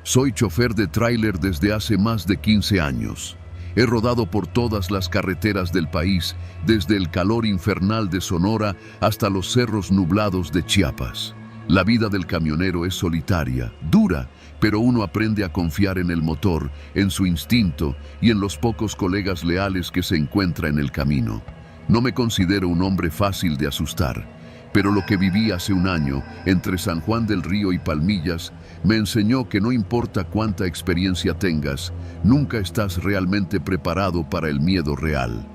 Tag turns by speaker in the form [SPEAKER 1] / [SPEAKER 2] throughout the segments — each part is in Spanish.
[SPEAKER 1] Soy chofer de tráiler desde hace más de 15 años. He rodado por todas las carreteras del país, desde el calor infernal de Sonora hasta los cerros nublados de Chiapas. La vida del camionero es solitaria, dura, pero uno aprende a confiar en el motor, en su instinto y en los pocos colegas leales que se encuentra en el camino. No me considero un hombre fácil de asustar, pero lo que viví hace un año entre San Juan del Río y Palmillas me enseñó que no importa cuánta experiencia tengas, nunca estás realmente preparado para el miedo real.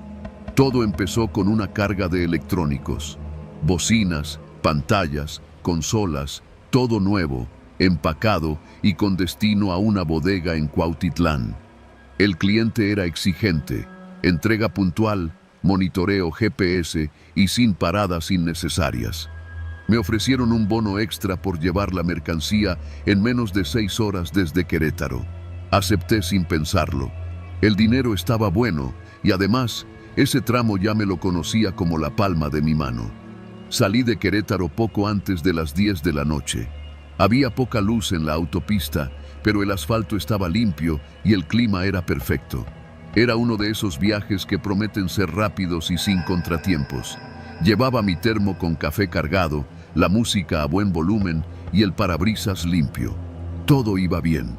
[SPEAKER 1] Todo empezó con una carga de electrónicos, bocinas, pantallas, consolas, todo nuevo, empacado y con destino a una bodega en Cuautitlán. El cliente era exigente, entrega puntual, monitoreo GPS y sin paradas innecesarias. Me ofrecieron un bono extra por llevar la mercancía en menos de 6 horas desde Querétaro. Acepté sin pensarlo. El dinero estaba bueno y además ese tramo ya me lo conocía como la palma de mi mano. Salí de Querétaro poco antes de las 10 de la noche. Había poca luz en la autopista, pero el asfalto estaba limpio y el clima era perfecto. Era uno de esos viajes que prometen ser rápidos y sin contratiempos. Llevaba mi termo con café cargado, la música a buen volumen y el parabrisas limpio. Todo iba bien.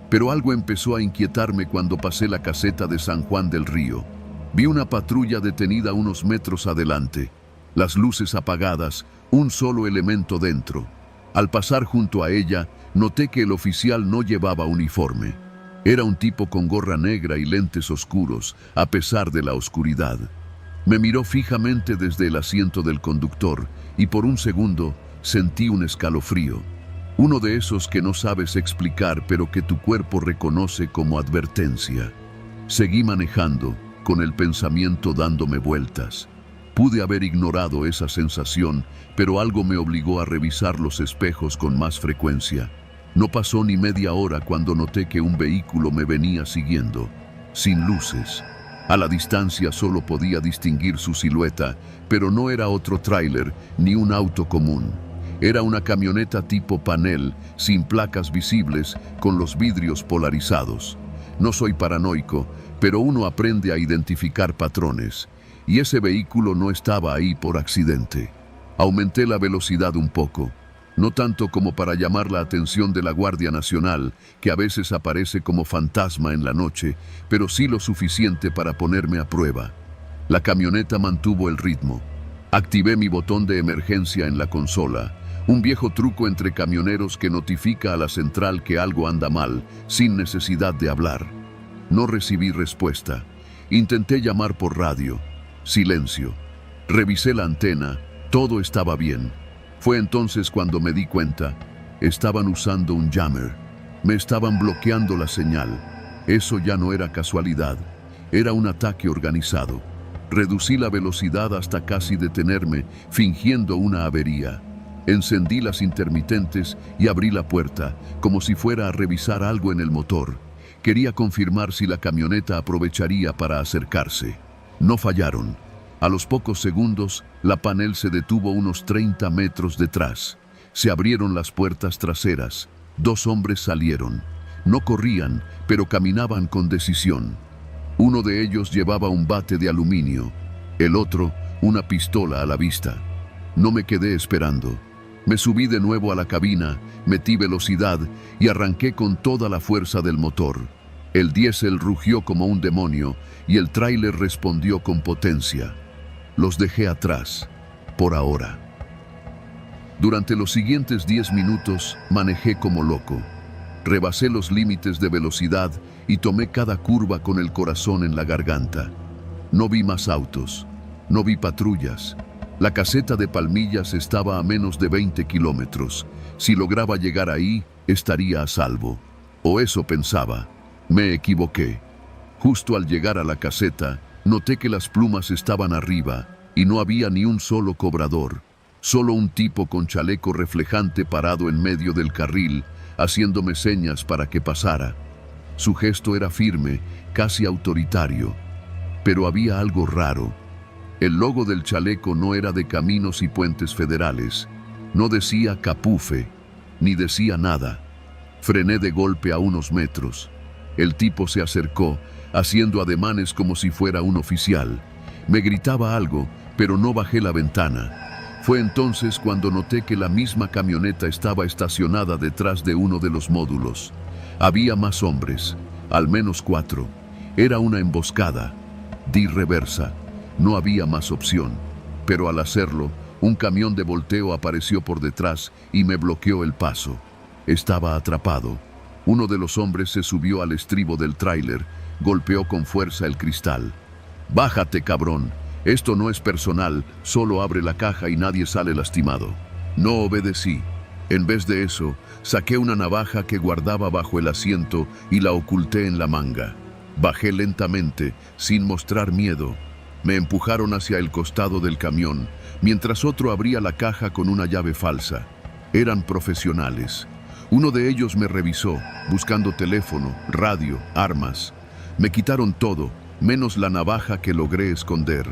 [SPEAKER 1] Pero algo empezó a inquietarme cuando pasé la caseta de San Juan del Río. Vi una patrulla detenida unos metros adelante. Las luces apagadas, un solo elemento dentro. Al pasar junto a ella, noté que el oficial no llevaba uniforme. Era un tipo con gorra negra y lentes oscuros, a pesar de la oscuridad. Me miró fijamente desde el asiento del conductor y por un segundo sentí un escalofrío. Uno de esos que no sabes explicar, pero que tu cuerpo reconoce como advertencia. Seguí manejando, con el pensamiento dándome vueltas. Pude haber ignorado esa sensación, pero algo me obligó a revisar los espejos con más frecuencia. No pasó ni media hora cuando noté que un vehículo me venía siguiendo, sin luces. A la distancia solo podía distinguir su silueta, pero no era otro tráiler ni un auto común. Era una camioneta tipo panel, sin placas visibles, con los vidrios polarizados. No soy paranoico, pero uno aprende a identificar patrones. Y ese vehículo no estaba ahí por accidente. Aumenté la velocidad un poco. No tanto como para llamar la atención de la Guardia Nacional, que a veces aparece como fantasma en la noche, pero sí lo suficiente para ponerme a prueba. La camioneta mantuvo el ritmo. Activé mi botón de emergencia en la consola, un viejo truco entre camioneros que notifica a la central que algo anda mal, sin necesidad de hablar. No recibí respuesta. Intenté llamar por radio. Silencio. Revisé la antena. Todo estaba bien. Fue entonces cuando me di cuenta. Estaban usando un jammer. Me estaban bloqueando la señal. Eso ya no era casualidad. Era un ataque organizado. Reducí la velocidad hasta casi detenerme, fingiendo una avería. Encendí las intermitentes y abrí la puerta, como si fuera a revisar algo en el motor. Quería confirmar si la camioneta aprovecharía para acercarse. No fallaron. A los pocos segundos, la panel se detuvo unos 30 metros detrás. Se abrieron las puertas traseras. 2 hombres salieron. No corrían, pero caminaban con decisión. Uno de ellos llevaba un bate de aluminio. El otro, una pistola a la vista. No me quedé esperando. Me subí de nuevo a la cabina, metí velocidad y arranqué con toda la fuerza del motor. El diésel rugió como un demonio y el tráiler respondió con potencia. Los dejé atrás, por ahora. Durante los siguientes 10 minutos manejé como loco. Rebasé los límites de velocidad y tomé cada curva con el corazón en la garganta. No vi más autos, no vi patrullas. La caseta de Palmillas estaba a menos de 20 kilómetros. Si lograba llegar ahí, estaría a salvo. O eso pensaba. Me equivoqué. Justo al llegar a la caseta, noté que las plumas estaban arriba y no había ni un solo cobrador. Solo un tipo con chaleco reflejante parado en medio del carril, haciéndome señas para que pasara. Su gesto era firme, casi autoritario. Pero había algo raro. El logo del chaleco no era de Caminos y Puentes Federales. No decía Capufe, ni decía nada. Frené de golpe a unos metros. El tipo se acercó, haciendo ademanes como si fuera un oficial. Me gritaba algo, pero no bajé la ventana. Fue entonces cuando noté que la misma camioneta estaba estacionada detrás de uno de los módulos. Había más hombres, al menos 4. Era una emboscada. Di reversa. No había más opción. Pero al hacerlo, un camión de volteo apareció por detrás y me bloqueó el paso. Estaba atrapado. Uno de los hombres se subió al estribo del tráiler, golpeó con fuerza el cristal. «Bájate, cabrón. Esto no es personal, solo abre la caja y nadie sale lastimado». No obedecí. En vez de eso, saqué una navaja que guardaba bajo el asiento y la oculté en la manga. Bajé lentamente, sin mostrar miedo. Me empujaron hacia el costado del camión, mientras otro abría la caja con una llave falsa. Eran profesionales. Uno de ellos me revisó, buscando teléfono, radio, armas. Me quitaron todo, menos la navaja que logré esconder.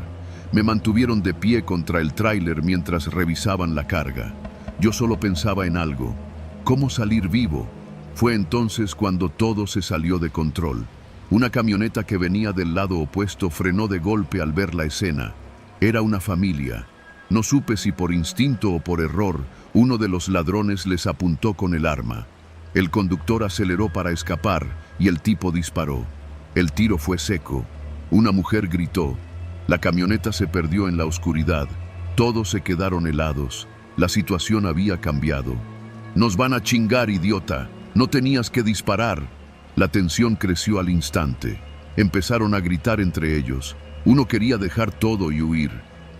[SPEAKER 1] Me mantuvieron de pie contra el tráiler mientras revisaban la carga. Yo solo pensaba en algo: ¿cómo salir vivo? Fue entonces cuando todo se salió de control. Una camioneta que venía del lado opuesto frenó de golpe al ver la escena. Era una familia. No supe si por instinto o por error, uno de los ladrones les apuntó con el arma. El conductor aceleró para escapar y el tipo disparó. El tiro fue seco. Una mujer gritó. La camioneta se perdió en la oscuridad. Todos se quedaron helados. La situación había cambiado. «Nos van a chingar, idiota. No tenías que disparar». La tensión creció al instante. Empezaron a gritar entre ellos. Uno quería dejar todo y huir.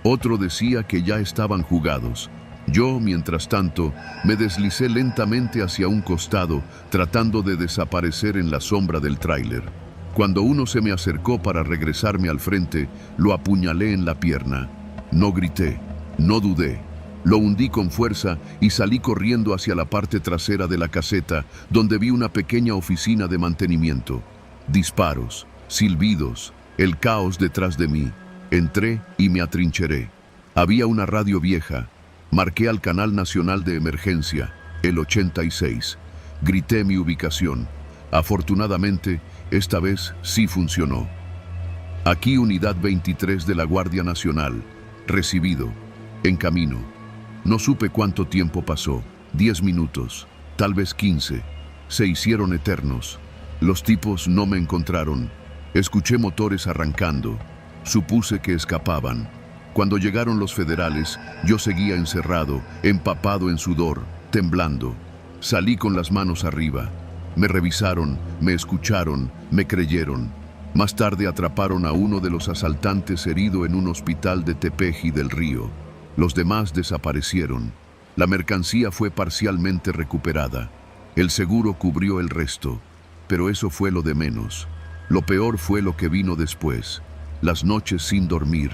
[SPEAKER 1] Otro decía que ya estaban jugados. Yo, mientras tanto, me deslicé lentamente hacia un costado, tratando de desaparecer en la sombra del tráiler. Cuando uno se me acercó para regresarme al frente, lo apuñalé en la pierna. No grité, no dudé. Lo hundí con fuerza y salí corriendo hacia la parte trasera de la caseta, donde vi una pequeña oficina de mantenimiento. Disparos, silbidos, el caos detrás de mí. Entré y me atrincheré. Había una radio vieja. Marqué al canal nacional de emergencia, el 86. Grité mi ubicación. Afortunadamente, esta vez sí funcionó. «Aquí unidad 23 de la Guardia Nacional. Recibido. En camino». No supe cuánto tiempo pasó. 10 minutos, tal vez 15. Se hicieron eternos. Los tipos no me encontraron. Escuché motores arrancando. Supuse que escapaban. Cuando llegaron los federales, yo seguía encerrado, empapado en sudor, temblando. Salí con las manos arriba. Me revisaron, me escucharon, me creyeron. Más tarde atraparon a uno de los asaltantes herido en un hospital de Tepeji del Río. Los demás desaparecieron. La mercancía fue parcialmente recuperada. El seguro cubrió el resto, pero eso fue lo de menos. Lo peor fue lo que vino después. Las noches sin dormir,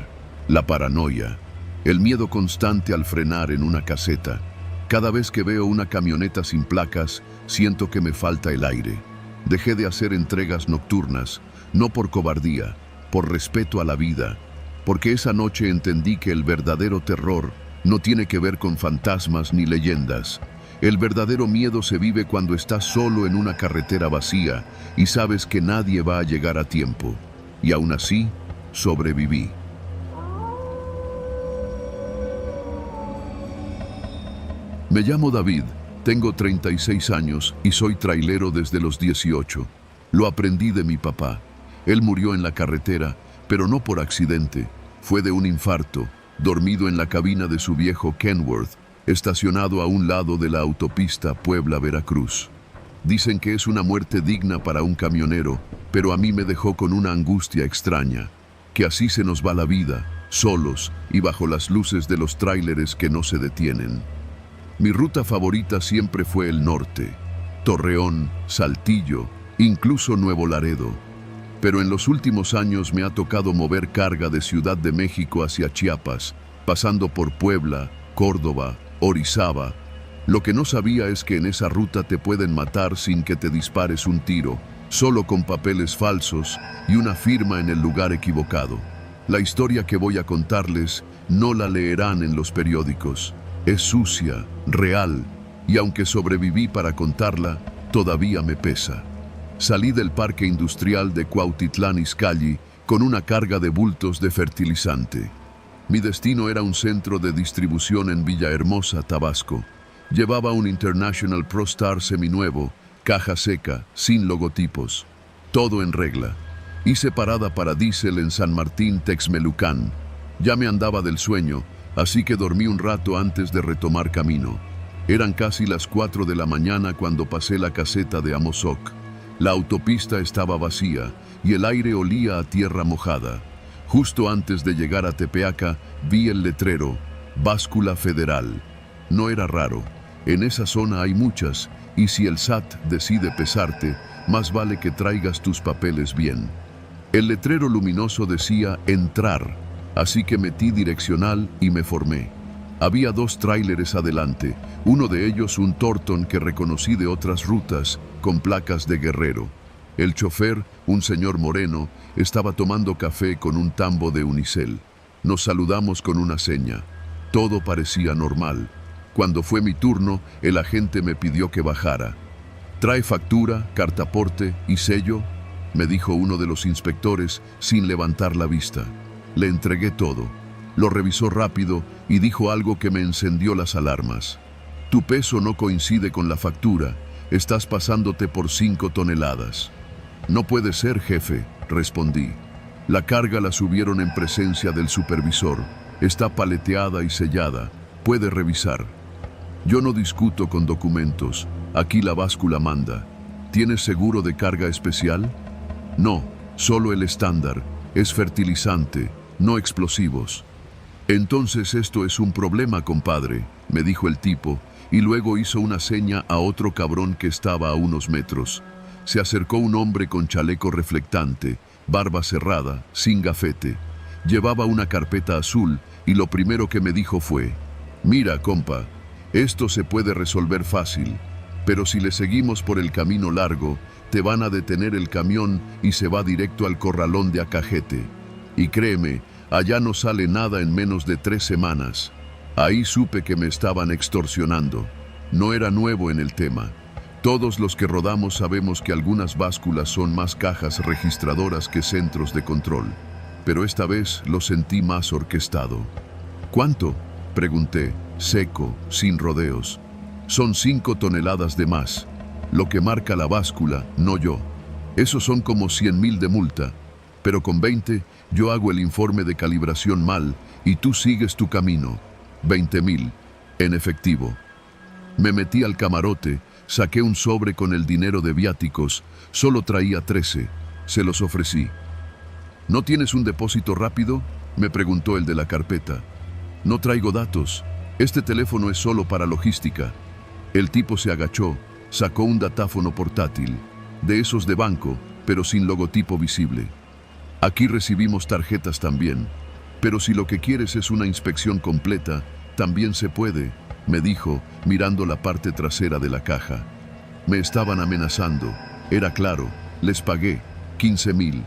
[SPEAKER 1] la paranoia, el miedo constante al frenar en una caseta. Cada vez que veo una camioneta sin placas, siento que me falta el aire. Dejé de hacer entregas nocturnas, no por cobardía, por respeto a la vida, porque esa noche entendí que el verdadero terror no tiene que ver con fantasmas ni leyendas. El verdadero miedo se vive cuando estás solo en una carretera vacía y sabes que nadie va a llegar a tiempo. Y aún así, sobreviví. Me llamo David, tengo 36 años y soy trailero desde los 18. Lo aprendí de mi papá. Él murió en la carretera, pero no por accidente. Fue de un infarto, dormido en la cabina de su viejo Kenworth, estacionado a un lado de la autopista Puebla-Veracruz. Dicen que es una muerte digna para un camionero, pero a mí me dejó con una angustia extraña. Que así se nos va la vida, solos y bajo las luces de los tráileres que no se detienen. Mi ruta favorita siempre fue el norte, Torreón, Saltillo, incluso Nuevo Laredo. Pero en los últimos años me ha tocado mover carga de Ciudad de México hacia Chiapas, pasando por Puebla, Córdoba, Orizaba. Lo que no sabía es que en esa ruta te pueden matar sin que te dispares un tiro, solo con papeles falsos y una firma en el lugar equivocado. La historia que voy a contarles no la leerán en los periódicos. Es sucia, real, y aunque sobreviví para contarla, todavía me pesa. Salí del parque industrial de Cuautitlán Izcalli con una carga de bultos de fertilizante. Mi destino era un centro de distribución en Villahermosa, Tabasco. Llevaba un International ProStar seminuevo, caja seca, sin logotipos. Todo en regla. Hice parada para diésel en San Martín, Texmelucán. Ya me andaba del sueño, así que dormí un rato antes de retomar camino. Eran casi las 4 de la mañana cuando pasé la caseta de Amozoc. La autopista estaba vacía y el aire olía a tierra mojada. Justo antes de llegar a Tepeaca, vi el letrero, Báscula Federal. No era raro. En esa zona hay muchas, y si el SAT decide pesarte, más vale que traigas tus papeles bien. El letrero luminoso decía entrar, así que metí direccional y me formé. Había 2 tráileres adelante, uno de ellos un Torton que reconocí de otras rutas, con placas de Guerrero. El chofer, un señor moreno, estaba tomando café con un tambo de unicel. Nos saludamos con una seña. Todo parecía normal. Cuando fue mi turno, el agente me pidió que bajara. «¿Trae factura, cartaporte y sello?», me dijo uno de los inspectores sin levantar la vista. Le entregué todo. Lo revisó rápido y dijo algo que me encendió las alarmas. «Tu peso no coincide con la factura. Estás pasándote por 5 toneladas». «No puede ser, jefe», respondí. «La carga la subieron en presencia del supervisor. Está paleteada y sellada. Puede revisar». «Yo no discuto con documentos. Aquí la báscula manda». «¿Tienes seguro de carga especial?» «No, solo el estándar. Es fertilizante, no explosivos». «Entonces esto es un problema, compadre», me dijo el tipo, y luego hizo una seña a otro cabrón que estaba a unos metros. Se acercó un hombre con chaleco reflectante, barba cerrada, sin gafete. Llevaba una carpeta azul y lo primero que me dijo fue: «Mira, compa, esto se puede resolver fácil, pero si le seguimos por el camino largo, te van a detener el camión y se va directo al corralón de Acajete. Y créeme, allá no sale nada en menos de 3 semanas». Ahí supe que me estaban extorsionando. No era nuevo en el tema. Todos los que rodamos sabemos que algunas básculas son más cajas registradoras que centros de control. Pero esta vez lo sentí más orquestado. «¿Cuánto?», pregunté, seco, sin rodeos. «Son 5 toneladas de más. Lo que marca la báscula, no yo. Esos son como 100,000 de multa. Pero con 20 yo hago el informe de calibración mal y tú sigues tu camino. 20,000, en efectivo». Me metí al camarote, saqué un sobre con el dinero de viáticos. Solo traía 13. Se los ofrecí. «¿No tienes un depósito rápido?», me preguntó el de la carpeta. «No traigo datos. Este teléfono es solo para logística». El tipo se agachó, sacó un datáfono portátil, de esos de banco, pero sin logotipo visible. «Aquí recibimos tarjetas también, pero si lo que quieres es una inspección completa, también se puede», me dijo, mirando la parte trasera de la caja. Me estaban amenazando. Era claro, les pagué 15,000.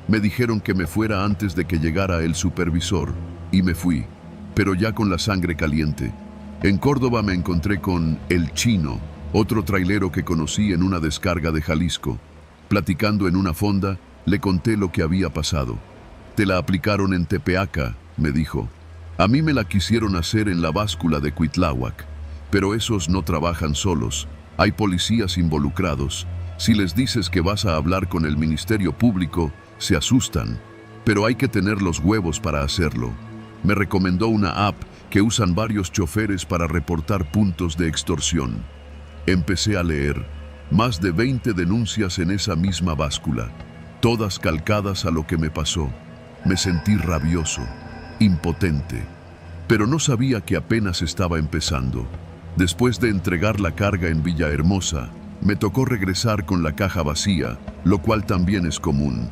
[SPEAKER 1] Me dijeron que me fuera antes de que llegara el supervisor, y me fui, pero ya con la sangre caliente. En Córdoba me encontré con El Chino, otro trailero que conocí en una descarga de Jalisco. Platicando en una fonda, le conté lo que había pasado. «Te la aplicaron en Tepeaca», me dijo. «A mí me la quisieron hacer en la báscula de Cuitláhuac, pero esos no trabajan solos. Hay policías involucrados. Si les dices que vas a hablar con el Ministerio Público, se asustan, pero hay que tener los huevos para hacerlo». Me recomendó una app que usan varios choferes para reportar puntos de extorsión. Empecé a leer. Más de 20 denuncias en esa misma báscula, todas calcadas a lo que me pasó. Me sentí rabioso, impotente, pero no sabía que apenas estaba empezando. Después de entregar la carga en Villahermosa, me tocó regresar con la caja vacía, lo cual también es común.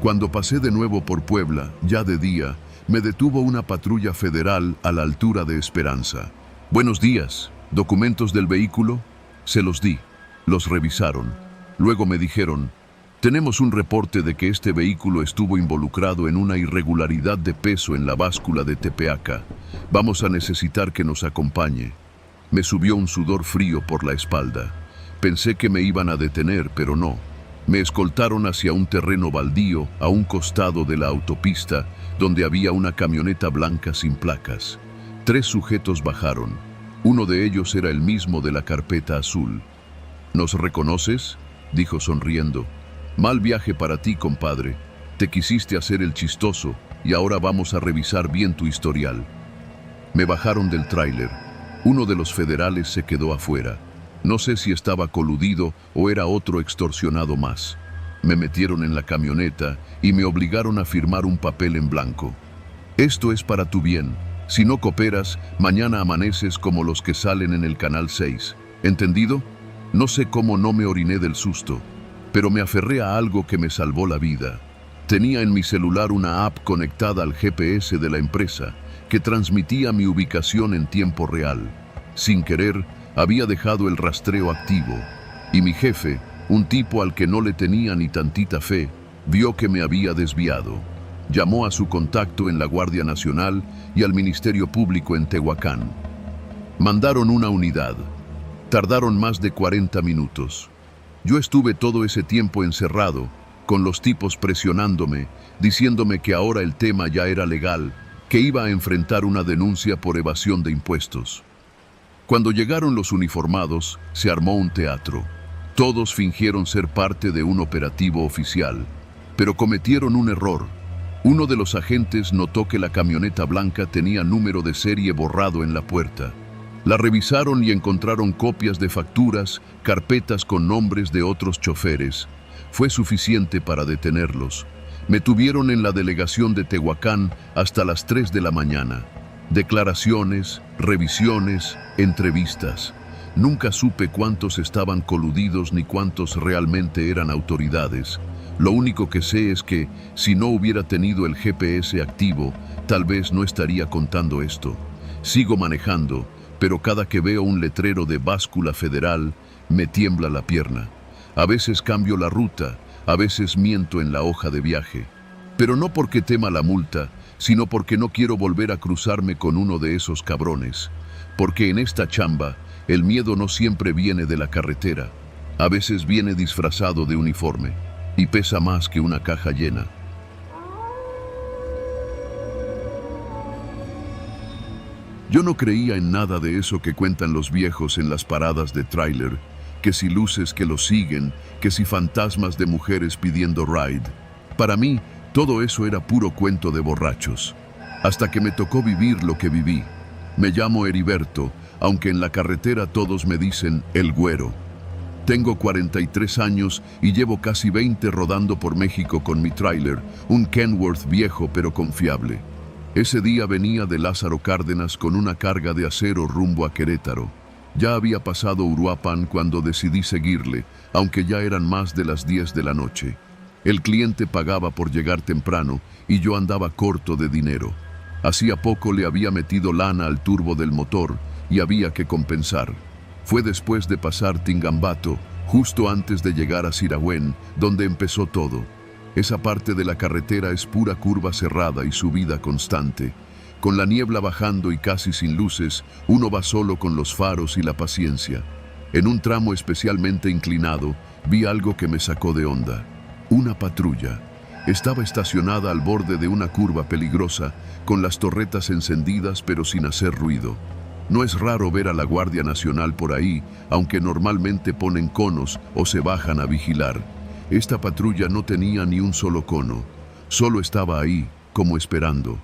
[SPEAKER 1] Cuando pasé de nuevo por Puebla, ya de día, me detuvo una patrulla federal a la altura de Esperanza. «Buenos días, ¿documentos del vehículo?». Se los di. Los revisaron. Luego me dijeron: «Tenemos un reporte de que este vehículo estuvo involucrado en una irregularidad de peso en la báscula de Tepeaca. Vamos a necesitar que nos acompañe». Me subió un sudor frío por la espalda. Pensé que me iban a detener, pero no. Me escoltaron hacia un terreno baldío a un costado de la autopista, donde había una camioneta blanca sin placas. 3 sujetos bajaron. Uno de ellos era el mismo de la carpeta azul. ¿Nos reconoces?, dijo sonriendo. Mal viaje para ti, compadre. Te quisiste hacer el chistoso y ahora vamos a revisar bien tu historial. Me bajaron del tráiler. Uno de los federales se quedó afuera. No sé si estaba coludido o era otro extorsionado más. Me metieron en la camioneta y me obligaron a firmar un papel en blanco. Esto es para tu bien. Si no cooperas, mañana amaneces como los que salen en el Canal 6. ¿Entendido? No sé cómo no me oriné del susto, pero me aferré a algo que me salvó la vida. Tenía en mi celular una app conectada al GPS de la empresa que transmitía mi ubicación en tiempo real. Sin querer, había dejado el rastreo activo, y mi jefe, un tipo al que no le tenía ni tantita fe, vio que me había desviado. Llamó a su contacto en la Guardia Nacional y al Ministerio Público en Tehuacán. Mandaron una unidad. Tardaron más de 40 minutos. Yo estuve todo ese tiempo encerrado, con los tipos presionándome, diciéndome que ahora el tema ya era legal, que iba a enfrentar una denuncia por evasión de impuestos. Cuando llegaron los uniformados, se armó un teatro. Todos fingieron ser parte de un operativo oficial, pero cometieron un error. Uno de los agentes notó que la camioneta blanca tenía número de serie borrado en la puerta. La revisaron y encontraron copias de facturas, carpetas con nombres de otros choferes. Fue suficiente para detenerlos. Me tuvieron en la delegación de Tehuacán hasta las 3 de la mañana. Declaraciones, revisiones, entrevistas. Nunca supe cuántos estaban coludidos ni cuántos realmente eran autoridades. Lo único que sé es que, si no hubiera tenido el GPS activo, tal vez no estaría contando esto. Sigo manejando, pero cada que veo un letrero de báscula federal, me tiembla la pierna. A veces cambio la ruta, a veces miento en la hoja de viaje. Pero no porque tema la multa, sino porque no quiero volver a cruzarme con uno de esos cabrones. Porque en esta chamba, el miedo no siempre viene de la carretera. A veces viene disfrazado de uniforme, y pesa más que una caja llena. Yo no creía en nada de eso que cuentan los viejos en las paradas de tráiler, que si luces que los siguen, que si fantasmas de mujeres pidiendo ride. Para mí, todo eso era puro cuento de borrachos. Hasta que me tocó vivir lo que viví. Me llamo Heriberto, aunque en la carretera todos me dicen el güero. Tengo 43 años y llevo casi 20 rodando por México con mi tráiler, un Kenworth viejo pero confiable. Ese día venía de Lázaro Cárdenas con una carga de acero rumbo a Querétaro. Ya había pasado Uruapan cuando decidí seguirle, aunque ya eran más de las 10 de la noche. El cliente pagaba por llegar temprano y yo andaba corto de dinero. Hacía poco le había metido lana al turbo del motor y había que compensar. Fue después de pasar Tingambato, justo antes de llegar a Sirahuen, donde empezó todo. Esa parte de la carretera es pura curva cerrada y subida constante. Con la niebla bajando y casi sin luces, uno va solo con los faros y la paciencia. En un tramo especialmente inclinado, vi algo que me sacó de onda. Una patrulla. Estaba estacionada al borde de una curva peligrosa, con las torretas encendidas pero sin hacer ruido. No es raro ver a la Guardia Nacional por ahí, aunque normalmente ponen conos o se bajan a vigilar. Esta patrulla no tenía ni un solo cono. Solo estaba ahí, como esperando.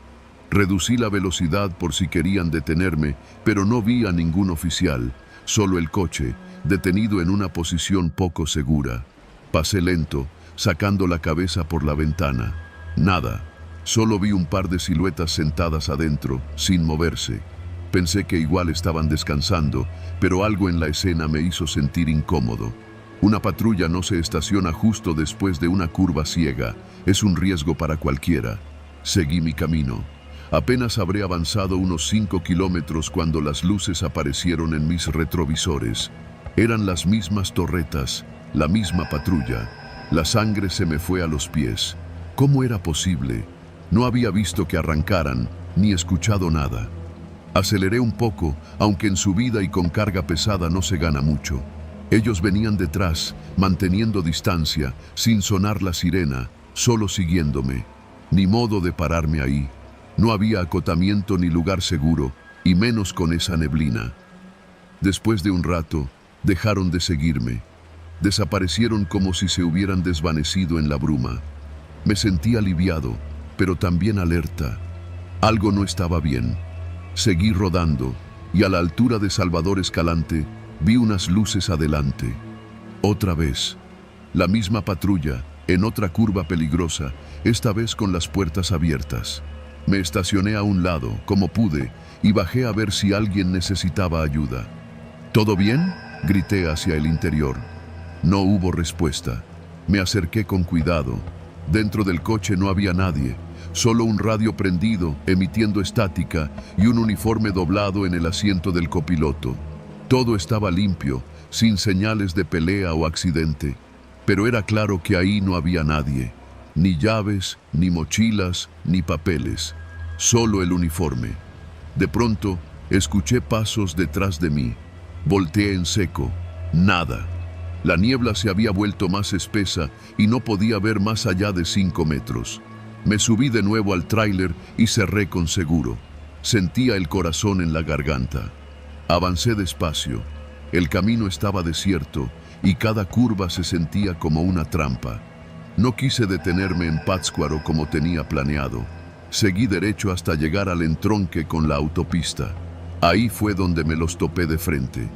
[SPEAKER 1] Reducí la velocidad por si querían detenerme, pero no vi a ningún oficial, solo el coche, detenido en una posición poco segura. Pasé lento, sacando la cabeza por la ventana. Nada. Solo vi un par de siluetas sentadas adentro, sin moverse. Pensé que igual estaban descansando, pero algo en la escena me hizo sentir incómodo. Una patrulla no se estaciona justo después de una curva ciega. Es un riesgo para cualquiera. Seguí mi camino. Apenas habré avanzado unos 5 kilómetros cuando las luces aparecieron en mis retrovisores. Eran las mismas torretas, la misma patrulla. La sangre se me fue a los pies. ¿Cómo era posible? No había visto que arrancaran, ni escuchado nada. Aceleré un poco, aunque en subida y con carga pesada no se gana mucho. Ellos venían detrás, manteniendo distancia, sin sonar la sirena, solo siguiéndome. Ni modo de pararme ahí. No había acotamiento ni lugar seguro, y menos con esa neblina. Después de un rato, dejaron de seguirme. Desaparecieron como si se hubieran desvanecido en la bruma. Me sentí aliviado, pero también alerta. Algo no estaba bien. Seguí rodando, y a la altura de Salvador Escalante, vi unas luces adelante. Otra vez. La misma patrulla, en otra curva peligrosa, esta vez con las puertas abiertas. Me estacioné a un lado, como pude, y bajé a ver si alguien necesitaba ayuda. ¿Todo bien?, grité hacia el interior. No hubo respuesta. Me acerqué con cuidado. Dentro del coche no había nadie, solo un radio prendido, emitiendo estática, y un uniforme doblado en el asiento del copiloto. Todo estaba limpio, sin señales de pelea o accidente, pero era claro que ahí no había nadie. Ni llaves, ni mochilas, ni papeles. Solo el uniforme. De pronto, escuché pasos detrás de mí. Volteé en seco. Nada. La niebla se había vuelto más espesa y no podía ver más allá de 5 metros. Me subí de nuevo al tráiler y cerré con seguro. Sentía el corazón en la garganta. Avancé despacio. El camino estaba desierto y cada curva se sentía como una trampa. No quise detenerme en Pátzcuaro como tenía planeado. Seguí derecho hasta llegar al entronque con la autopista. Ahí fue donde me los topé de frente.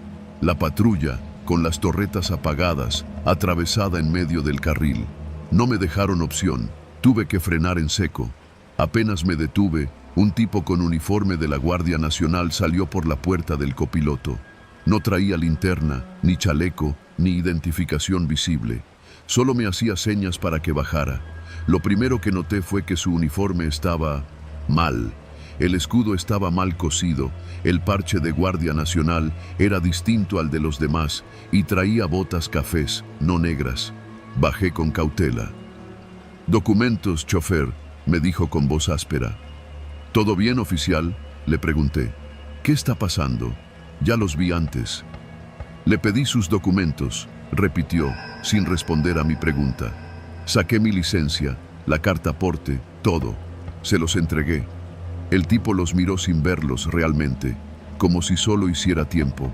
[SPEAKER 1] La patrulla, con las torretas apagadas, atravesada en medio del carril. No me dejaron opción. Tuve que frenar en seco. Apenas me detuve, un tipo con uniforme de la Guardia Nacional salió por la puerta del copiloto. No traía linterna, ni chaleco, ni identificación visible. Solo me hacía señas para que bajara. Lo primero que noté fue que su uniforme estaba mal. El escudo estaba mal cosido, el parche de Guardia Nacional era distinto al de los demás y traía botas cafés, no negras. Bajé con cautela. «Documentos, chofer», me dijo con voz áspera. «¿Todo bien, oficial?», le pregunté. «¿Qué está pasando? Ya los vi antes». «Le pedí sus documentos», repitió, sin responder a mi pregunta. Saqué mi licencia, la carta aporte, todo. Se los entregué. El tipo los miró sin verlos realmente, como si solo hiciera tiempo.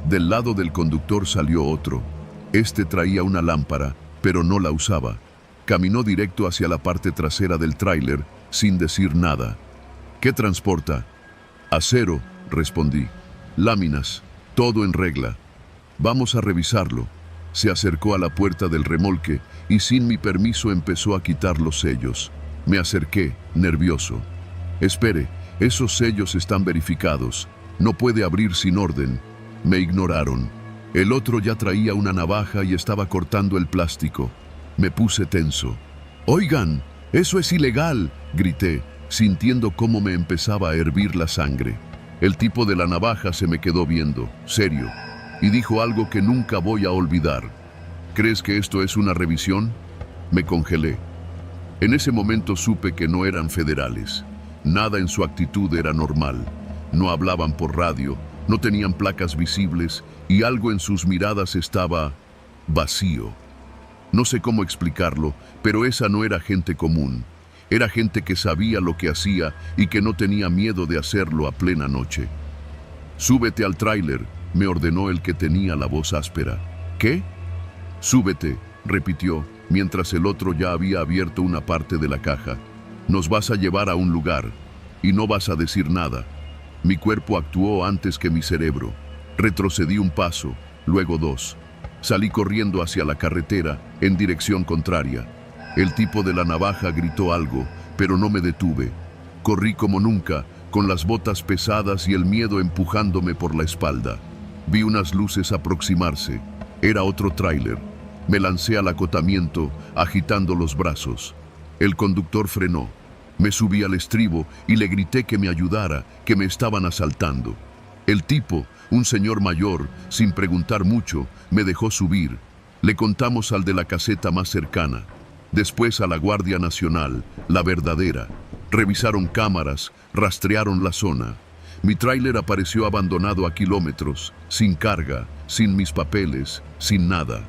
[SPEAKER 1] Del lado del conductor salió otro. Este traía una lámpara, pero no la usaba. Caminó directo hacia la parte trasera del tráiler, sin decir nada. «¿Qué transporta?» «Acero», respondí. «Láminas, todo en regla». «Vamos a revisarlo». Se acercó a la puerta del remolque y sin mi permiso empezó a quitar los sellos. Me acerqué, nervioso. «Espere, esos sellos están verificados. No puede abrir sin orden». Me ignoraron. El otro ya traía una navaja y estaba cortando el plástico. Me puse tenso. «Oigan, eso es ilegal», grité, sintiendo cómo me empezaba a hervir la sangre. El tipo de la navaja se me quedó viendo, serio, y dijo algo que nunca voy a olvidar. «¿Crees que esto es una revisión?» Me congelé. En ese momento supe que no eran federales. Nada en su actitud era normal. No hablaban por radio, no tenían placas visibles y algo en sus miradas estaba vacío. No sé cómo explicarlo, pero esa no era gente común. Era gente que sabía lo que hacía y que no tenía miedo de hacerlo a plena noche. «Súbete al tráiler», me ordenó el que tenía la voz áspera. «¿Qué?» «Súbete», repitió, mientras el otro ya había abierto una parte de la caja. «Nos vas a llevar a un lugar y no vas a decir nada». Mi cuerpo actuó antes que mi cerebro. Retrocedí un paso, luego 2. Salí corriendo hacia la carretera, en dirección contraria. El tipo de la navaja gritó algo, pero no me detuve. Corrí como nunca, con las botas pesadas y el miedo empujándome por la espalda. Vi unas luces aproximarse. Era otro tráiler. Me lancé al acotamiento, agitando los brazos. El conductor frenó. Me subí al estribo y le grité que me ayudara, que me estaban asaltando. El tipo, un señor mayor, sin preguntar mucho, me dejó subir. Le contamos al de la caseta más cercana. Después a la Guardia Nacional, la verdadera. Revisaron cámaras, rastrearon la zona. Mi tráiler apareció abandonado a kilómetros, sin carga, sin mis papeles, sin nada.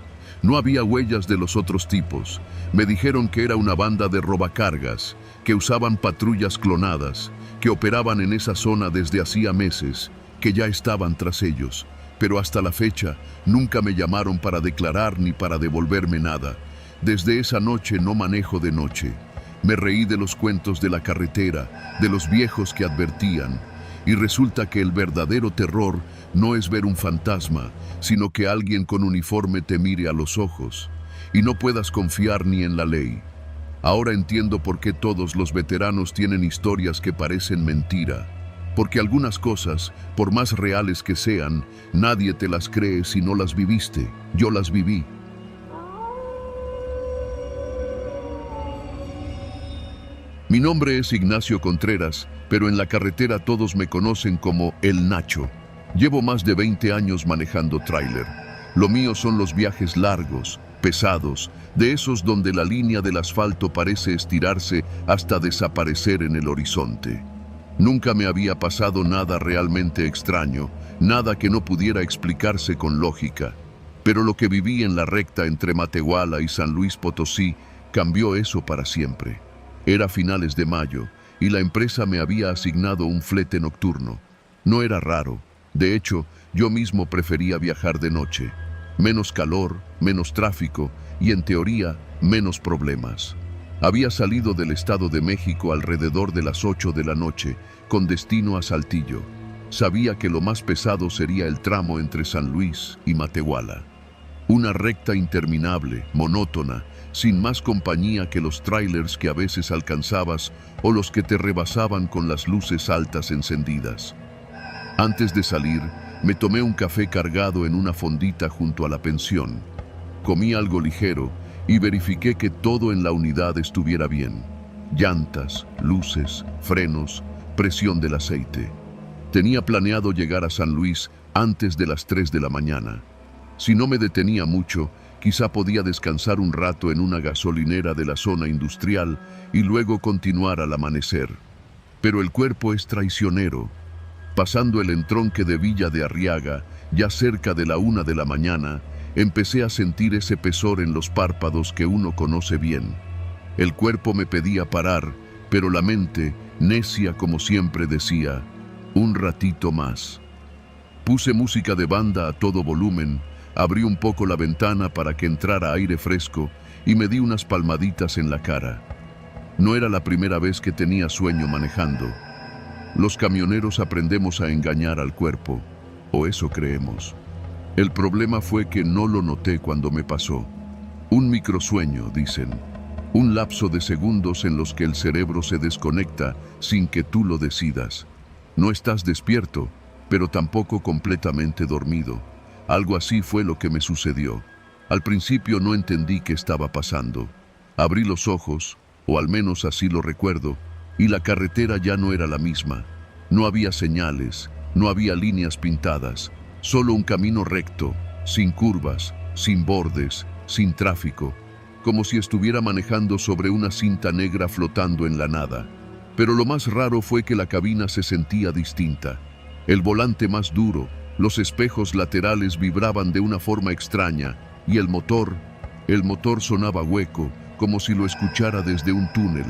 [SPEAKER 1] No había huellas de los otros tipos. Me dijeron que era una banda de robacargas, que usaban patrullas clonadas, que operaban en esa zona desde hacía meses, que ya estaban tras ellos. Pero hasta la fecha, nunca me llamaron para declarar ni para devolverme nada. Desde esa noche no manejo de noche. Me reí de los cuentos de la carretera, de los viejos que advertían. Y resulta que el verdadero terror no es ver un fantasma, sino que alguien con uniforme te mire a los ojos y no puedas confiar ni en la ley. Ahora entiendo por qué todos los veteranos tienen historias que parecen mentira. Porque algunas cosas, por más reales que sean, nadie te las cree si no las viviste. Yo las viví. Mi nombre es Ignacio Contreras, pero en la carretera todos me conocen como El Nacho. Llevo más de 20 años manejando tráiler. Lo mío son los viajes largos, pesados, de esos donde la línea del asfalto parece estirarse hasta desaparecer en el horizonte. Nunca me había pasado nada realmente extraño, nada que no pudiera explicarse con lógica. Pero lo que viví en la recta entre Matehuala y San Luis Potosí cambió eso para siempre. Era finales de mayo y la empresa me había asignado un flete nocturno. No era raro. De hecho, yo mismo prefería viajar de noche. Menos calor, menos tráfico y, en teoría, menos problemas. Había salido del Estado de México alrededor de las 8 de la noche, con destino a Saltillo. Sabía que lo más pesado sería el tramo entre San Luis y Matehuala. Una recta interminable, monótona, sin más compañía que los trailers que a veces alcanzabas o los que te rebasaban con las luces altas encendidas. Antes de salir, me tomé un café cargado en una fondita junto a la pensión. Comí algo ligero y verifiqué que todo en la unidad estuviera bien. Llantas, luces, frenos, presión del aceite. Tenía planeado llegar a San Luis antes de las 3 de la mañana. Si no me detenía mucho, quizá podía descansar un rato en una gasolinera de la zona industrial y luego continuar al amanecer. Pero el cuerpo es traicionero. Pasando el entronque de Villa de Arriaga, ya cerca de la 1 de la mañana, empecé a sentir ese pesor en los párpados que uno conoce bien. El cuerpo me pedía parar, pero la mente, necia como siempre, decía, un ratito más. Puse música de banda a todo volumen, abrí un poco la ventana para que entrara aire fresco y me di unas palmaditas en la cara. No era la primera vez que tenía sueño manejando. Los camioneros aprendemos a engañar al cuerpo, o eso creemos. El problema fue que no lo noté cuando me pasó. Un microsueño, dicen. Un lapso de segundos en los que el cerebro se desconecta sin que tú lo decidas. No estás despierto, pero tampoco completamente dormido. Algo así fue lo que me sucedió. Al principio no entendí qué estaba pasando. Abrí los ojos, o al menos así lo recuerdo, y la carretera ya no era la misma. No había señales, no había líneas pintadas, solo un camino recto, sin curvas, sin bordes, sin tráfico, como si estuviera manejando sobre una cinta negra flotando en la nada. Pero lo más raro fue que la cabina se sentía distinta. El volante más duro, los espejos laterales vibraban de una forma extraña y el motor sonaba hueco, como si lo escuchara desde un túnel.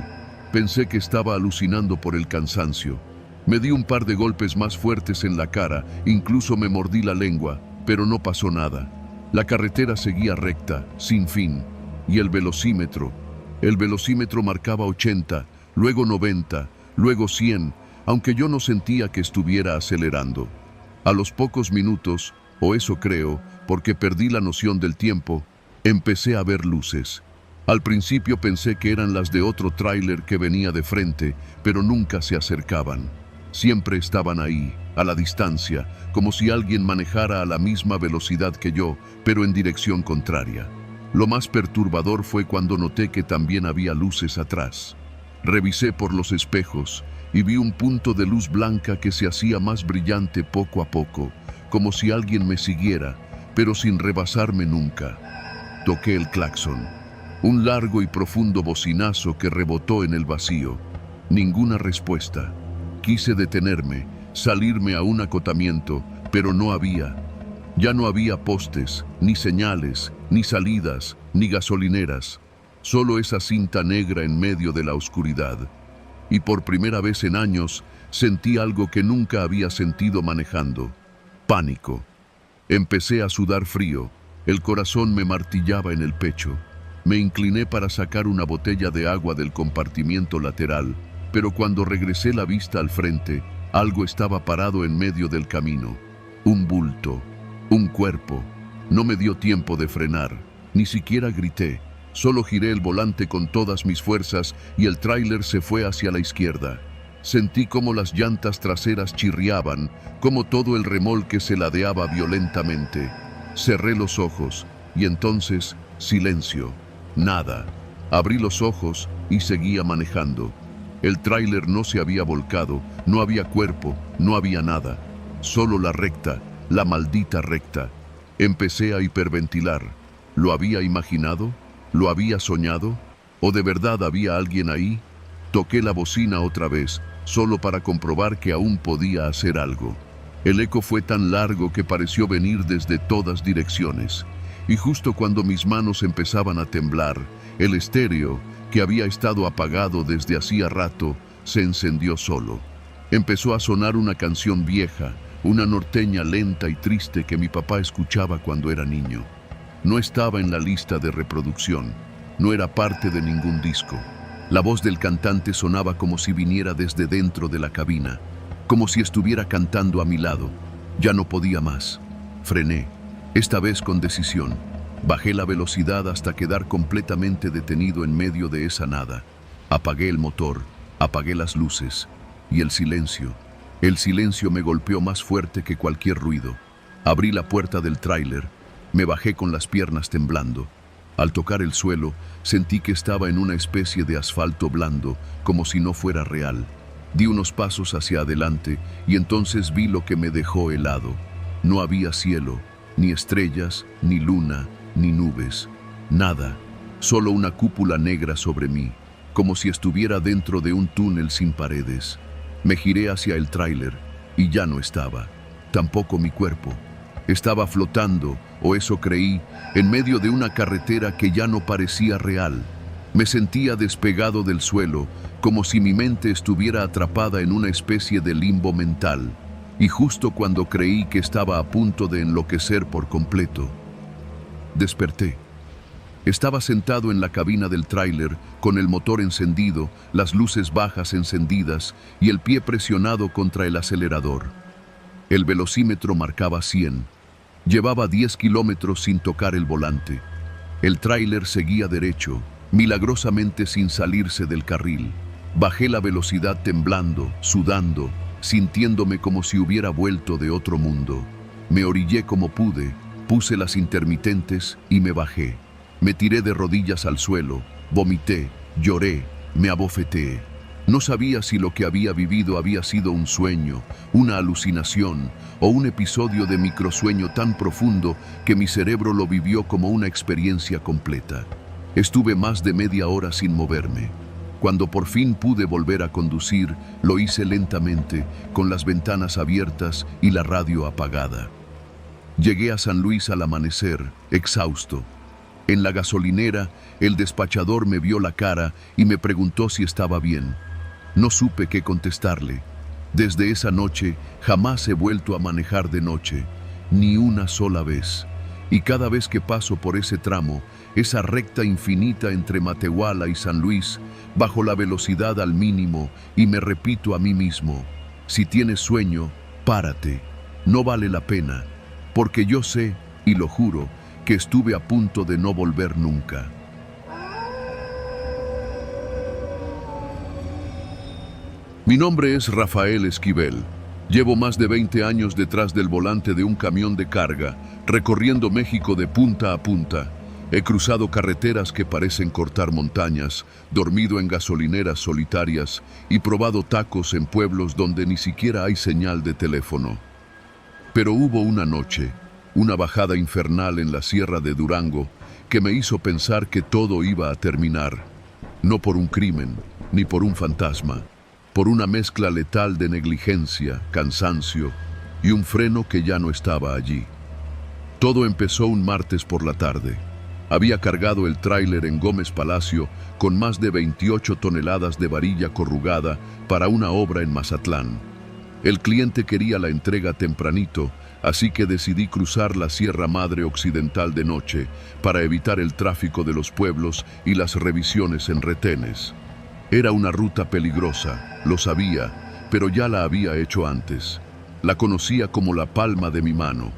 [SPEAKER 1] Pensé que estaba alucinando por el cansancio. Me di un par de golpes más fuertes en la cara, incluso me mordí la lengua, pero no pasó nada. La carretera seguía recta, sin fin, y el velocímetro marcaba 80, luego 90, luego 100, aunque yo no sentía que estuviera acelerando. A los pocos minutos, o eso creo, porque perdí la noción del tiempo, empecé a ver luces. Al principio pensé que eran las de otro tráiler que venía de frente, pero nunca se acercaban. Siempre estaban ahí, a la distancia, como si alguien manejara a la misma velocidad que yo, pero en dirección contraria. Lo más perturbador fue cuando noté que también había luces atrás. Revisé por los espejos y vi un punto de luz blanca que se hacía más brillante poco a poco, como si alguien me siguiera, pero sin rebasarme nunca. Toqué el claxon. Un largo y profundo bocinazo que rebotó en el vacío. Ninguna respuesta. Quise detenerme, salirme a un acotamiento, pero no había. Ya no había postes, ni señales, ni salidas, ni gasolineras, solo esa cinta negra en medio de la oscuridad. Y por primera vez en años sentí algo que nunca había sentido manejando: pánico. Empecé a sudar frío, el corazón me martillaba en el pecho. Me incliné para sacar una botella de agua del compartimiento lateral, pero cuando regresé la vista al frente, algo estaba parado en medio del camino. Un bulto, un cuerpo. No me dio tiempo de frenar, ni siquiera grité. Solo giré el volante con todas mis fuerzas y el tráiler se fue hacia la izquierda. Sentí cómo las llantas traseras chirriaban, cómo todo el remolque se ladeaba violentamente. Cerré los ojos y entonces silencio. Nada. Abrí los ojos y seguía manejando. El tráiler no se había volcado, no había cuerpo, no había nada. Solo la recta, la maldita recta. Empecé a hiperventilar. ¿Lo había imaginado? ¿Lo había soñado? ¿O de verdad había alguien ahí? Toqué la bocina otra vez, solo para comprobar que aún podía hacer algo. El eco fue tan largo que pareció venir desde todas direcciones. Y justo cuando mis manos empezaban a temblar, el estéreo, que había estado apagado desde hacía rato, se encendió solo. Empezó a sonar una canción vieja, una norteña lenta y triste que mi papá escuchaba cuando era niño. No estaba en la lista de reproducción, no era parte de ningún disco. La voz del cantante sonaba como si viniera desde dentro de la cabina, como si estuviera cantando a mi lado. Ya no podía más. Frené, esta vez con decisión. Bajé la velocidad hasta quedar completamente detenido en medio de esa nada. Apagué el motor, apagué las luces y el silencio. El silencio me golpeó más fuerte que cualquier ruido. Abrí la puerta del tráiler, me bajé con las piernas temblando. Al tocar el suelo, sentí que estaba en una especie de asfalto blando, como si no fuera real. Di unos pasos hacia adelante y entonces vi lo que me dejó helado. No había cielo, ni estrellas, ni luna, ni nubes. Nada, solo una cúpula negra sobre mí, como si estuviera dentro de un túnel sin paredes. Me giré hacia el tráiler y ya no estaba, tampoco mi cuerpo. Estaba flotando, o eso creí, en medio de una carretera que ya no parecía real. Me sentía despegado del suelo, como si mi mente estuviera atrapada en una especie de limbo mental. Y justo cuando creí que estaba a punto de enloquecer por completo, desperté. Estaba sentado en la cabina del tráiler, con el motor encendido, las luces bajas encendidas y el pie presionado contra el acelerador. El velocímetro marcaba 100. Llevaba 10 kilómetros sin tocar el volante. El tráiler seguía derecho, milagrosamente sin salirse del carril. Bajé la velocidad temblando, sudando, sintiéndome como si hubiera vuelto de otro mundo. Me orillé como pude, puse las intermitentes y me bajé. Me tiré de rodillas al suelo, vomité, lloré, me abofeteé. No sabía si lo que había vivido había sido un sueño, una alucinación o un episodio de microsueño tan profundo que mi cerebro lo vivió como una experiencia completa. Estuve más de media hora sin moverme. Cuando por fin pude volver a conducir, lo hice lentamente, con las ventanas abiertas y la radio apagada. Llegué a San Luis al amanecer, exhausto. En la gasolinera, el despachador me vio la cara y me preguntó si estaba bien. No supe qué contestarle. Desde esa noche, jamás he vuelto a manejar de noche, ni una sola vez. Y cada vez que paso por ese tramo, esa recta infinita entre Matehuala y San Luis, bajo la velocidad al mínimo y me repito a mí mismo: si tienes sueño, párate, no vale la pena, porque yo sé, y lo juro, que estuve a punto de no volver nunca. Mi nombre es Rafael Esquivel. Llevo más de 20 años detrás del volante de un camión de carga, recorriendo México de punta a punta. He cruzado carreteras que parecen cortar montañas, dormido en gasolineras solitarias y probado tacos en pueblos donde ni siquiera hay señal de teléfono. Pero hubo una noche, una bajada infernal en la sierra de Durango, que me hizo pensar que todo iba a terminar. No por un crimen, ni por un fantasma, por una mezcla letal de negligencia, cansancio y un freno que ya no estaba allí. Todo empezó un martes por la tarde. Había cargado el tráiler en Gómez Palacio con más de 28 toneladas de varilla corrugada para una obra en Mazatlán. El cliente quería la entrega tempranito, así que decidí cruzar la Sierra Madre Occidental de noche para evitar el tráfico de los pueblos y las revisiones en retenes. Era una ruta peligrosa, lo sabía, pero ya la había hecho antes. La conocía como la palma de mi mano.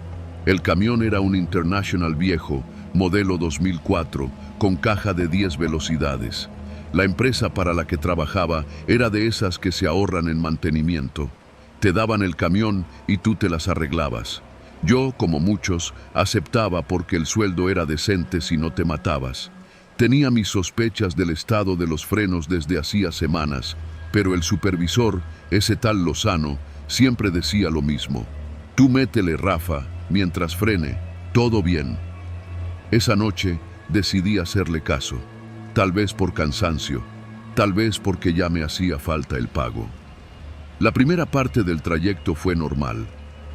[SPEAKER 1] El camión era un International viejo, modelo 2004, con caja de 10 velocidades. La empresa para la que trabajaba era de esas que se ahorran en mantenimiento. Te daban el camión y tú te las arreglabas. Yo, como muchos, aceptaba porque el sueldo era decente si no te matabas. Tenía mis sospechas del estado de los frenos desde hacía semanas, pero el supervisor, ese tal Lozano, siempre decía lo mismo. Tú métele, Rafa, mientras frene, todo bien. Esa noche decidí hacerle caso, tal vez por cansancio, tal vez porque ya me hacía falta el pago. La primera parte del trayecto fue normal.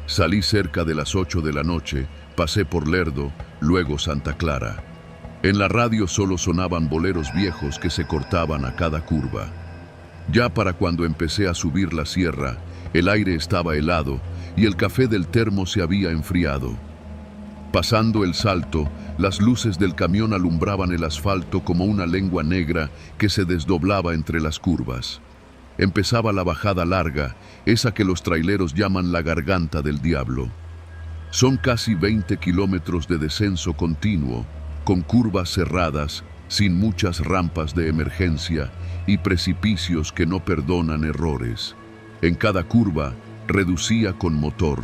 [SPEAKER 1] Salí cerca de las 8 de la noche, pasé por Lerdo, luego Santa Clara. En la radio solo sonaban boleros viejos que se cortaban a cada curva. Ya para cuando empecé a subir la sierra, el aire estaba helado y el café del termo se había enfriado. Pasando el Salto, las luces del camión alumbraban el asfalto como una lengua negra que se desdoblaba entre las curvas. Empezaba la bajada larga, esa que los traileros llaman la garganta del diablo. Son casi 20 kilómetros de descenso continuo, con curvas cerradas, sin muchas rampas de emergencia y precipicios que no perdonan errores. En cada curva, reducía con motor,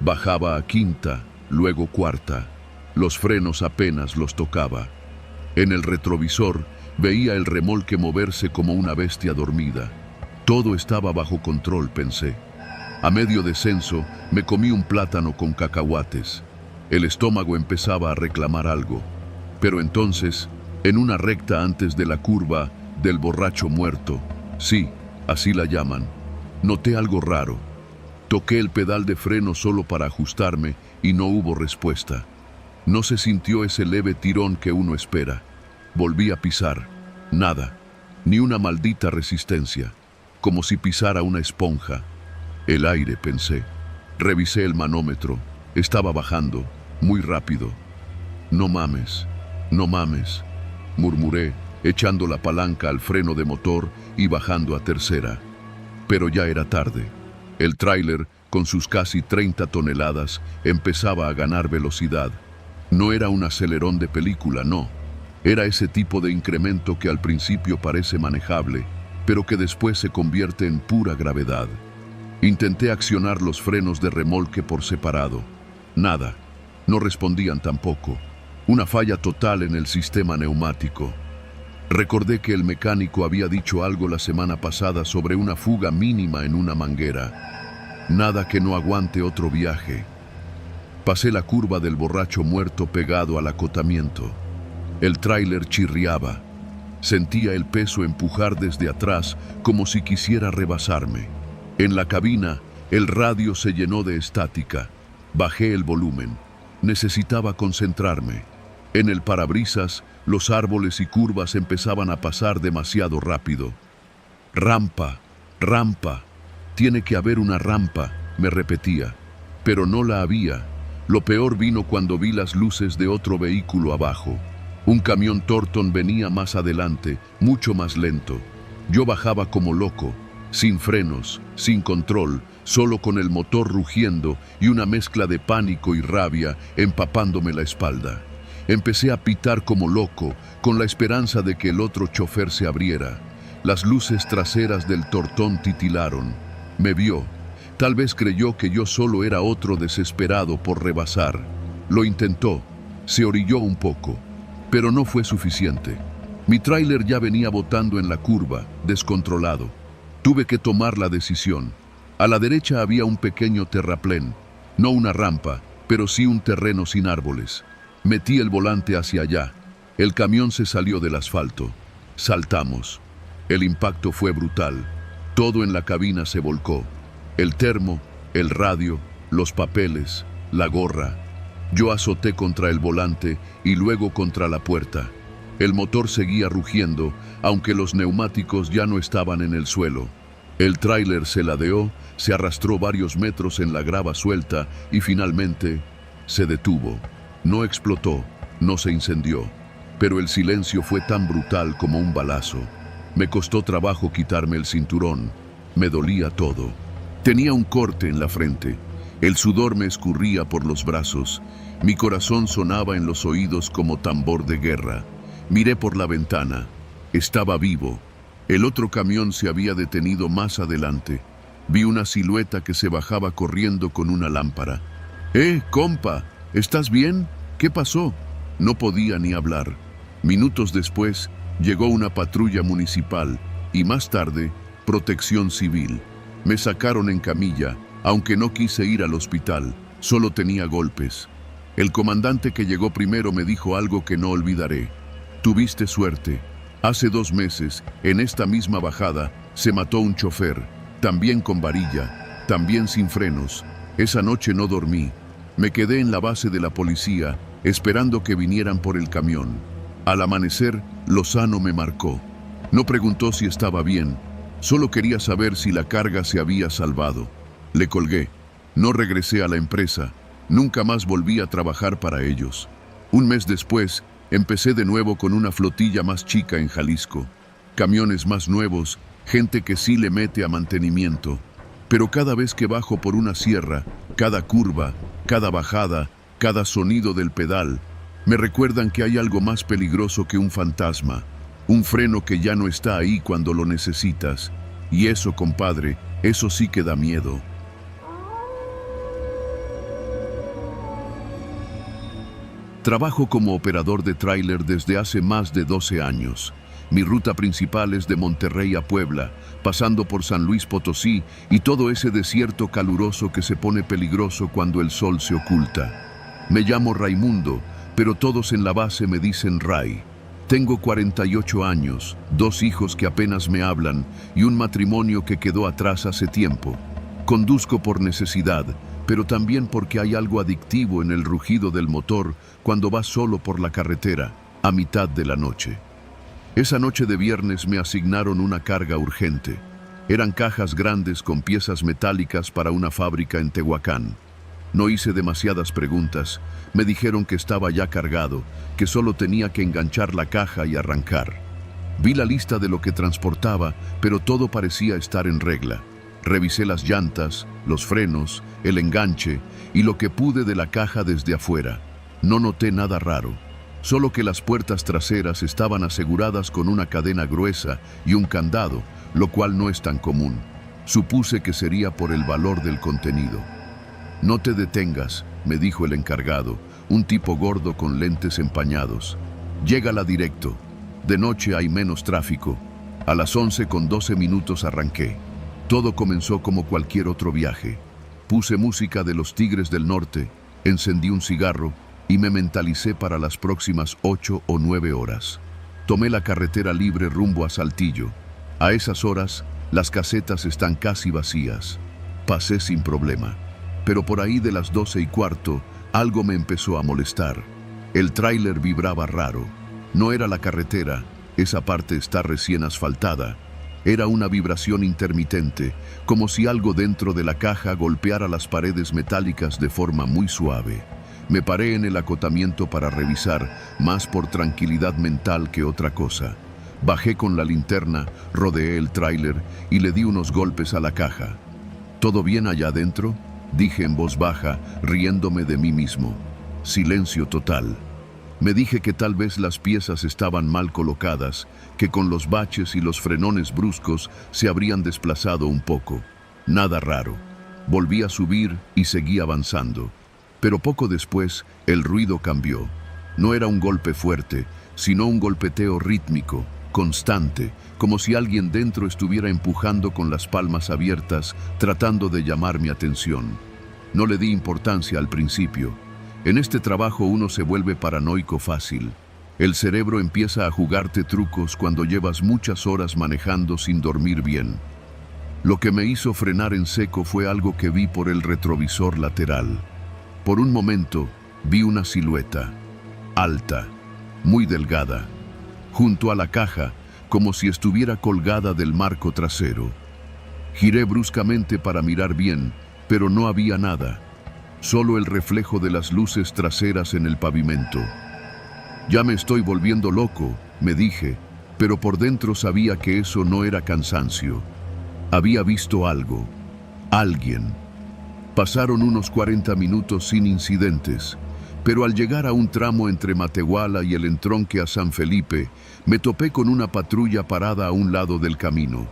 [SPEAKER 1] bajaba a quinta, luego cuarta. Los frenos apenas los tocaba. En el retrovisor, veía el remolque moverse como una bestia dormida. Todo estaba bajo control, pensé. A medio descenso, me comí un plátano con cacahuates. El estómago empezaba a reclamar algo. Pero entonces, en una recta antes de la curva del borracho muerto, sí, así la llaman, noté algo raro. Toqué el pedal de freno solo para ajustarme y no hubo respuesta. No se sintió ese leve tirón que uno espera. Volví a pisar. Nada, ni una maldita resistencia, como si pisara una esponja. El aire, pensé. Revisé el manómetro. Estaba bajando, muy rápido. No mames, no mames, murmuré, echando la palanca al freno de motor y bajando a tercera. Pero ya era tarde. El tráiler, con sus casi 30 toneladas, empezaba a ganar velocidad. No era un acelerón de película, no. Era ese tipo de incremento que al principio parece manejable, pero que después se convierte en pura gravedad. Intenté accionar los frenos de remolque por separado. Nada. No respondían tampoco. Una falla total en el sistema neumático. Recordé que el mecánico había dicho algo la semana pasada sobre una fuga mínima en una manguera. Nada que no aguante otro viaje. Pasé la curva del borracho muerto pegado al acotamiento. El tráiler chirriaba. Sentía el peso empujar desde atrás como si quisiera rebasarme. En la cabina, el radio se llenó de estática. Bajé el volumen. Necesitaba concentrarme. En el parabrisas, los árboles y curvas empezaban a pasar demasiado rápido. Rampa, rampa. Tiene que haber una rampa, me repetía. Pero no la había. Lo peor vino cuando vi las luces de otro vehículo abajo. Un camión Torton venía más adelante, mucho más lento. Yo bajaba como loco, sin frenos, sin control, solo con el motor rugiendo y una mezcla de pánico y rabia empapándome la espalda. Empecé a pitar como loco, con la esperanza de que el otro chofer se abriera. Las luces traseras del Tortón titilaron. Me vio. Tal vez creyó que yo solo era otro desesperado por rebasar. Lo intentó. Se orilló un poco. Pero no fue suficiente. Mi tráiler ya venía botando en la curva, descontrolado. Tuve que tomar la decisión. A la derecha había un pequeño terraplén. No una rampa, pero sí un terreno sin árboles. Metí el volante hacia allá. El camión se salió del asfalto. Saltamos. El impacto fue brutal. Todo en la cabina se volcó. El termo, el radio, los papeles, la gorra. Yo azoté contra el volante y luego contra la puerta. El motor seguía rugiendo, aunque los neumáticos ya no estaban en el suelo. El tráiler se ladeó, se arrastró varios metros en la grava suelta y finalmente se detuvo. No explotó, no se incendió, pero el silencio fue tan brutal como un balazo. Me costó trabajo quitarme el cinturón. Me dolía todo. Tenía un corte en la frente. El sudor me escurría por los brazos. Mi corazón sonaba en los oídos como tambor de guerra. Miré por la ventana. Estaba vivo. El otro camión se había detenido más adelante. Vi una silueta que se bajaba corriendo con una lámpara. Compa! ¿Estás bien? ¿Qué pasó? No podía ni hablar. Minutos después, llegó una patrulla municipal y más tarde, protección civil. Me sacaron en camilla, aunque no quise ir al hospital, solo tenía golpes. El comandante que llegó primero me dijo algo que no olvidaré. Tuviste suerte. Hace 2 meses, en esta misma bajada, se mató un chofer, también con varilla, también sin frenos. Esa noche no dormí. Me quedé en la base de la policía, esperando que vinieran por el camión. Al amanecer, Lozano me marcó. No preguntó si estaba bien, solo quería saber si la carga se había salvado. Le colgué. No regresé a la empresa. Nunca más volví a trabajar para ellos. Un mes después, empecé de nuevo con una flotilla más chica en Jalisco. Camiones más nuevos, gente que sí le mete a mantenimiento. Pero cada vez que bajo por una sierra, cada curva, cada bajada, cada sonido del pedal, me recuerdan que hay algo más peligroso que un fantasma, un freno que ya no está ahí cuando lo necesitas. Y eso, compadre, eso sí que da miedo. Trabajo como operador de tráiler desde hace más de 12 años. Mi ruta principal es de Monterrey a Puebla, pasando por San Luis Potosí y todo ese desierto caluroso que se pone peligroso cuando el sol se oculta. Me llamo Raimundo, pero todos en la base me dicen Ray. Tengo 48 años, 2 hijos que apenas me hablan y un matrimonio que quedó atrás hace tiempo. Conduzco por necesidad, pero también porque hay algo adictivo en el rugido del motor cuando vas solo por la carretera, a mitad de la noche. Esa noche de viernes me asignaron una carga urgente. Eran cajas grandes con piezas metálicas para una fábrica en Tehuacán. No hice demasiadas preguntas. Me dijeron que estaba ya cargado, que solo tenía que enganchar la caja y arrancar. Vi la lista de lo que transportaba, pero todo parecía estar en regla. Revisé las llantas, los frenos, el enganche y lo que pude de la caja desde afuera. No noté nada raro, solo que las puertas traseras estaban aseguradas con una cadena gruesa y un candado, lo cual no es tan común. Supuse que sería por el valor del contenido. No te detengas, me dijo el encargado, un tipo gordo con lentes empañados. Llégala directo. De noche hay menos tráfico. A las 11:12 arranqué. Todo comenzó como cualquier otro viaje. Puse música de los Tigres del Norte, encendí un cigarro y me mentalicé para las próximas 8 o 9 horas. Tomé la carretera libre rumbo a Saltillo. A esas horas, las casetas están casi vacías. Pasé sin problema. Pero por ahí de las 12:15, algo me empezó a molestar. El tráiler vibraba raro. No era la carretera, esa parte está recién asfaltada. Era una vibración intermitente, como si algo dentro de la caja golpeara las paredes metálicas de forma muy suave. Me paré en el acotamiento para revisar, más por tranquilidad mental que otra cosa. Bajé con la linterna, rodeé el tráiler y le di unos golpes a la caja. ¿Todo bien allá adentro?, dije en voz baja, riéndome de mí mismo. Silencio total. Me dije que tal vez las piezas estaban mal colocadas, que con los baches y los frenones bruscos se habrían desplazado un poco. Nada raro. Volví a subir y seguí avanzando. Pero poco después, el ruido cambió. No era un golpe fuerte, sino un golpeteo rítmico, constante, como si alguien dentro estuviera empujando con las palmas abiertas, tratando de llamar mi atención. No le di importancia al principio. En este trabajo uno se vuelve paranoico fácil. El cerebro empieza a jugarte trucos cuando llevas muchas horas manejando sin dormir bien. Lo que me hizo frenar en seco fue algo que vi por el retrovisor lateral. Por un momento, Vi una silueta, alta, muy delgada, junto a la caja, como si estuviera colgada del marco trasero. Giré bruscamente para mirar bien, pero no había nada, solo el reflejo de las luces traseras en el pavimento. Ya me estoy volviendo loco, me dije, pero por dentro sabía que eso no era cansancio. Había visto algo, alguien. Pasaron unos 40 minutos sin incidentes, pero al llegar a un tramo entre Matehuala y el entronque a San Felipe, me topé con una patrulla parada a un lado del camino.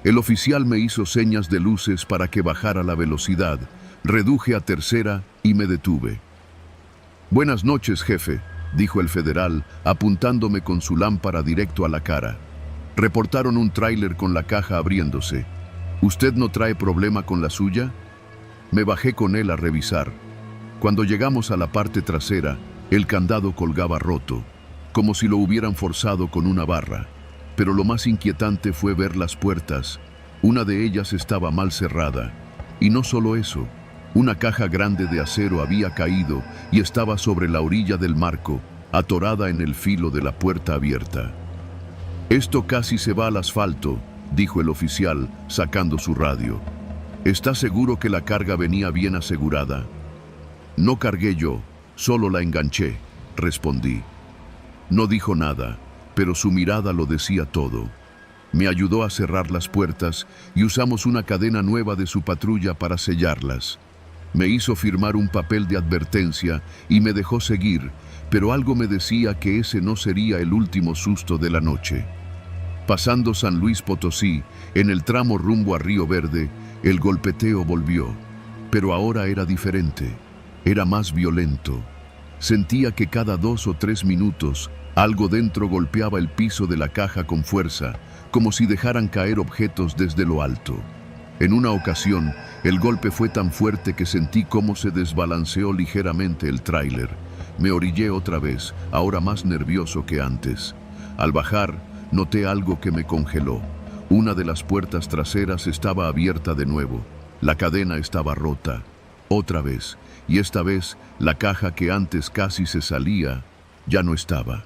[SPEAKER 1] El oficial me hizo señas de luces para que bajara la velocidad. Reduje a tercera y me detuve. «Buenas noches, jefe», dijo el federal, apuntándome con su lámpara directo a la cara. «Reportaron un tráiler con la caja abriéndose. ¿Usted no trae problema con la suya?» Me bajé con él a revisar. Cuando llegamos a la parte trasera, el candado colgaba roto, como si lo hubieran forzado con una barra. Pero lo más inquietante fue ver las puertas. Una de ellas estaba mal cerrada. Y no solo eso, una caja grande de acero había caído y estaba sobre la orilla del marco, atorada en el filo de la puerta abierta. «Esto casi se va al asfalto», dijo el oficial, sacando su radio. «¿Está seguro que la carga venía bien asegurada?» «No cargué yo, solo la enganché», respondí. No dijo nada, pero su mirada lo decía todo. Me ayudó a cerrar las puertas y usamos una cadena nueva de su patrulla para sellarlas. Me hizo firmar un papel de advertencia y me dejó seguir, pero algo me decía que ese no sería el último susto de la noche. Pasando San Luis Potosí, en el tramo rumbo a Río Verde, el golpeteo volvió, pero ahora era diferente, era más violento. Sentía que cada 2 o 3 minutos algo dentro golpeaba el piso de la caja con fuerza, como si dejaran caer objetos desde lo alto. En una ocasión, el golpe fue tan fuerte que sentí cómo se desbalanceó ligeramente el tráiler. Me orillé otra vez, ahora más nervioso que antes. Al bajar, noté algo que me congeló. Una de las puertas traseras estaba abierta de nuevo. La cadena estaba rota. Otra vez, y esta vez, la caja que antes casi se salía, ya no estaba.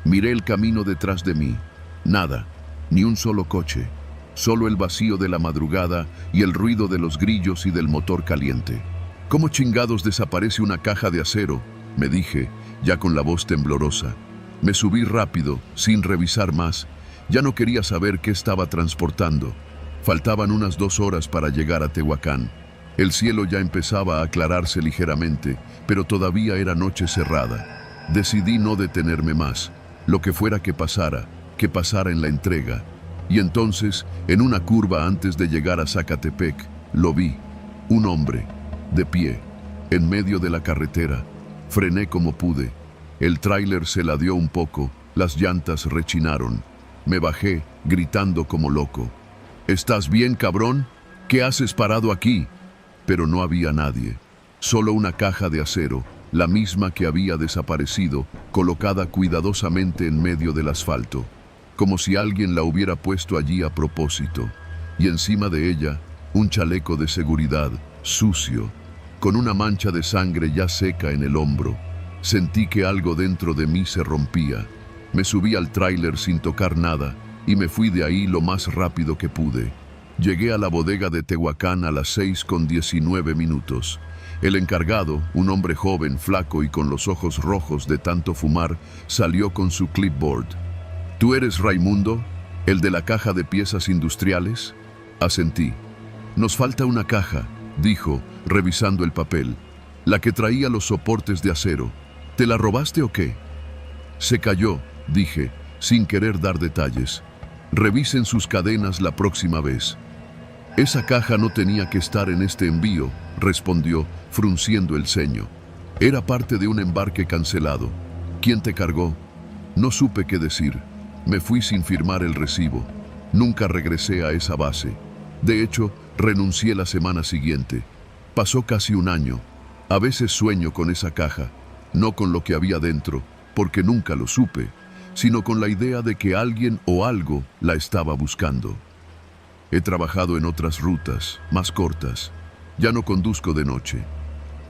[SPEAKER 1] Miré el camino detrás de mí. Nada, ni un solo coche. Solo el vacío de la madrugada y el ruido de los grillos y del motor caliente. «¿Cómo chingados desaparece una caja de acero?», me dije, ya con la voz temblorosa. Me subí rápido, sin revisar más. Ya no quería saber qué estaba transportando. Faltaban unas 2 horas para llegar a Tehuacán. El cielo ya empezaba a aclararse ligeramente, pero todavía era noche cerrada. Decidí no detenerme más. Lo que fuera que pasara en la entrega. Y entonces, en una curva antes de llegar a Zacatepec, lo vi. Un hombre, de pie, en medio de la carretera. Frené como pude. El tráiler se ladeó un poco, las llantas rechinaron. Me bajé, gritando como loco. «¿Estás bien, cabrón? ¿Qué haces parado aquí?» Pero no había nadie. Solo una caja de acero, la misma que había desaparecido, colocada cuidadosamente en medio del asfalto, como si alguien la hubiera puesto allí a propósito. Y encima de ella, un chaleco de seguridad, sucio, con una mancha de sangre ya seca en el hombro. Sentí que algo dentro de mí se rompía. Me subí al tráiler sin tocar nada y me fui de ahí lo más rápido que pude. Llegué a la bodega de Tehuacán a las 6:19. El encargado, un hombre joven, flaco y con los ojos rojos de tanto fumar, salió con su clipboard. «¿Tú eres Raimundo, el de la caja de piezas industriales?» Asentí. «Nos falta una caja», dijo, revisando el papel. «La que traía los soportes de acero. ¿Te la robaste o qué?» «Se cayó», dije, sin querer dar detalles. «Revisen sus cadenas la próxima vez». «Esa caja no tenía que estar en este envío», respondió, frunciendo el ceño. «Era parte de un embarque cancelado. ¿Quién te cargó?» No supe qué decir. Me fui sin firmar el recibo. Nunca regresé a esa base. De hecho, renuncié la semana siguiente. Pasó casi un año. A veces sueño con esa caja, no con lo que había dentro, porque nunca lo supe, sino con la idea de que alguien o algo la estaba buscando. He trabajado en otras rutas, más cortas. Ya no conduzco de noche.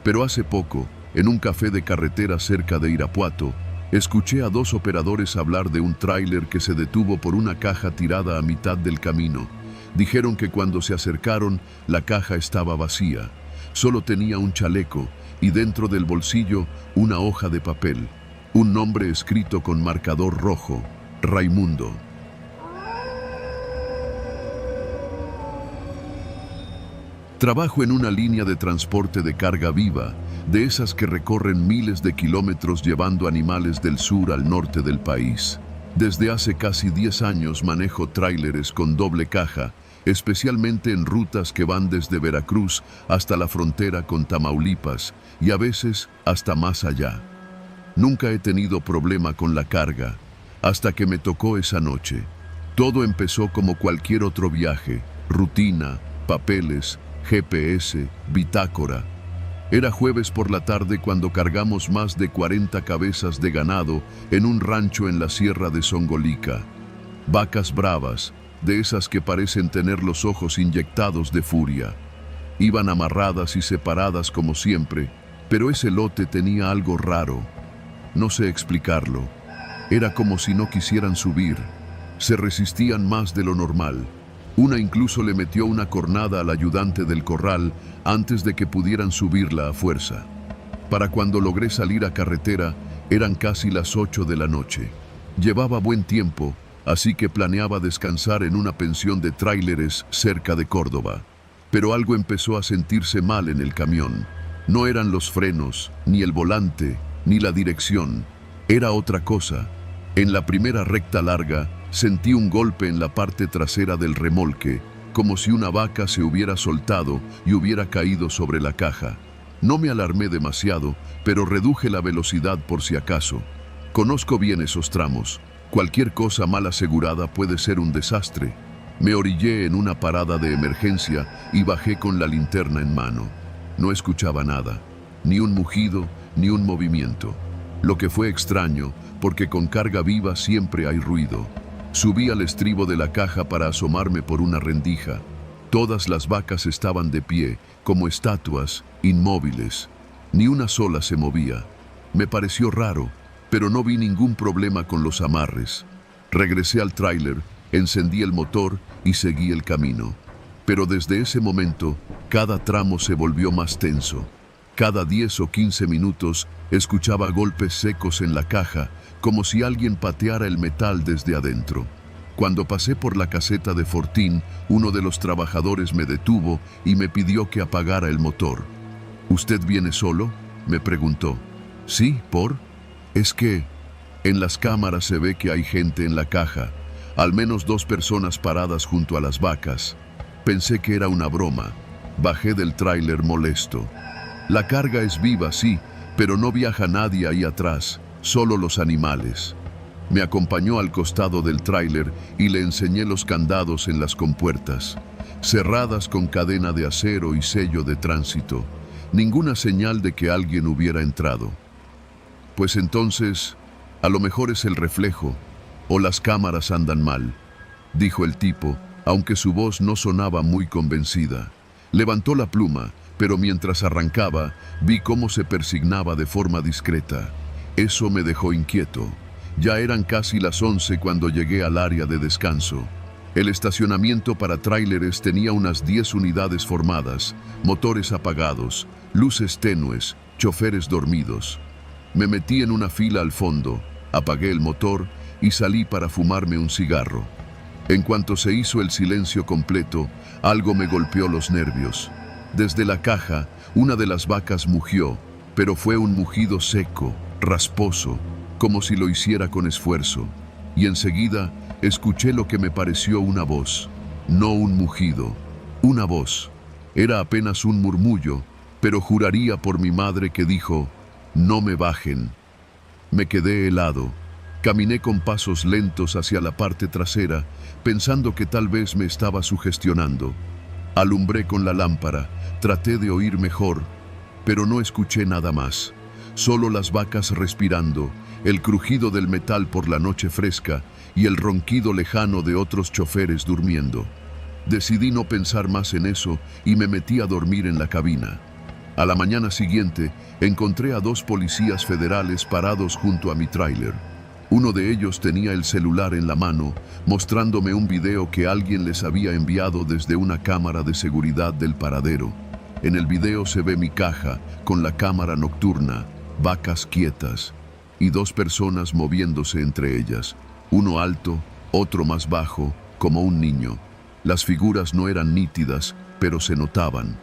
[SPEAKER 1] Pero hace poco, en un café de carretera cerca de Irapuato, escuché a dos operadores hablar de un tráiler que se detuvo por una caja tirada a mitad del camino. Dijeron que cuando se acercaron, la caja estaba vacía. Solo tenía un chaleco y dentro del bolsillo una hoja de papel. Un nombre escrito con marcador rojo: Raimundo. Trabajo en una línea de transporte de carga viva, de esas que recorren miles de kilómetros llevando animales del sur al norte del país. Desde hace casi 10 años manejo tráileres con doble caja, especialmente en rutas que van desde Veracruz hasta la frontera con Tamaulipas y a veces hasta más allá. Nunca he tenido problema con la carga, hasta que me tocó esa noche. Todo empezó como cualquier otro viaje: rutina, papeles, GPS, bitácora. Era jueves por la tarde cuando cargamos más de 40 cabezas de ganado en un rancho en la sierra de Zongolica. Vacas bravas, de esas que parecen tener los ojos inyectados de furia. Iban amarradas y separadas como siempre, pero ese lote tenía algo raro. No sé explicarlo. Era como si no quisieran subir. Se resistían más de lo normal. Una incluso le metió una cornada al ayudante del corral antes de que pudieran subirla a fuerza. Para cuando logré salir a carretera, eran casi las 8 de la noche. Llevaba buen tiempo, así que planeaba descansar en una pensión de tráileres cerca de Córdoba. Pero algo empezó a sentirse mal en el camión. No eran los frenos, ni el volante, ni la dirección. Era otra cosa. En la primera recta larga, sentí un golpe en la parte trasera del remolque, como si una vaca se hubiera soltado y hubiera caído sobre la caja. No me alarmé demasiado, pero reduje la velocidad por si acaso. Conozco bien esos tramos. Cualquier cosa mal asegurada puede ser un desastre. Me orillé en una parada de emergencia y bajé con la linterna en mano. No escuchaba nada, ni un mugido, ni un movimiento. Lo que fue extraño, porque con carga viva siempre hay ruido. Subí al estribo de la caja para asomarme por una rendija. Todas las vacas estaban de pie, como estatuas, inmóviles. Ni una sola se movía. Me pareció raro, pero no vi ningún problema con los amarres. Regresé al tráiler, encendí el motor y seguí el camino. Pero desde ese momento, cada tramo se volvió más tenso. Cada 10 o 15 minutos escuchaba golpes secos en la caja, como si alguien pateara el metal desde adentro. Cuando pasé por la caseta de Fortín, uno de los trabajadores me detuvo y me pidió que apagara el motor. ¿Usted viene solo?, me preguntó. Sí, ¿por? Es que en las cámaras se ve que hay gente en la caja, al menos 2 personas paradas junto a las vacas. Pensé que era una broma. Bajé del tráiler molesto. La carga es viva, sí, pero no viaja nadie ahí atrás, solo los animales. Me acompañó al costado del tráiler y le enseñé los candados en las compuertas, cerradas con cadena de acero y sello de tránsito. Ninguna señal de que alguien hubiera entrado. Pues entonces, a lo mejor es el reflejo, o las cámaras andan mal, dijo el tipo, aunque su voz no sonaba muy convencida. Levantó la pluma, pero mientras arrancaba, vi cómo se persignaba de forma discreta. Eso me dejó inquieto. Ya eran casi las 11 cuando llegué al área de descanso. El estacionamiento para tráileres tenía unas 10 unidades formadas, motores apagados, luces tenues, choferes dormidos. Me metí en una fila al fondo, apagué el motor y salí para fumarme un cigarro. En cuanto se hizo el silencio completo, algo me golpeó los nervios. Desde la caja, una de las vacas mugió, pero fue un mugido seco, rasposo, como si lo hiciera con esfuerzo. Y enseguida escuché lo que me pareció una voz, no un mugido, una voz. Era apenas un murmullo, pero juraría por mi madre que dijo: «No me bajen». Me quedé helado. Caminé con pasos lentos hacia la parte trasera, pensando que tal vez me estaba sugestionando. Alumbré con la lámpara, traté de oír mejor, pero no escuché nada más. Solo las vacas respirando, el crujido del metal por la noche fresca y el ronquido lejano de otros choferes durmiendo. Decidí no pensar más en eso y me metí a dormir en la cabina. A la mañana siguiente, encontré a 2 policías federales parados junto a mi tráiler. Uno de ellos tenía el celular en la mano, mostrándome un video que alguien les había enviado desde una cámara de seguridad del paradero. En el video se ve mi caja con la cámara nocturna, vacas quietas y 2 personas moviéndose entre ellas. Uno alto, otro más bajo, como un niño. Las figuras no eran nítidas, pero se notaban.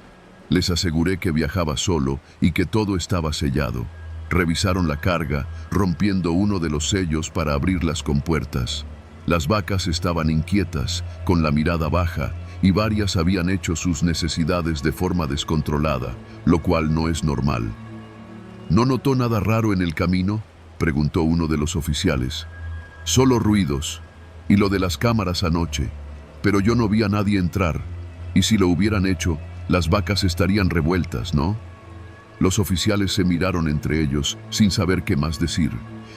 [SPEAKER 1] Les aseguré que viajaba solo y que todo estaba sellado. Revisaron la carga, rompiendo uno de los sellos para abrir las compuertas. Las vacas estaban inquietas, con la mirada baja, y varias habían hecho sus necesidades de forma descontrolada, lo cual no es normal. ¿No notó nada raro en el camino?, preguntó uno de los oficiales. Solo ruidos, y lo de las cámaras anoche, pero yo no vi a nadie entrar, y si lo hubieran hecho, las vacas estarían revueltas, ¿no? Los oficiales se miraron entre ellos, sin saber qué más decir.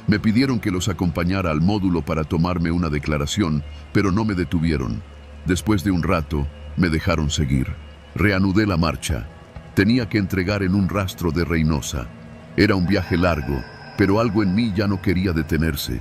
[SPEAKER 1] Me pidieron que los acompañara al módulo para tomarme una declaración, pero no me detuvieron. Después de un rato, me dejaron seguir. Reanudé la marcha. Tenía que entregar en un rastro de Reynosa. Era un viaje largo, pero algo en mí ya no quería detenerse.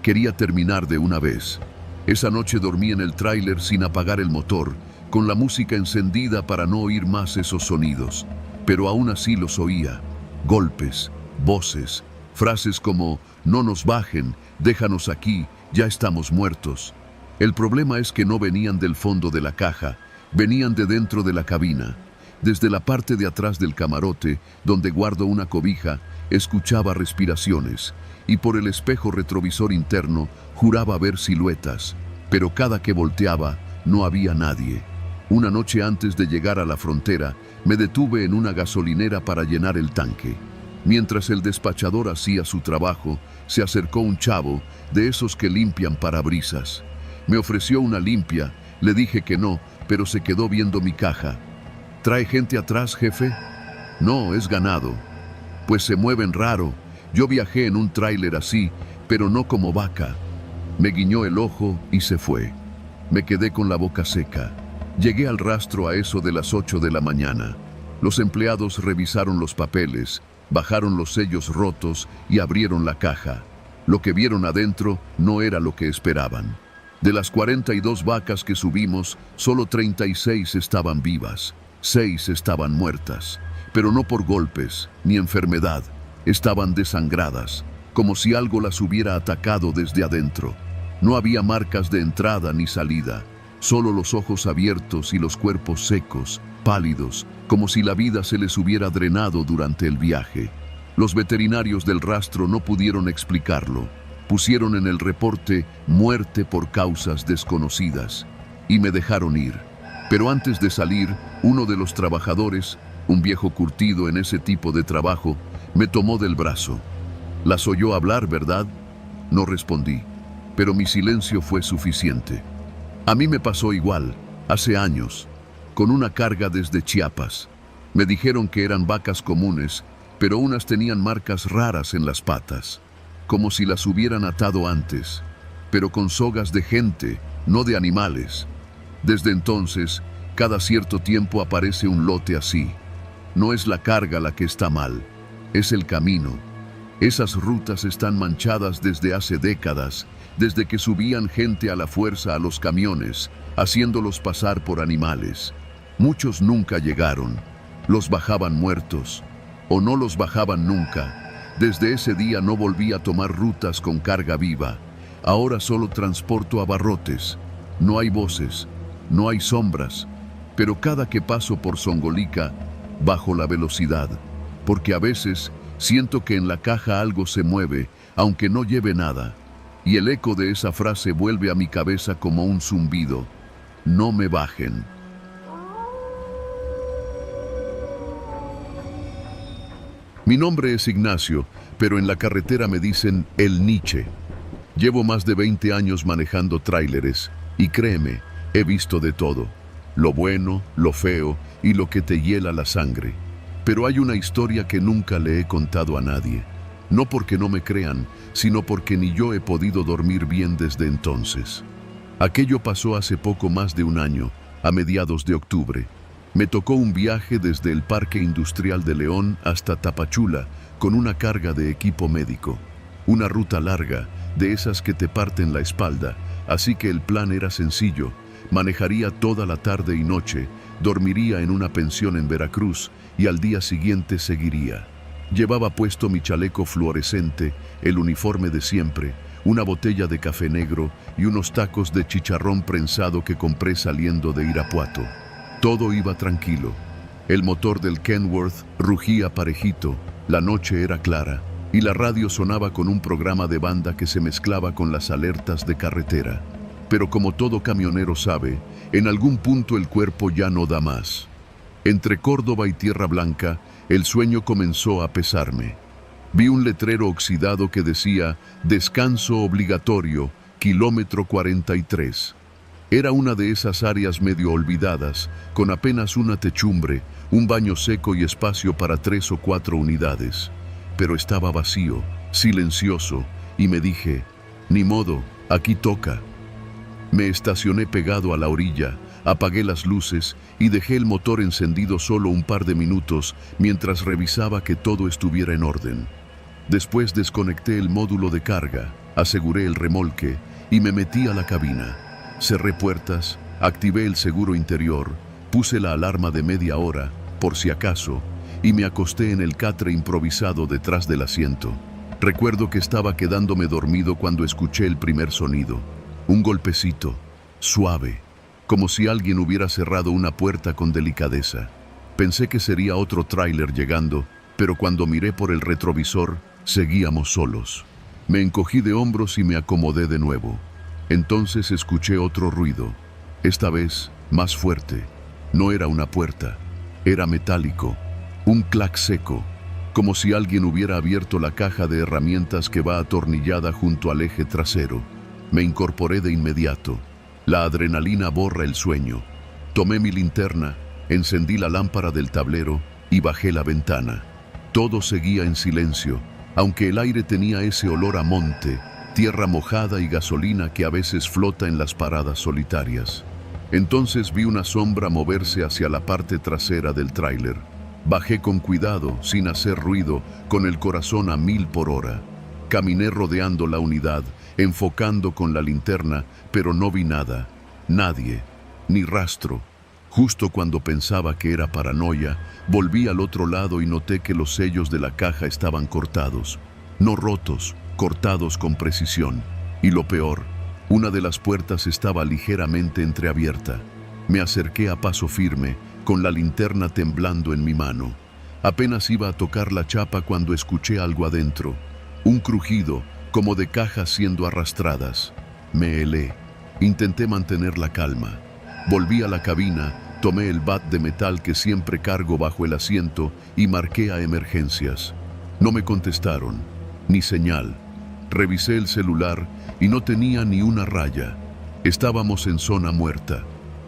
[SPEAKER 1] Quería terminar de una vez. Esa noche dormí en el tráiler sin apagar el motor, con la música encendida para no oír más esos sonidos. Pero aún así los oía. Golpes, voces, frases como «No nos bajen, déjanos aquí, ya estamos muertos». El problema es que no venían del fondo de la caja, venían de dentro de la cabina. Desde la parte de atrás del camarote, donde guardo una cobija, escuchaba respiraciones, y por el espejo retrovisor interno juraba ver siluetas, pero cada que volteaba no había nadie. Una noche antes de llegar a la frontera, me detuve en una gasolinera para llenar el tanque. Mientras el despachador hacía su trabajo, se acercó un chavo de esos que limpian parabrisas. Me ofreció una limpia, le dije que no, pero se quedó viendo mi caja. ¿Trae gente atrás, jefe? No, es ganado. Pues se mueven raro. Yo viajé en un tráiler así, pero no como vaca. Me guiñó el ojo y se fue. Me quedé con la boca seca. Llegué al rastro a eso de las 8 de la mañana. Los empleados revisaron los papeles, bajaron los sellos rotos y abrieron la caja. Lo que vieron adentro no era lo que esperaban. De las 42 vacas que subimos, solo 36 estaban vivas. 6 estaban muertas, pero no por golpes ni enfermedad. Estaban desangradas, como si algo las hubiera atacado desde adentro. No había marcas de entrada ni salida, solo los ojos abiertos y los cuerpos secos, pálidos, como si la vida se les hubiera drenado durante el viaje. Los veterinarios del rastro no pudieron explicarlo. Pusieron en el reporte «muerte por causas desconocidas» y me dejaron ir. Pero antes de salir, uno de los trabajadores, un viejo curtido en ese tipo de trabajo, me tomó del brazo. «¿Las oyó hablar, verdad?». No respondí, pero mi silencio fue suficiente. A mí me pasó igual, hace años, con una carga desde Chiapas. Me dijeron que eran vacas comunes, pero unas tenían marcas raras en las patas, como si las hubieran atado antes, pero con sogas de gente, no de animales. Desde entonces, cada cierto tiempo aparece un lote así. No es la carga la que está mal, es el camino. Esas rutas están manchadas desde hace décadas, desde que subían gente a la fuerza a los camiones, haciéndolos pasar por animales. Muchos nunca llegaron, los bajaban muertos, o no los bajaban nunca. Desde ese día no volví a tomar rutas con carga viva. Ahora solo transporto abarrotes. No hay voces, no hay sombras, pero cada que paso por Zongolica, bajo la velocidad, porque a veces siento que en la caja algo se mueve, aunque no lleve nada, y el eco de esa frase vuelve a mi cabeza como un zumbido. No me bajen. Mi nombre es Ignacio, pero en la carretera me dicen El Niche. Llevo más de 20 años manejando tráileres y créeme, he visto de todo. Lo bueno, lo feo y lo que te hiela la sangre. Pero hay una historia que nunca le he contado a nadie. No porque no me crean, sino porque ni yo he podido dormir bien desde entonces. Aquello pasó hace poco más de un año, a mediados de octubre. Me tocó un viaje desde el Parque Industrial de León hasta Tapachula con una carga de equipo médico. Una ruta larga, de esas que te parten la espalda, así que el plan era sencillo. Manejaría toda la tarde y noche, dormiría en una pensión en Veracruz y al día siguiente seguiría. Llevaba puesto mi chaleco fluorescente, el uniforme de siempre, una botella de café negro y unos tacos de chicharrón prensado que compré saliendo de Irapuato. Todo iba tranquilo. El motor del Kenworth rugía parejito, la noche era clara y la radio sonaba con un programa de banda que se mezclaba con las alertas de carretera. Pero como todo camionero sabe, en algún punto el cuerpo ya no da más. Entre Córdoba y Tierra Blanca, el sueño comenzó a pesarme. Vi un letrero oxidado que decía «Descanso obligatorio, kilómetro 43». Era una de esas áreas medio olvidadas, con apenas una techumbre, un baño seco y espacio para 3 o 4 unidades. Pero estaba vacío, silencioso, y me dije, ni modo, aquí toca. Me estacioné pegado a la orilla, apagué las luces y dejé el motor encendido solo un par de minutos mientras revisaba que todo estuviera en orden. Después desconecté el módulo de carga, aseguré el remolque y me metí a la cabina. Cerré puertas, activé el seguro interior, puse la alarma de media hora, por si acaso, y me acosté en el catre improvisado detrás del asiento. Recuerdo que estaba quedándome dormido cuando escuché el primer sonido. Un golpecito, suave, como si alguien hubiera cerrado una puerta con delicadeza. Pensé que sería otro tráiler llegando, pero cuando miré por el retrovisor, seguíamos solos. Me encogí de hombros y me acomodé de nuevo. Entonces escuché otro ruido, esta vez más fuerte. No era una puerta, era metálico, un clac seco, como si alguien hubiera abierto la caja de herramientas que va atornillada junto al eje trasero. Me incorporé de inmediato. La adrenalina borra el sueño. Tomé mi linterna, encendí la lámpara del tablero y bajé la ventana. Todo seguía en silencio, aunque el aire tenía ese olor a monte, tierra mojada y gasolina que a veces flota en las paradas solitarias. Entonces vi una sombra moverse hacia la parte trasera del tráiler. Bajé con cuidado, sin hacer ruido, con el corazón a 1000 por hora. Caminé rodeando la unidad, enfocando con la linterna, pero no vi nada, nadie, ni rastro. Justo cuando pensaba que era paranoia, volví al otro lado y noté que los sellos de la caja estaban cortados. No rotos, cortados con precisión. Y lo peor, una de las puertas estaba ligeramente entreabierta. Me acerqué a paso firme, con la linterna temblando en mi mano. Apenas iba a tocar la chapa cuando escuché algo adentro. Un crujido, como de cajas siendo arrastradas. Me helé. Intenté mantener la calma. Volví a la cabina, tomé el bat de metal que siempre cargo bajo el asiento y marqué a emergencias. No me contestaron, ni señal. Revisé el celular y no tenía ni una raya. Estábamos en zona muerta.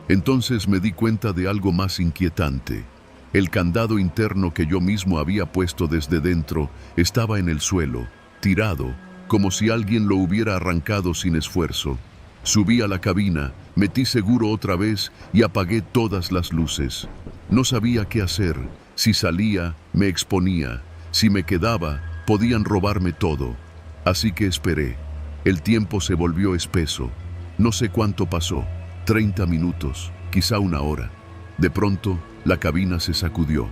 [SPEAKER 1] Entonces me di cuenta de algo más inquietante. El candado interno que yo mismo había puesto desde dentro estaba en el suelo, tirado, como si alguien lo hubiera arrancado sin esfuerzo. Subí a la cabina, metí seguro otra vez y apagué todas las luces. No sabía qué hacer. Si salía, me exponía. Si me quedaba, podían robarme todo. Así que esperé. El tiempo se volvió espeso. No sé cuánto pasó. 30 minutos, quizá una hora. De pronto, la cabina se sacudió.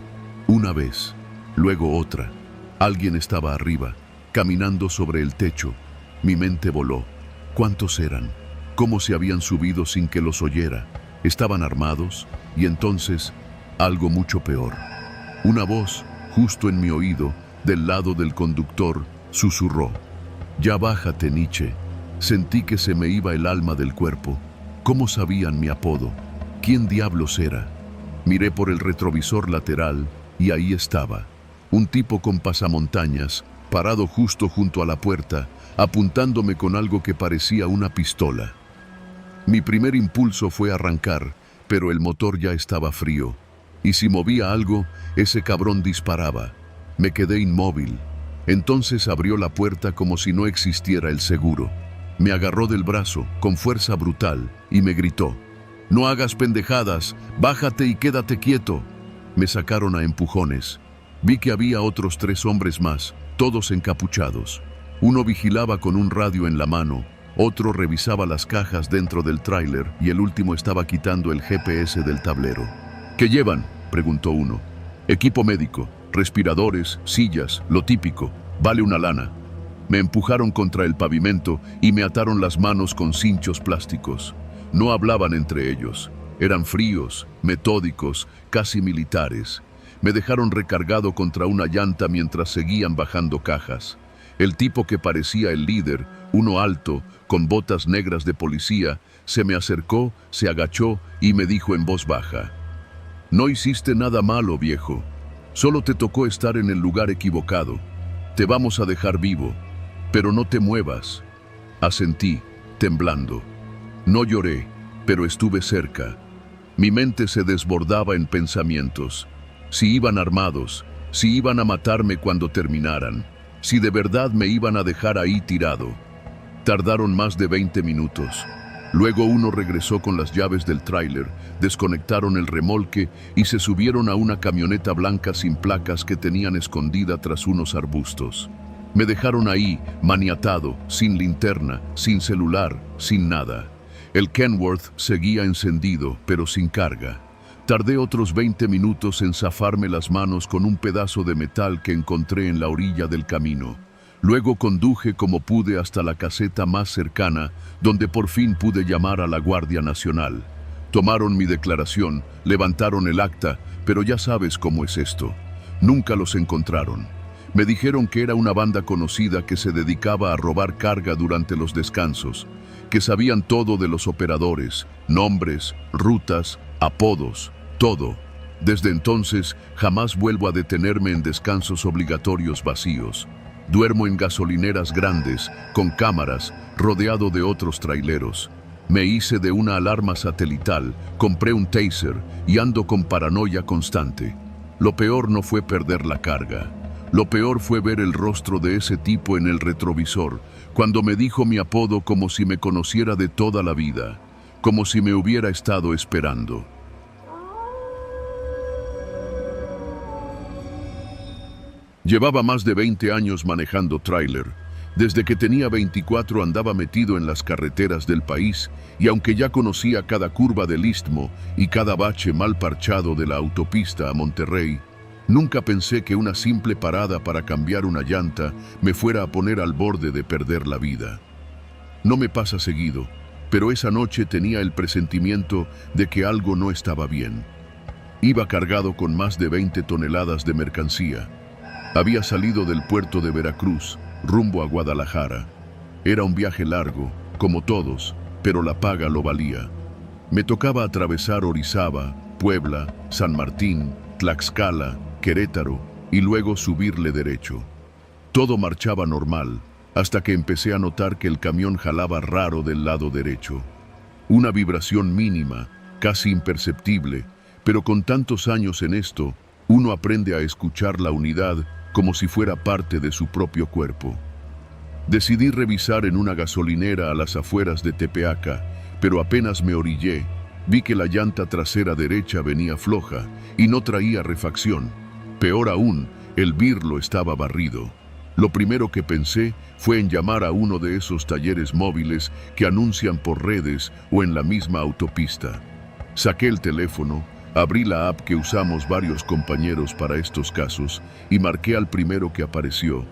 [SPEAKER 1] Una vez, luego otra. Alguien estaba arriba, caminando sobre el techo. Mi mente voló. ¿Cuántos eran? ¿Cómo se habían subido sin que los oyera? ¿Estaban armados? Y entonces, algo mucho peor. Una voz, justo en mi oído, del lado del conductor, susurró. «Ya bájate, Nietzsche». Sentí que se me iba el alma del cuerpo. ¿Cómo sabían mi apodo? ¿Quién diablos era? Miré por el retrovisor lateral y ahí estaba. Un tipo con pasamontañas, parado justo junto a la puerta, apuntándome con algo que parecía una pistola. Mi primer impulso fue arrancar, pero el motor ya estaba frío. Y si movía algo, ese cabrón disparaba. Me quedé inmóvil. Entonces abrió la puerta como si no existiera el seguro. Me agarró del brazo, con fuerza brutal, y me gritó. No hagas pendejadas, bájate y quédate quieto. Me sacaron a empujones. Vi que había otros 3 hombres más, todos encapuchados. Uno vigilaba con un radio en la mano, otro revisaba las cajas dentro del tráiler y el último estaba quitando el GPS del tablero. ¿Qué llevan?, preguntó uno. Equipo médico, respiradores, sillas, lo típico, vale una lana. Me empujaron contra el pavimento y me ataron las manos con cinchos plásticos. No hablaban entre ellos. Eran fríos, metódicos, casi militares. Me dejaron recargado contra una llanta mientras seguían bajando cajas. El tipo que parecía el líder, uno alto, con botas negras de policía, se me acercó, se agachó y me dijo en voz baja: «No hiciste nada malo, viejo. Solo te tocó estar en el lugar equivocado. Te vamos a dejar vivo, pero no te muevas». Asentí, temblando. No lloré, pero estuve cerca. Mi mente se desbordaba en pensamientos. Si iban armados, si iban a matarme cuando terminaran, si de verdad me iban a dejar ahí tirado. Tardaron más de 20 minutos. Luego uno regresó con las llaves del tráiler, desconectaron el remolque y se subieron a una camioneta blanca sin placas que tenían escondida tras unos arbustos. Me dejaron ahí, maniatado, sin linterna, sin celular, sin nada. El Kenworth seguía encendido, pero sin carga. Tardé otros 20 minutos en zafarme las manos con un pedazo de metal que encontré en la orilla del camino. Luego conduje como pude hasta la caseta más cercana, donde por fin pude llamar a la Guardia Nacional. Tomaron mi declaración, levantaron el acta, pero ya sabes cómo es esto. Nunca los encontraron. Me dijeron que era una banda conocida que se dedicaba a robar carga durante los descansos, que sabían todo de los operadores, nombres, rutas, apodos, todo. Desde entonces, jamás vuelvo a detenerme en descansos obligatorios vacíos. Duermo en gasolineras grandes, con cámaras, rodeado de otros traileros. Me hice de una alarma satelital, compré un taser y ando con paranoia constante. Lo peor no fue perder la carga. Lo peor fue ver el rostro de ese tipo en el retrovisor, cuando me dijo mi apodo como si me conociera de toda la vida, como si me hubiera estado esperando. Llevaba más de 20 años manejando tráiler. Desde que tenía 24 andaba metido en las carreteras del país y aunque ya conocía cada curva del istmo y cada bache mal parchado de la autopista a Monterrey, nunca pensé que una simple parada para cambiar una llanta me fuera a poner al borde de perder la vida. No me pasa seguido, pero esa noche tenía el presentimiento de que algo no estaba bien. Iba cargado con más de 20 toneladas de mercancía. Había salido del puerto de Veracruz, rumbo a Guadalajara. Era un viaje largo, como todos, pero la paga lo valía. Me tocaba atravesar Orizaba, Puebla, San Martín, Tlaxcala, Querétaro y luego subirle derecho. Todo marchaba normal, hasta que empecé a notar que el camión jalaba raro del lado derecho. Una vibración mínima, casi imperceptible, pero con tantos años en esto, uno aprende a escuchar la unidad como si fuera parte de su propio cuerpo. Decidí revisar en una gasolinera a las afueras de Tepeaca, pero apenas me orillé, vi que la llanta trasera derecha venía floja y no traía refacción. Peor aún, el birlo estaba barrido. Lo primero que pensé fue en llamar a uno de esos talleres móviles que anuncian por redes o en la misma autopista. Saqué el teléfono, abrí la app que usamos varios compañeros para estos casos y marqué al primero que apareció.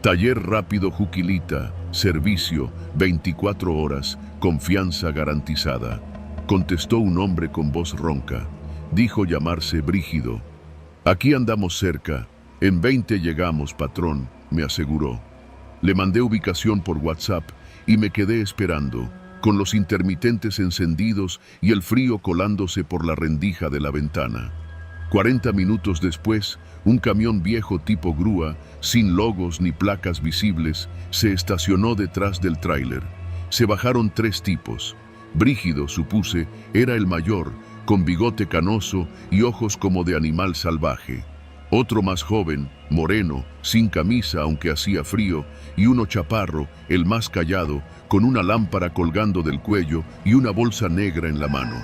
[SPEAKER 1] Taller rápido Juquilita, servicio, 24 horas, confianza garantizada. Contestó un hombre con voz ronca. Dijo llamarse Brígido. Aquí andamos cerca. En 20 llegamos, patrón, me aseguró. Le mandé ubicación por WhatsApp y me quedé esperando, con los intermitentes encendidos y el frío colándose por la rendija de la ventana. 40 minutos después, un camión viejo tipo grúa, sin logos ni placas visibles, se estacionó detrás del tráiler. Se bajaron 3 tipos. Brígido, supuse, era el mayor, con bigote canoso y ojos como de animal salvaje. Otro más joven, moreno, sin camisa aunque hacía frío, y uno chaparro, el más callado, con una lámpara colgando del cuello y una bolsa negra en la mano.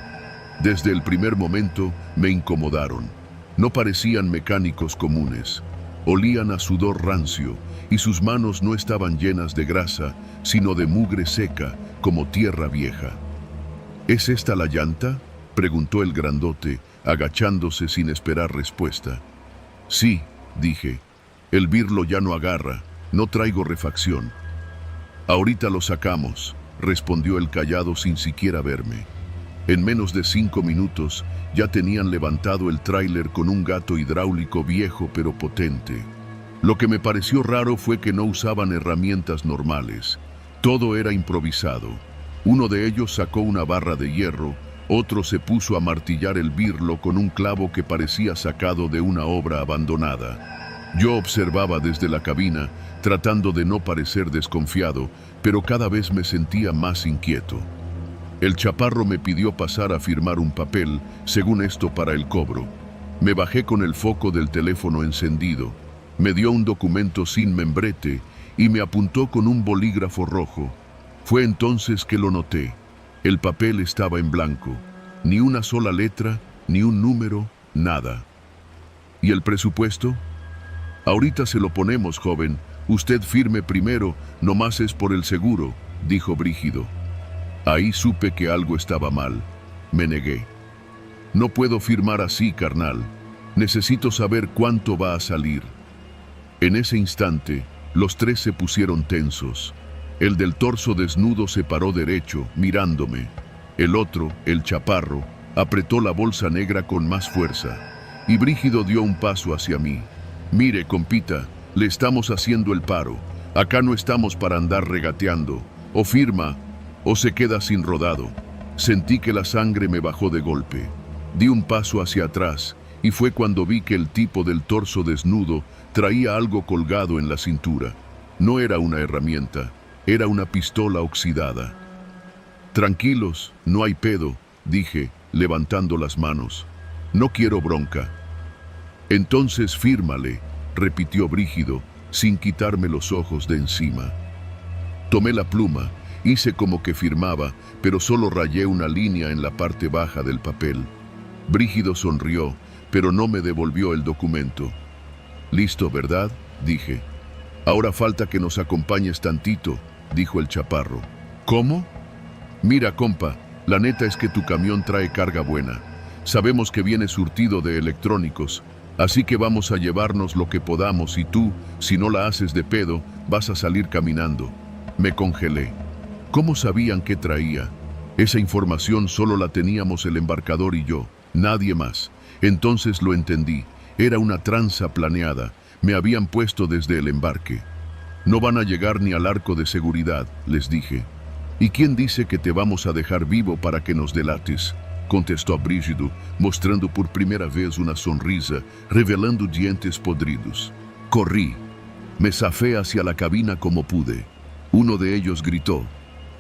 [SPEAKER 1] Desde el primer momento me incomodaron. No parecían mecánicos comunes. Olían a sudor rancio y sus manos no estaban llenas de grasa, sino de mugre seca, como tierra vieja. ¿Es esta la llanta?, preguntó el grandote, agachándose sin esperar respuesta. Sí, dije. El birlo ya no agarra, no traigo refacción. Ahorita lo sacamos, respondió el callado sin siquiera verme. En menos de 5 minutos ya tenían levantado el tráiler con un gato hidráulico viejo pero potente. Lo que me pareció raro fue que no usaban herramientas normales. Todo era improvisado. Uno de ellos sacó una barra de hierro, otro se puso a martillar el birlo con un clavo que parecía sacado de una obra abandonada. Yo observaba desde la cabina, tratando de no parecer desconfiado, pero cada vez me sentía más inquieto. El chaparro me pidió pasar a firmar un papel, según esto para el cobro. Me bajé con el foco del teléfono encendido. Me dio un documento sin membrete y me apuntó con un bolígrafo rojo. Fue entonces que lo noté. El papel estaba en blanco. Ni una sola letra, ni un número, nada. ¿Y el presupuesto? Ahorita se lo ponemos, joven. Usted firme primero, nomás es por el seguro, dijo Brígido. Ahí supe que algo estaba mal. Me negué. No puedo firmar así, carnal. Necesito saber cuánto va a salir. En ese instante, los tres se pusieron tensos. El del torso desnudo se paró derecho, mirándome. El otro, el chaparro, apretó la bolsa negra con más fuerza. Y Brígido dio un paso hacia mí. Mire, compita, le estamos haciendo el paro. Acá no estamos para andar regateando. O firma, o se queda sin rodado. Sentí que la sangre me bajó de golpe. Di un paso hacia atrás y fue cuando vi que el tipo del torso desnudo traía algo colgado en la cintura. No era una herramienta, era una pistola oxidada. Tranquilos, no hay pedo, dije, levantando las manos. No quiero bronca. Entonces fírmale, repitió Brígido, sin quitarme los ojos de encima. Tomé la pluma. Hice como que firmaba, pero solo rayé una línea en la parte baja del papel. Brígido sonrió, pero no me devolvió el documento. «Listo, ¿verdad?», dije. «Ahora falta que nos acompañes tantito», dijo el chaparro. «¿Cómo?». «Mira, compa, la neta es que tu camión trae carga buena. Sabemos que viene surtido de electrónicos, así que vamos a llevarnos lo que podamos y tú, si no la haces de pedo, vas a salir caminando». Me congelé. ¿Cómo sabían qué traía? Esa información solo la teníamos el embarcador y yo, nadie más. Entonces lo entendí. Era una tranza planeada. Me habían puesto desde el embarque. No van a llegar ni al arco de seguridad, les dije. ¿Y quién dice que te vamos a dejar vivo para que nos delates?, contestó Brígido, mostrando por primera vez una sonrisa, revelando dientes podridos. Corrí. Me zafé hacia la cabina como pude. Uno de ellos gritó.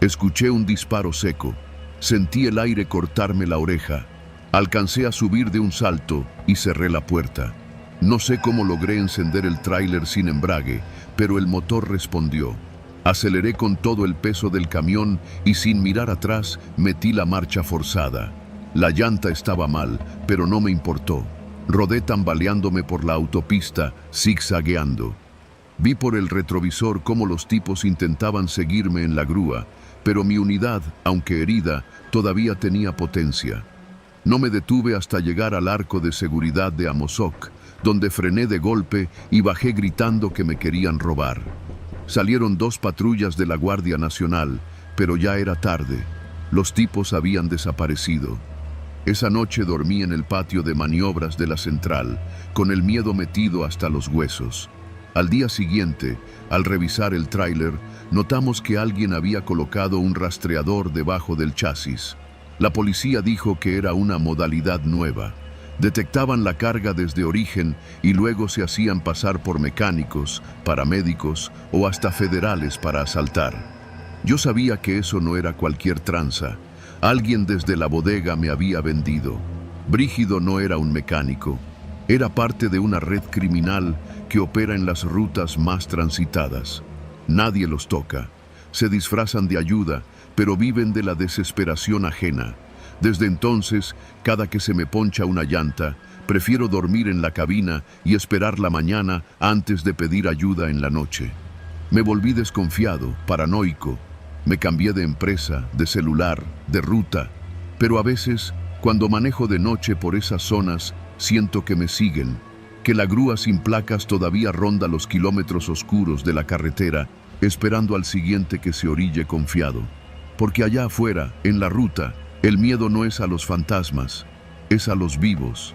[SPEAKER 1] Escuché un disparo seco. Sentí el aire cortarme la oreja. Alcancé a subir de un salto y cerré la puerta. No sé cómo logré encender el tráiler sin embrague, pero el motor respondió. Aceleré con todo el peso del camión y sin mirar atrás metí la marcha forzada. La llanta estaba mal, pero no me importó. Rodé tambaleándome por la autopista, zigzagueando. Vi por el retrovisor cómo los tipos intentaban seguirme en la grúa, pero mi unidad, aunque herida, todavía tenía potencia. No me detuve hasta llegar al arco de seguridad de Amozoc, donde frené de golpe y bajé gritando que me querían robar. Salieron 2 patrullas de la Guardia Nacional, pero ya era tarde. Los tipos habían desaparecido. Esa noche dormí en el patio de maniobras de la central, con el miedo metido hasta los huesos. Al día siguiente, al revisar el tráiler, notamos que alguien había colocado un rastreador debajo del chasis. La policía dijo que era una modalidad nueva. Detectaban la carga desde origen y luego se hacían pasar por mecánicos, paramédicos o hasta federales para asaltar. Yo sabía que eso no era cualquier tranza. Alguien desde la bodega me había vendido. Brígido no era un mecánico. Era parte de una red criminal que opera en las rutas más transitadas. Nadie los toca. Se disfrazan de ayuda, pero viven de la desesperación ajena. Desde entonces, cada que se me poncha una llanta, prefiero dormir en la cabina y esperar la mañana antes de pedir ayuda en la noche. Me volví desconfiado, paranoico. Me cambié de empresa, de celular, de ruta. Pero a veces, cuando manejo de noche por esas zonas, siento que me siguen, que la grúa sin placas todavía ronda los kilómetros oscuros de la carretera, esperando al siguiente que se orille confiado. Porque allá afuera, en la ruta, el miedo no es a los fantasmas, es a los vivos.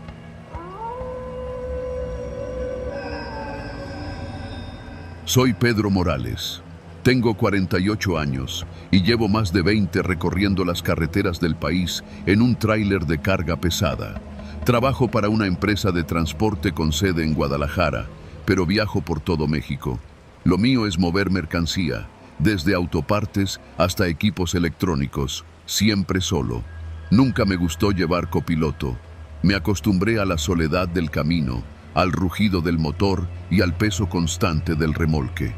[SPEAKER 1] Soy Pedro Morales. Tengo 48 años y llevo más de 20 recorriendo las carreteras del país en un tráiler de carga pesada. Trabajo para una empresa de transporte con sede en Guadalajara, pero viajo por todo México. Lo mío es mover mercancía, desde autopartes hasta equipos electrónicos, siempre solo. Nunca me gustó llevar copiloto. Me acostumbré a la soledad del camino, al rugido del motor y al peso constante del remolque.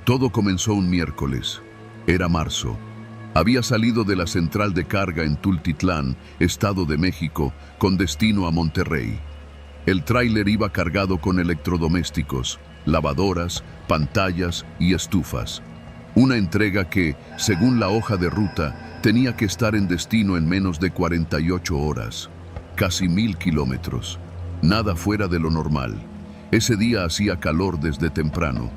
[SPEAKER 1] Todo comenzó un miércoles. Era marzo. Había salido de la central de carga en Tultitlán, Estado de México, con destino a Monterrey. El tráiler iba cargado con electrodomésticos, lavadoras, pantallas y estufas. Una entrega que, según la hoja de ruta, tenía que estar en destino en menos de 48 horas. Casi 1000 kilómetros. Nada fuera de lo normal. Ese día hacía calor desde temprano.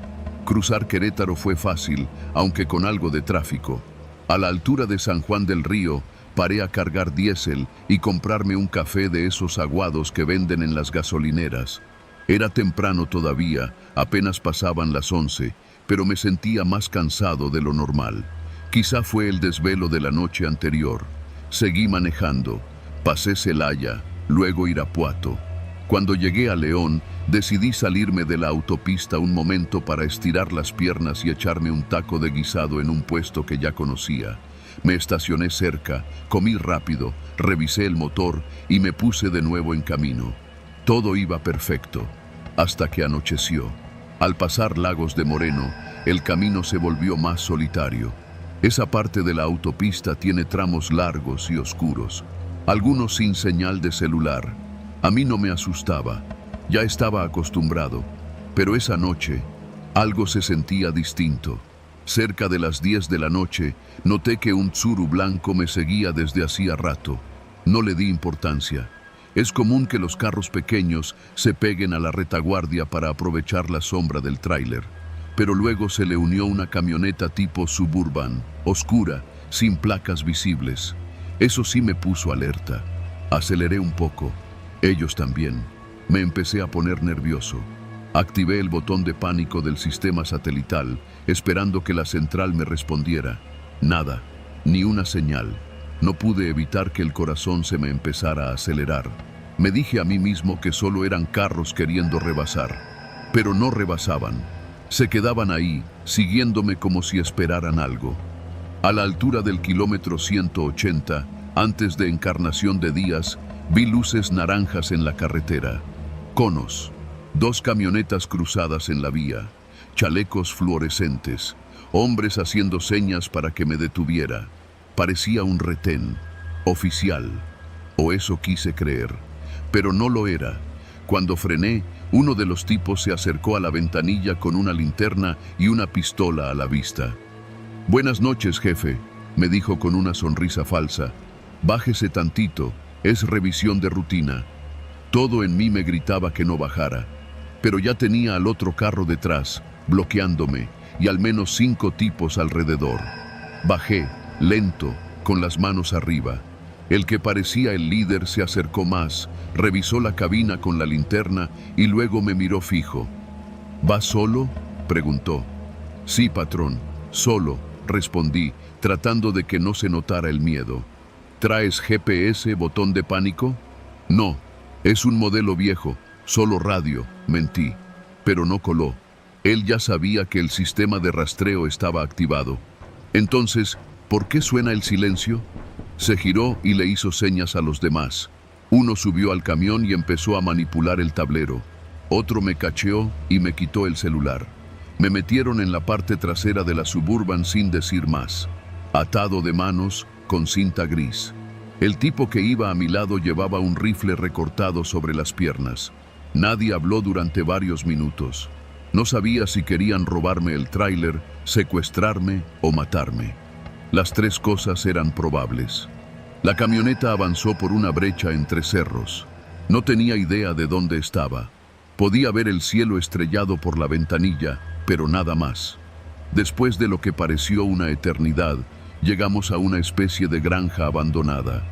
[SPEAKER 1] Cruzar Querétaro fue fácil, aunque con algo de tráfico. A la altura de San Juan del Río, paré a cargar diésel y comprarme un café de esos aguados que venden en las gasolineras. Era temprano todavía, apenas pasaban las 11, pero me sentía más cansado de lo normal. Quizá fue el desvelo de la noche anterior. Seguí manejando. Pasé Celaya, luego Irapuato. Cuando llegué a León, decidí salirme de la autopista un momento para estirar las piernas y echarme un taco de guisado en un puesto que ya conocía. Me estacioné cerca, comí rápido, revisé el motor y me puse de nuevo en camino. Todo iba perfecto, hasta que anocheció. Al pasar Lagos de Moreno, el camino se volvió más solitario. Esa parte de la autopista tiene tramos largos y oscuros, algunos sin señal de celular. A mí no me asustaba, ya estaba acostumbrado, pero esa noche algo se sentía distinto. Cerca de las 10 de la noche, noté que un Tsuru blanco me seguía desde hacía rato. No le di importancia. Es común que los carros pequeños se peguen a la retaguardia para aprovechar la sombra del tráiler, pero luego se le unió una camioneta tipo Suburban, oscura, sin placas visibles. Eso sí me puso alerta. Aceleré un poco. Ellos también. Me empecé a poner nervioso. Activé el botón de pánico del sistema satelital, esperando que la central me respondiera. Nada, ni una señal. No pude evitar que el corazón se me empezara a acelerar. Me dije a mí mismo que solo eran carros queriendo rebasar. Pero no rebasaban. Se quedaban ahí, siguiéndome como si esperaran algo. A la altura del kilómetro 180, antes de Encarnación de Díaz, vi luces naranjas en la carretera, conos, 2 camionetas cruzadas en la vía, chalecos fluorescentes, hombres haciendo señas para que me detuviera. Parecía un retén, oficial, o eso quise creer, pero no lo era. Cuando frené, uno de los tipos se acercó a la ventanilla con una linterna y una pistola a la vista. «Buenas noches, jefe», me dijo con una sonrisa falsa. «Bájese tantito. Es revisión de rutina». Todo en mí me gritaba que no bajara, pero ya tenía al otro carro detrás, bloqueándome, y al menos 5 tipos alrededor. Bajé, lento, con las manos arriba. El que parecía el líder se acercó más, revisó la cabina con la linterna y luego me miró fijo. «¿Vas solo?», preguntó. «Sí, patrón, solo», respondí, tratando de que no se notara el miedo. «¿Traes GPS, botón de pánico?». «No, es un modelo viejo, solo radio», mentí. Pero no coló. Él ya sabía que el sistema de rastreo estaba activado. Entonces, ¿por qué suena el silencio? Se giró y le hizo señas a los demás. Uno subió al camión y empezó a manipular el tablero. Otro me cacheó y me quitó el celular. Me metieron en la parte trasera de la Suburban sin decir más, atado de manos, con cinta gris. El tipo que iba a mi lado llevaba un rifle recortado sobre las piernas. Nadie habló durante varios minutos. No sabía si querían robarme el tráiler, secuestrarme o matarme. Las tres cosas eran probables. La camioneta avanzó por una brecha entre cerros. No tenía idea de dónde estaba. Podía ver el cielo estrellado por la ventanilla, pero nada más. Después de lo que pareció una eternidad, llegamos a una especie de granja abandonada.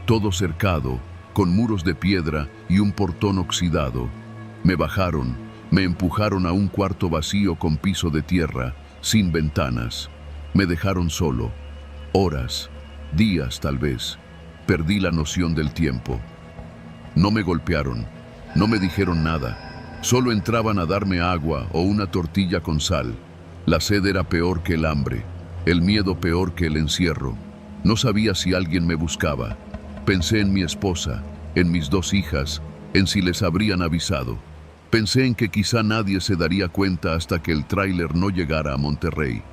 [SPEAKER 1] Todo cercado, con muros de piedra y un portón oxidado. Me bajaron, me empujaron a un cuarto vacío con piso de tierra, sin ventanas. Me dejaron solo. Horas, días tal vez. Perdí la noción del tiempo. No me golpearon, no me dijeron nada. Solo entraban a darme agua o una tortilla con sal. La sed era peor que el hambre, el miedo peor que el encierro. No sabía si alguien me buscaba. Pensé en mi esposa, en mis dos hijas, en si les habrían avisado. Pensé en que quizá nadie se daría cuenta hasta que el tráiler no llegara a Monterrey.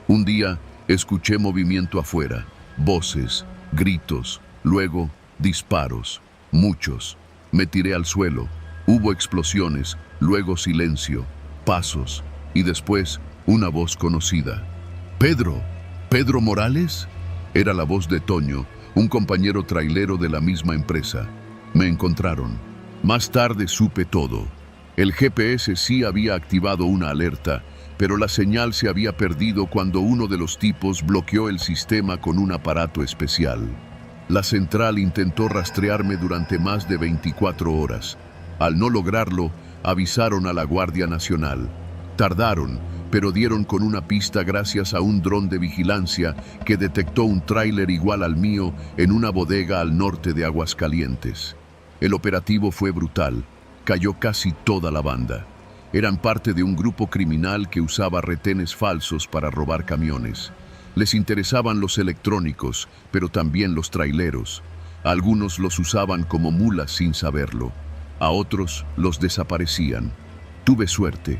[SPEAKER 1] Un día escuché movimiento afuera, voces, gritos, luego disparos, muchos. Me tiré al suelo, hubo explosiones, luego silencio, pasos y después una voz conocida. «¡Pedro! ¿Pedro Morales?». Era la voz de Toño, un compañero trailero de la misma empresa. Me encontraron. Más tarde supe todo. El GPS sí había activado una alerta, pero la señal se había perdido cuando uno de los tipos bloqueó el sistema con un aparato especial. La central intentó rastrearme durante más de 24 horas. Al no lograrlo, avisaron a la Guardia Nacional. Tardaron, pero dieron con una pista gracias a un dron de vigilancia que detectó un tráiler igual al mío en una bodega al norte de Aguascalientes. El operativo fue brutal. Cayó casi toda la banda. Eran parte de un grupo criminal que usaba retenes falsos para robar camiones. Les interesaban los electrónicos, pero también los traileros. Algunos los usaban como mulas sin saberlo. A otros los desaparecían. Tuve suerte.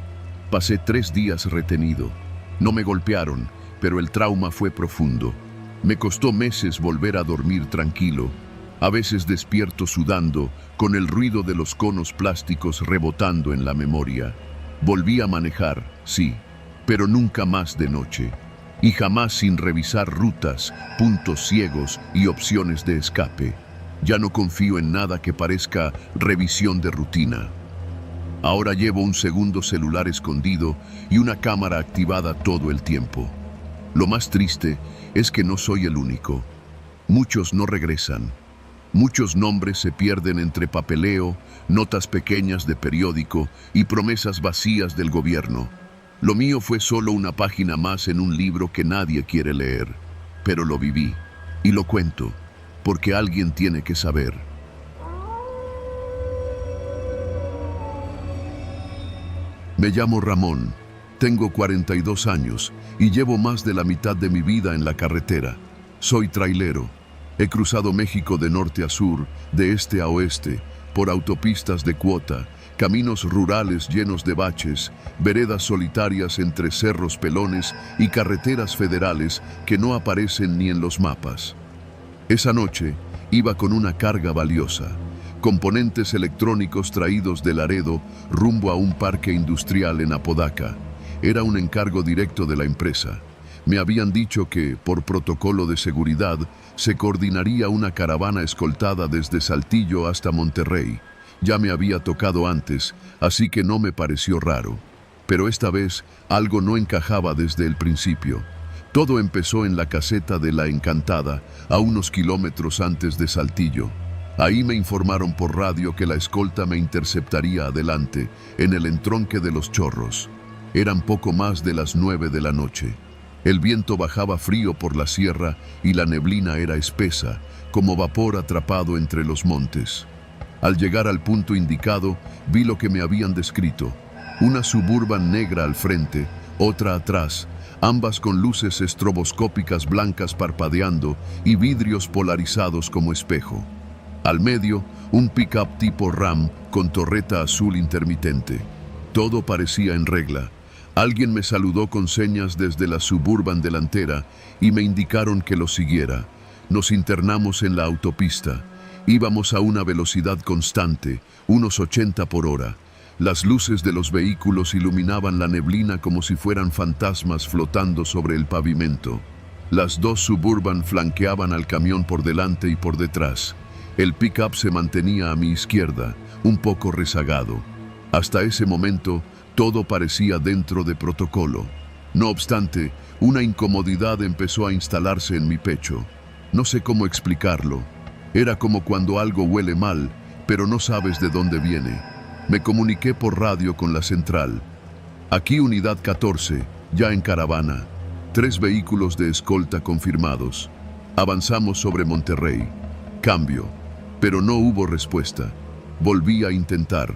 [SPEAKER 1] Pasé 3 días retenido. No me golpearon, pero el trauma fue profundo. Me costó meses volver a dormir tranquilo. A veces despierto sudando, con el ruido de los conos plásticos rebotando en la memoria. Volví a manejar, sí, pero nunca más de noche. Y jamás sin revisar rutas, puntos ciegos y opciones de escape. Ya no confío en nada que parezca revisión de rutina. Ahora llevo un segundo celular escondido y una cámara activada todo el tiempo. Lo más triste es que no soy el único. Muchos no regresan. Muchos nombres se pierden entre papeleo, notas pequeñas de periódico y promesas vacías del gobierno. Lo mío fue solo una página más en un libro que nadie quiere leer. Pero lo viví y lo cuento, porque alguien tiene que saber. Me llamo Ramón, tengo 42 años y llevo más de la mitad de mi vida en la carretera. Soy trailero. He cruzado México de norte a sur, de este a oeste, por autopistas de cuota, caminos rurales llenos de baches, veredas solitarias entre cerros pelones y carreteras federales que no aparecen ni en los mapas. Esa noche iba con una carga valiosa, componentes electrónicos traídos de Laredo rumbo a un parque industrial en Apodaca. Era un encargo directo de la empresa. Me habían dicho que, por protocolo de seguridad, se coordinaría una caravana escoltada desde Saltillo hasta Monterrey. Ya me había tocado antes, así que no me pareció raro. Pero esta vez algo no encajaba desde el principio. Todo empezó en la caseta de La Encantada, a unos kilómetros antes de Saltillo. Ahí me informaron por radio que la escolta me interceptaría adelante, en el entronque de Los Chorros. Eran poco más de las 9 de la noche. El viento bajaba frío por la sierra y la neblina era espesa, como vapor atrapado entre los montes. Al llegar al punto indicado, vi lo que me habían descrito. Una Suburban negra al frente, otra atrás, ambas con luces estroboscópicas blancas parpadeando y vidrios polarizados como espejo. Al medio, un pick-up tipo Ram con torreta azul intermitente. Todo parecía en regla. Alguien me saludó con señas desde la Suburban delantera y me indicaron que lo siguiera. Nos internamos en la autopista. Íbamos a una velocidad constante, unos 80 por hora. Las luces de los vehículos iluminaban la neblina como si fueran fantasmas flotando sobre el pavimento. Las dos Suburban flanqueaban al camión por delante y por detrás. El pick-up se mantenía a mi izquierda, un poco rezagado. Hasta ese momento, todo parecía dentro de protocolo. No obstante, una incomodidad empezó a instalarse en mi pecho. No sé cómo explicarlo. Era como cuando algo huele mal, pero no sabes de dónde viene. Me comuniqué por radio con la central. Aquí Unidad 14, ya en caravana. 3 vehículos de escolta confirmados. Avanzamos sobre Monterrey. Cambio. Pero no hubo respuesta. Volví a intentar.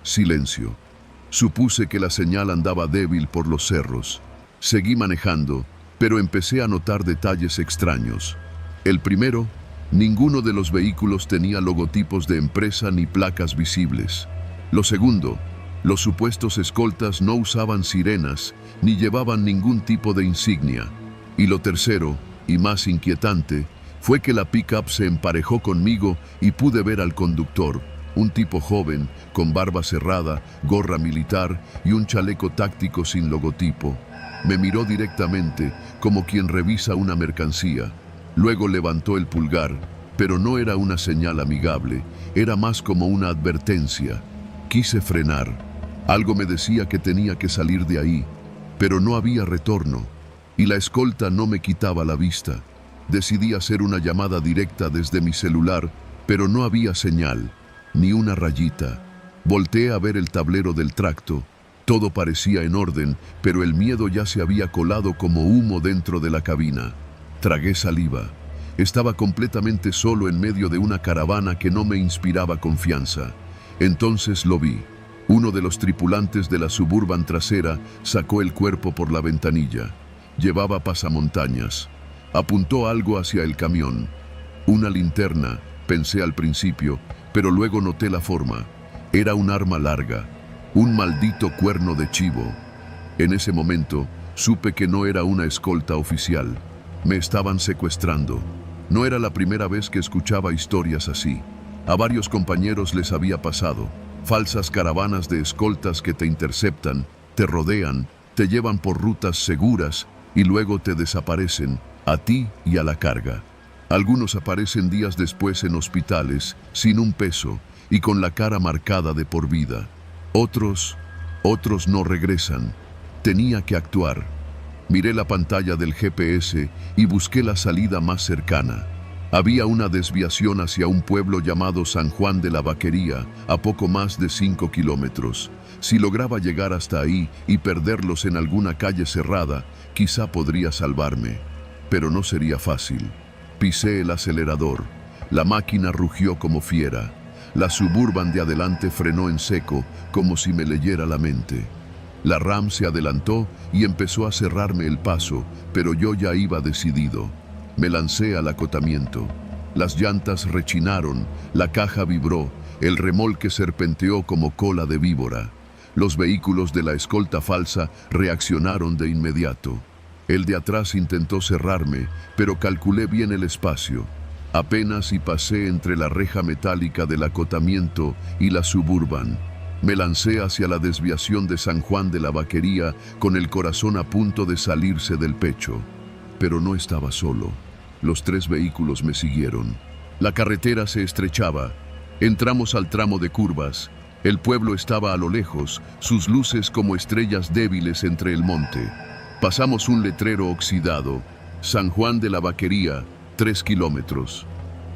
[SPEAKER 1] Silencio. Supuse que la señal andaba débil por los cerros. Seguí manejando, pero empecé a notar detalles extraños. El primero, ninguno de los vehículos tenía logotipos de empresa ni placas visibles. Lo segundo, los supuestos escoltas no usaban sirenas ni llevaban ningún tipo de insignia. Y lo tercero, y más inquietante, fue que la pick-up se emparejó conmigo y pude ver al conductor, un tipo joven, con barba cerrada, gorra militar y un chaleco táctico sin logotipo. Me miró directamente, como quien revisa una mercancía. Luego levantó el pulgar, pero no era una señal amigable, era más como una advertencia. Quise frenar. Algo me decía que tenía que salir de ahí, pero no había retorno, y la escolta no me quitaba la vista. Decidí hacer una llamada directa desde mi celular, pero no había señal, ni una rayita. Volteé a ver el tablero del tracto. Todo parecía en orden, pero el miedo ya se había colado como humo dentro de la cabina. Tragué saliva. Estaba completamente solo en medio de una caravana que no me inspiraba confianza. Entonces lo vi. Uno de los tripulantes de la Suburban trasera sacó el cuerpo por la ventanilla. Llevaba pasamontañas. Apuntó algo hacia el camión. Una linterna, pensé al principio, pero luego noté la forma. Era un arma larga, un maldito cuerno de chivo. En ese momento, supe que no era una escolta oficial. Me estaban secuestrando. No era la primera vez que escuchaba historias así. A varios compañeros les había pasado. Falsas caravanas de escoltas que te interceptan, te rodean, te llevan por rutas seguras y luego te desaparecen, a ti y a la carga. Algunos aparecen días después en hospitales, sin un peso y con la cara marcada de por vida. Otros no regresan. Tenía que actuar. Miré la pantalla del GPS y busqué la salida más cercana. Había una desviación hacia un pueblo llamado San Juan de la Vaquería, a poco más de 5 kilómetros. Si lograba llegar hasta ahí y perderlos en alguna calle cerrada, quizá podría salvarme. Pero no sería fácil. Pisé el acelerador. La máquina rugió como fiera. La Suburban de adelante frenó en seco, como si me leyera la mente. La Ram se adelantó y empezó a cerrarme el paso, pero yo ya iba decidido. Me lancé al acotamiento. Las llantas rechinaron, la caja vibró, el remolque serpenteó como cola de víbora. Los vehículos de la escolta falsa reaccionaron de inmediato. El de atrás intentó cerrarme, pero calculé bien el espacio. Apenas y pasé entre la reja metálica del acotamiento y la Suburban. Me lancé hacia la desviación de San Juan de la Vaquería con el corazón a punto de salirse del pecho. Pero no estaba solo. Los 3 vehículos me siguieron. La carretera se estrechaba. Entramos al tramo de curvas. El pueblo estaba a lo lejos, sus luces como estrellas débiles entre el monte. Pasamos un letrero oxidado. San Juan de la Vaquería, 3 kilómetros.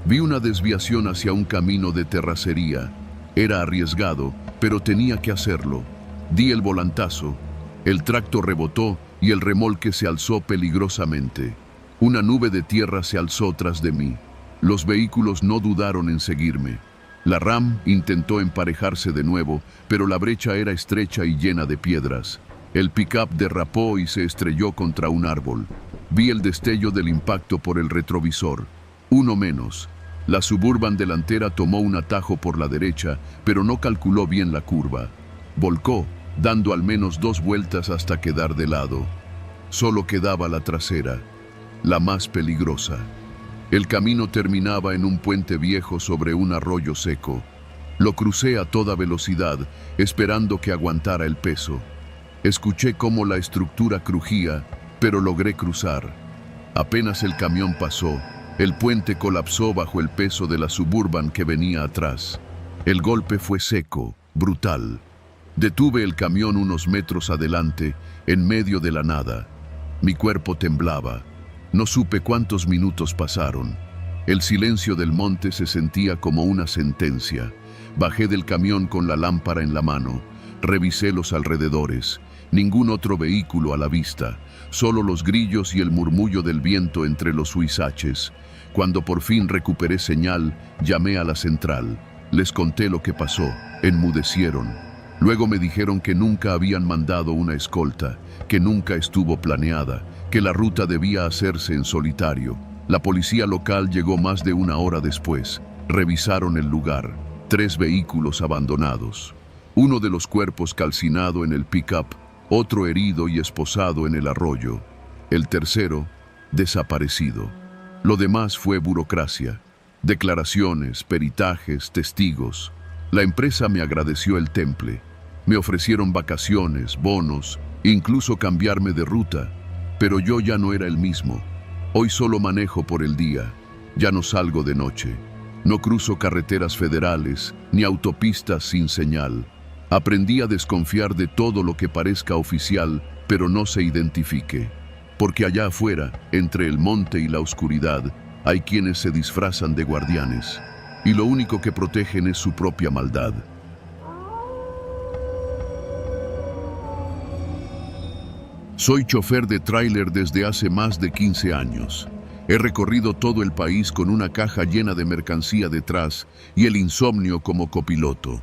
[SPEAKER 1] Vi una desviación hacia un camino de terracería. Era arriesgado, pero tenía que hacerlo. Di el volantazo. El tracto rebotó y el remolque se alzó peligrosamente. Una nube de tierra se alzó tras de mí. Los vehículos no dudaron en seguirme. La Ram intentó emparejarse de nuevo, pero la brecha era estrecha y llena de piedras. El pick-up derrapó y se estrelló contra un árbol. Vi el destello del impacto por el retrovisor. Uno menos. La Suburban delantera tomó un atajo por la derecha, pero no calculó bien la curva. Volcó, dando al menos 2 vueltas hasta quedar de lado. Solo quedaba la trasera, la más peligrosa. El camino terminaba en un puente viejo sobre un arroyo seco. Lo crucé a toda velocidad, esperando que aguantara el peso. Escuché cómo la estructura crujía, pero logré cruzar. Apenas el camión pasó, el puente colapsó bajo el peso de la Suburban que venía atrás. El golpe fue seco, brutal. Detuve el camión unos metros adelante, en medio de la nada. Mi cuerpo temblaba. No supe cuántos minutos pasaron. El silencio del monte se sentía como una sentencia. Bajé del camión con la lámpara en la mano. Revisé los alrededores. Ningún otro vehículo a la vista. Solo los grillos y el murmullo del viento entre los huizaches. Cuando por fin recuperé señal, llamé a la central. Les conté lo que pasó. Enmudecieron. Luego me dijeron que nunca habían mandado una escolta, que nunca estuvo planeada, que la ruta debía hacerse en solitario. La policía local llegó más de una hora después. Revisaron el lugar. 3 vehículos abandonados. Uno de los cuerpos calcinado en el pick-up, otro herido y esposado en el arroyo. El tercero, desaparecido. Lo demás fue burocracia. Declaraciones, peritajes, testigos. La empresa me agradeció el temple. Me ofrecieron vacaciones, bonos, incluso cambiarme de ruta. Pero yo ya no era el mismo. Hoy solo manejo por el día. Ya no salgo de noche. No cruzo carreteras federales, ni autopistas sin señal. Aprendí a desconfiar de todo lo que parezca oficial, pero no se identifique. Porque allá afuera, entre el monte y la oscuridad, hay quienes se disfrazan de guardianes. Y lo único que protegen es su propia maldad. Soy chofer de tráiler desde hace más de 15 años. He recorrido todo el país con una caja llena de mercancía detrás y el insomnio como copiloto.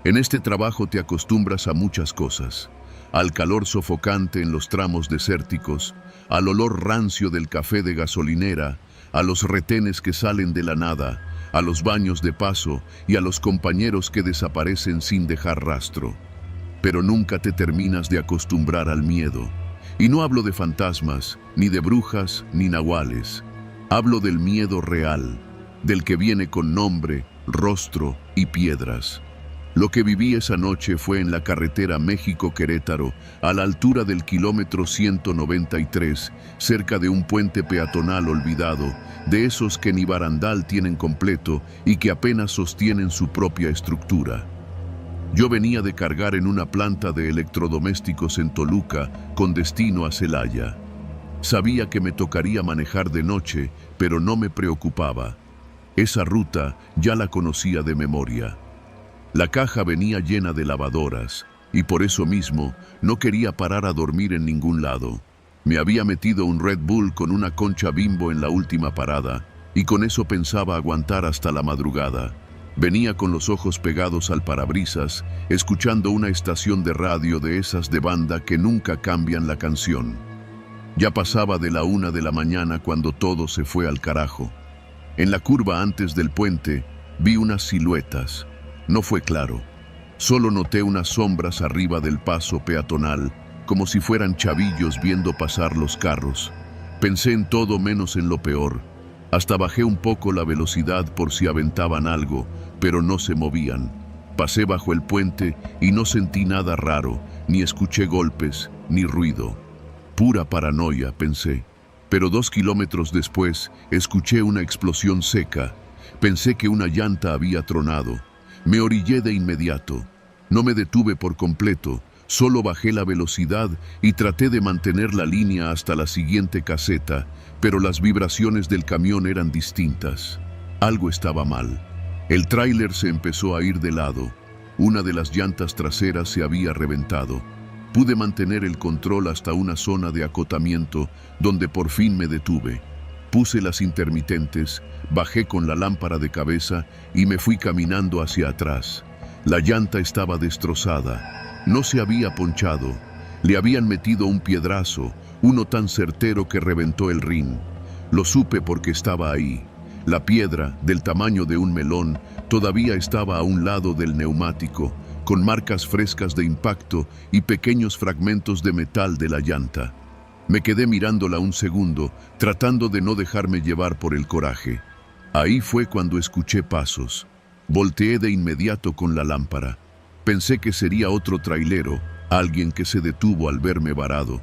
[SPEAKER 1] En este trabajo te acostumbras a muchas cosas. Al calor sofocante en los tramos desérticos, al olor rancio del café de gasolinera, a los retenes que salen de la nada, a los baños de paso y a los compañeros que desaparecen sin dejar rastro. Pero nunca te terminas de acostumbrar al miedo. Y no hablo de fantasmas, ni de brujas, ni nahuales. Hablo del miedo real, del que viene con nombre, rostro y piedras. Lo que viví esa noche fue en la carretera México-Querétaro, a la altura del kilómetro 193, cerca de un puente peatonal olvidado, de esos que ni barandal tienen completo y que apenas sostienen su propia estructura. Yo venía de cargar en una planta de electrodomésticos en Toluca, con destino a Celaya. Sabía que me tocaría manejar de noche, pero no me preocupaba. Esa ruta ya la conocía de memoria. La caja venía llena de lavadoras, y por eso mismo no quería parar a dormir en ningún lado. Me había metido un Red Bull con una concha Bimbo en la última parada, y con eso pensaba aguantar hasta la madrugada. Venía con los ojos pegados al parabrisas, escuchando una estación de radio de esas de banda que nunca cambian la canción. Ya pasaba de la 1 de la mañana cuando todo se fue al carajo. En la curva antes del puente vi unas siluetas. No fue claro. Solo noté unas sombras arriba del paso peatonal, como si fueran chavillos viendo pasar los carros. Pensé en todo menos en lo peor. Hasta bajé un poco la velocidad por si aventaban algo, pero no se movían. Pasé bajo el puente y no sentí nada raro, ni escuché golpes, ni ruido. Pura paranoia, pensé. Pero 2 kilómetros después, escuché una explosión seca. Pensé que una llanta había tronado. Me orillé de inmediato. No me detuve por completo, solo bajé la velocidad y traté de mantener la línea hasta la siguiente caseta, pero las vibraciones del camión eran distintas. Algo estaba mal. El tráiler se empezó a ir de lado. Una de las llantas traseras se había reventado. Pude mantener el control hasta una zona de acotamiento, donde por fin me detuve. Puse las intermitentes, bajé con la lámpara de cabeza y me fui caminando hacia atrás. La llanta estaba destrozada. No se había ponchado. Le habían metido un piedrazo, uno tan certero que reventó el rin. Lo supe porque estaba ahí. La piedra, del tamaño de un melón, todavía estaba a un lado del neumático, con marcas frescas de impacto y pequeños fragmentos de metal de la llanta. Me quedé mirándola un segundo, tratando de no dejarme llevar por el coraje. Ahí fue cuando escuché pasos. Volteé de inmediato con la lámpara. Pensé que sería otro trailero, alguien que se detuvo al verme varado.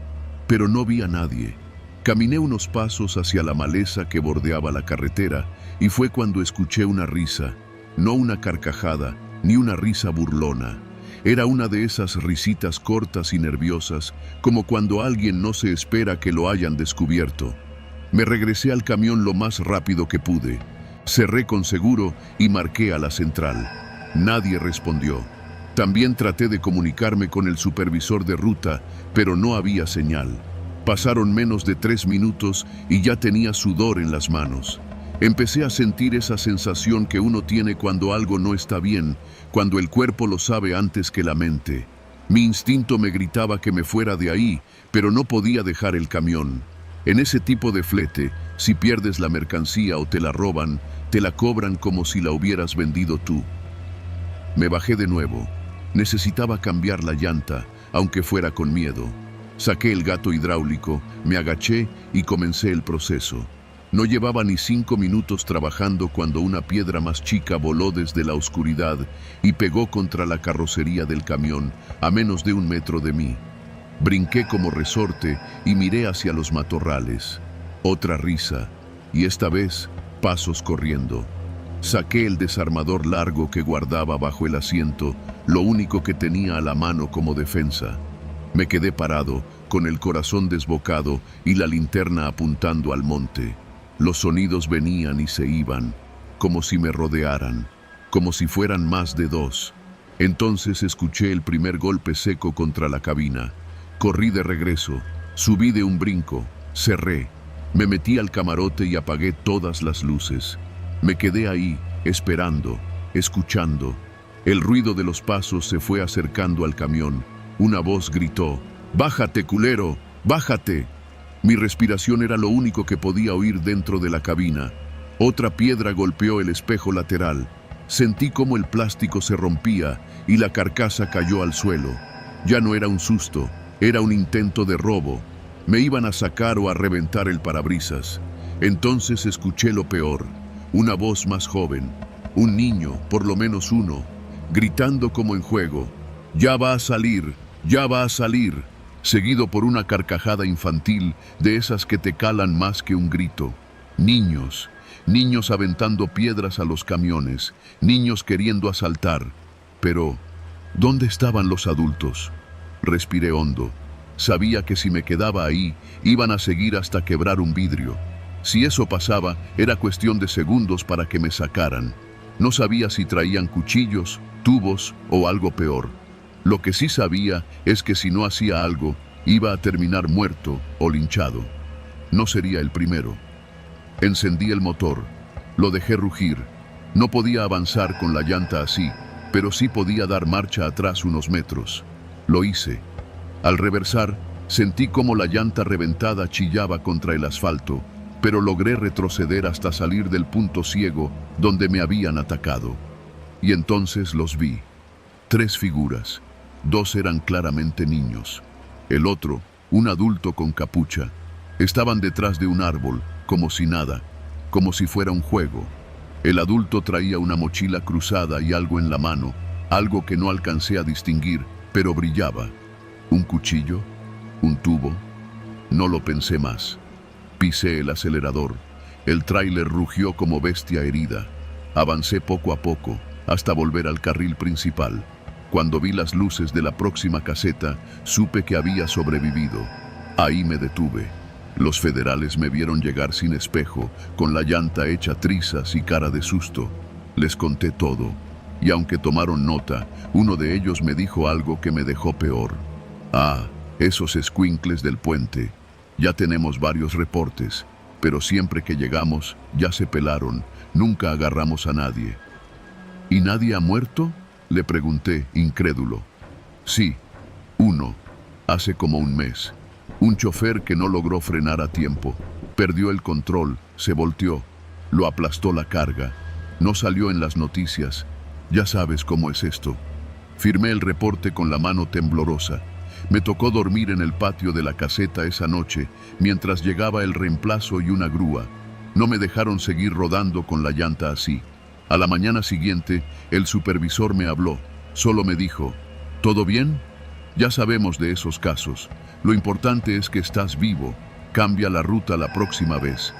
[SPEAKER 1] Pero no vi a nadie. Caminé unos pasos hacia la maleza que bordeaba la carretera y fue cuando escuché una risa. No una carcajada, ni una risa burlona. Era una de esas risitas cortas y nerviosas, como cuando alguien no se espera que lo hayan descubierto. Me regresé al camión lo más rápido que pude. Cerré con seguro y marqué a la central. Nadie respondió. También traté de comunicarme con el supervisor de ruta, pero no había señal. Pasaron menos de 3 minutos y ya tenía sudor en las manos. Empecé a sentir esa sensación que uno tiene cuando algo no está bien, cuando el cuerpo lo sabe antes que la mente. Mi instinto me gritaba que me fuera de ahí, pero no podía dejar el camión. En ese tipo de flete, si pierdes la mercancía o te la roban, te la cobran como si la hubieras vendido tú. Me bajé de nuevo. Necesitaba cambiar la llanta, aunque fuera con miedo. Saqué el gato hidráulico, me agaché y comencé el proceso. No llevaba ni 5 minutos trabajando cuando una piedra más chica voló desde la oscuridad y pegó contra la carrocería del camión, a menos de 1 metro de mí. Brinqué como resorte y miré hacia los matorrales. Otra risa, y esta vez pasos corriendo. Saqué el desarmador largo que guardaba bajo el asiento, lo único que tenía a la mano como defensa. Me quedé parado, con el corazón desbocado y la linterna apuntando al monte. Los sonidos venían y se iban, como si me rodearan, como si fueran más de 2. Entonces escuché el primer golpe seco contra la cabina. Corrí de regreso, subí de un brinco, cerré. Me metí al camarote y apagué todas las luces. Me quedé ahí, esperando, escuchando. El ruido de los pasos se fue acercando al camión. Una voz gritó: «¡Bájate, culero! ¡Bájate!». Mi respiración era lo único que podía oír dentro de la cabina. Otra piedra golpeó el espejo lateral. Sentí como el plástico se rompía y la carcasa cayó al suelo. Ya no era un susto, era un intento de robo. Me iban a sacar o a reventar el parabrisas. Entonces escuché lo peor. Una voz más joven, un niño, por lo menos uno, gritando como en juego: «¡Ya va a salir! ¡Ya va a salir!», seguido por una carcajada infantil de esas que te calan más que un grito. Niños, niños aventando piedras a los camiones, niños queriendo asaltar. Pero, ¿dónde estaban los adultos? Respiré hondo. Sabía que si me quedaba ahí, iban a seguir hasta quebrar un vidrio. Si eso pasaba, era cuestión de segundos para que me sacaran. No sabía si traían cuchillos, tubos o algo peor. Lo que sí sabía es que si no hacía algo, iba a terminar muerto o linchado. No sería el primero. Encendí el motor. Lo dejé rugir. No podía avanzar con la llanta así, pero sí podía dar marcha atrás unos metros. Lo hice. Al reversar, sentí como la llanta reventada chillaba contra el asfalto, pero logré retroceder hasta salir del punto ciego donde me habían atacado. Y entonces los vi. 3 figuras. 2 eran claramente niños. El otro, un adulto con capucha. Estaban detrás de un árbol, como si nada, como si fuera un juego. El adulto traía una mochila cruzada y algo en la mano, algo que no alcancé a distinguir, pero brillaba. ¿Un cuchillo? ¿Un tubo? No lo pensé más. Pisé el acelerador. El tráiler rugió como bestia herida. Avancé poco a poco, hasta volver al carril principal. Cuando vi las luces de la próxima caseta, supe que había sobrevivido. Ahí me detuve. Los federales me vieron llegar sin espejo, con la llanta hecha trizas y cara de susto. Les conté todo, y aunque tomaron nota, uno de ellos me dijo algo que me dejó peor. «Ah, esos escuincles del puente. Ya tenemos varios reportes, pero siempre que llegamos, ya se pelaron. Nunca agarramos a nadie». «¿Y nadie ha muerto?», le pregunté, incrédulo. «Sí, uno, hace como un mes. Un chofer que no logró frenar a tiempo. Perdió el control, se volteó, lo aplastó la carga. No salió en las noticias. Ya sabes cómo es esto». Firmé el reporte con la mano temblorosa. Me tocó dormir en el patio de la caseta esa noche, mientras llegaba el reemplazo y una grúa. No me dejaron seguir rodando con la llanta así. A la mañana siguiente, el supervisor me habló. Solo me dijo, ¿todo bien? Ya sabemos de esos casos. Lo importante es que estás vivo. Cambia la ruta la próxima vez.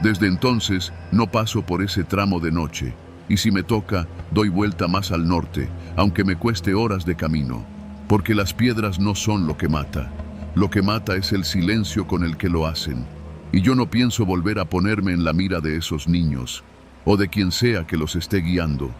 [SPEAKER 1] Desde entonces, no paso por ese tramo de noche. Y si me toca, doy vuelta más al norte, aunque me cueste horas de camino. Porque las piedras no son lo que mata. Lo que mata es el silencio con el que lo hacen. Y yo no pienso volver a ponerme en la mira de esos niños, o de quien sea que los esté guiando.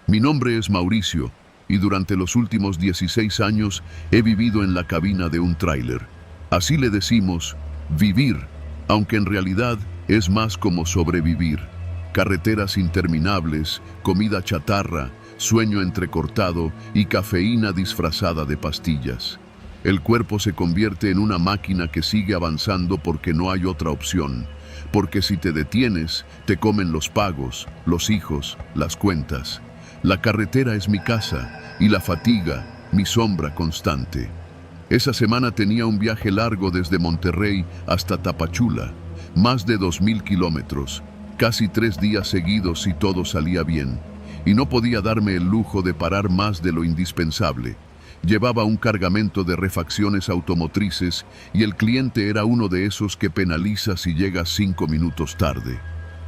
[SPEAKER 1] Mi nombre es Mauricio, y durante los últimos 16 años he vivido en la cabina de un tráiler. Así le decimos, vivir, aunque en realidad es más como sobrevivir. Carreteras interminables, comida chatarra, sueño entrecortado y cafeína disfrazada de pastillas. El cuerpo se convierte en una máquina que sigue avanzando porque no hay otra opción. Porque si te detienes, te comen los pagos, los hijos, las cuentas. La carretera es mi casa y la fatiga, mi sombra constante. Esa semana tenía un viaje largo desde Monterrey hasta Tapachula, más de 2000 kilómetros, casi 3 días seguidos si todo salía bien, y no podía darme el lujo de parar más de lo indispensable. Llevaba un cargamento de refacciones automotrices y el cliente era uno de esos que penaliza si llegas 5 minutos tarde.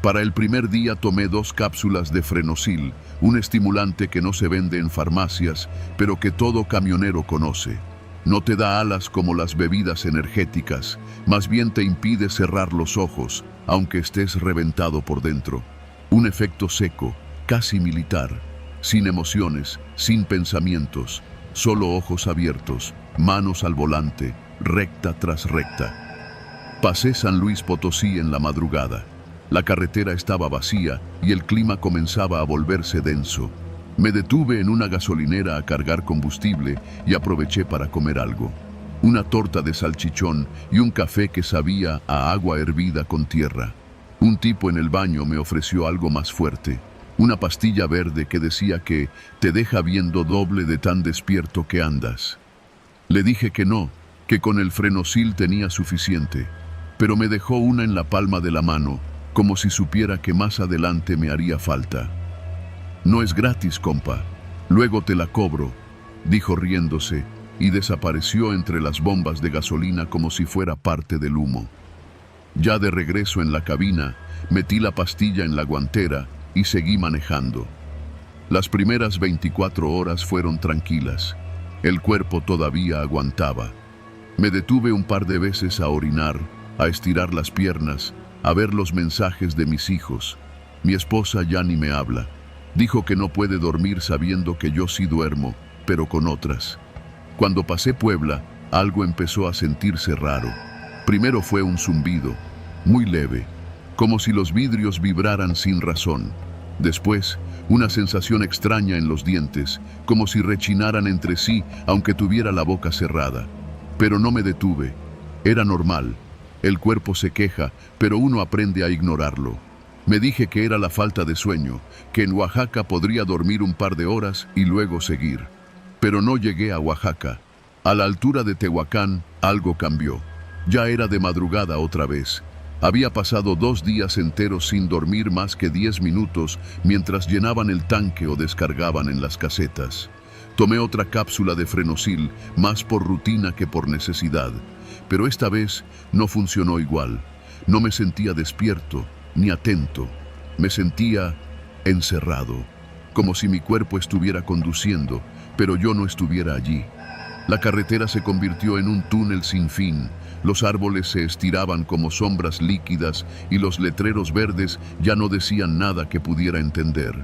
[SPEAKER 1] Para el primer día tomé 2 cápsulas de Frenosil, un estimulante que no se vende en farmacias, pero que todo camionero conoce. No te da alas como las bebidas energéticas, más bien te impide cerrar los ojos, aunque estés reventado por dentro. Un efecto seco, casi militar, sin emociones, sin pensamientos, solo ojos abiertos, manos al volante, recta tras recta. Pasé San Luis Potosí en la madrugada. La carretera estaba vacía y el clima comenzaba a volverse denso. Me detuve en una gasolinera a cargar combustible y aproveché para comer algo. Una torta de salchichón y un café que sabía a agua hervida con tierra. Un tipo en el baño me ofreció algo más fuerte. Una pastilla verde que decía que te deja viendo doble de tan despierto que andas. Le dije que no, que con el Frenosil tenía suficiente, pero me dejó una en la palma de la mano, como si supiera que más adelante me haría falta. No es gratis, compa. Luego te la cobro, dijo riéndose, y desapareció entre las bombas de gasolina como si fuera parte del humo. Ya de regreso en la cabina, metí la pastilla en la guantera y seguí manejando. Las primeras 24 horas fueron tranquilas. El cuerpo todavía aguantaba. Me detuve un par de veces a orinar, a estirar las piernas, a ver los mensajes de mis hijos. Mi esposa ya ni me habla. Dijo que no puede dormir sabiendo que yo sí duermo, pero con otras. Cuando pasé Puebla, algo empezó a sentirse raro. Primero fue un zumbido, muy leve, como si los vidrios vibraran sin razón. Después, una sensación extraña en los dientes, como si rechinaran entre sí, aunque tuviera la boca cerrada. Pero no me detuve. Era normal. El cuerpo se queja, pero uno aprende a ignorarlo. Me dije que era la falta de sueño, que en Oaxaca podría dormir un par de horas y luego seguir. Pero no llegué a Oaxaca. A la altura de Tehuacán, algo cambió. Ya era de madrugada otra vez. Había pasado 2 días enteros sin dormir más que 10 minutos mientras llenaban el tanque o descargaban en las casetas. Tomé otra cápsula de Frenosil, más por rutina que por necesidad. Pero esta vez no funcionó igual. No me sentía despierto, ni atento. Me sentía encerrado, como si mi cuerpo estuviera conduciendo, pero yo no estuviera allí. La carretera se convirtió en un túnel sin fin. Los árboles se estiraban como sombras líquidas y los letreros verdes ya no decían nada que pudiera entender.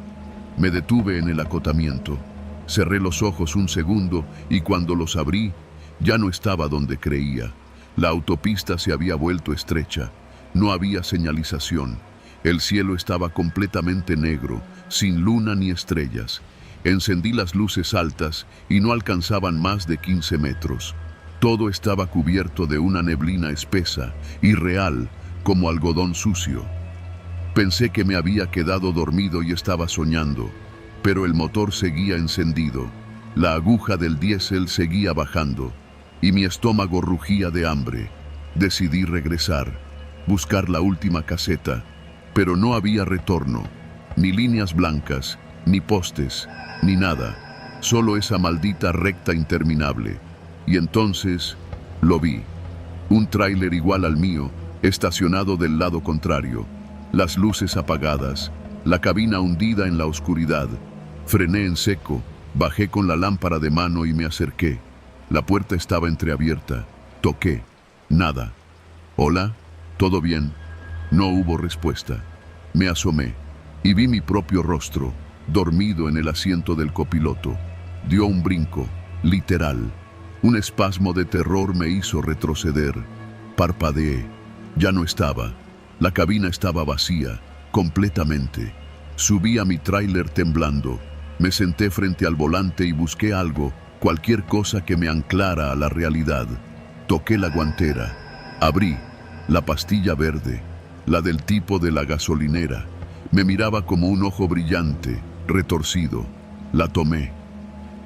[SPEAKER 1] Me detuve en el acotamiento. Cerré los ojos un segundo y cuando los abrí, ya no estaba donde creía. La autopista se había vuelto estrecha. No había señalización. El cielo estaba completamente negro, sin luna ni estrellas. Encendí las luces altas y no alcanzaban más de 15 metros. Todo estaba cubierto de una neblina espesa, irreal, como algodón sucio. Pensé que me había quedado dormido y estaba soñando, pero el motor seguía encendido. La aguja del diésel seguía bajando y mi estómago rugía de hambre. Decidí regresar, buscar la última caseta, pero no había retorno, ni líneas blancas, ni postes, ni nada, solo esa maldita recta interminable. Y entonces lo vi, un tráiler igual al mío, estacionado del lado contrario, las luces apagadas, la cabina hundida en la oscuridad. Frené en seco, bajé con la lámpara de mano y me acerqué. La puerta estaba entreabierta. Toqué. Nada. ¿Hola? ¿Todo bien? No hubo respuesta. Me asomé y vi mi propio rostro, dormido en el asiento del copiloto. Dio un brinco, literal. Un espasmo de terror me hizo retroceder. Parpadeé. Ya no estaba. La cabina estaba vacía, completamente. Subí a mi tráiler temblando. Me senté frente al volante y busqué algo, cualquier cosa que me anclara a la realidad. Toqué la guantera. Abrí. La pastilla verde, la del tipo de la gasolinera. Me miraba como un ojo brillante, retorcido. La tomé.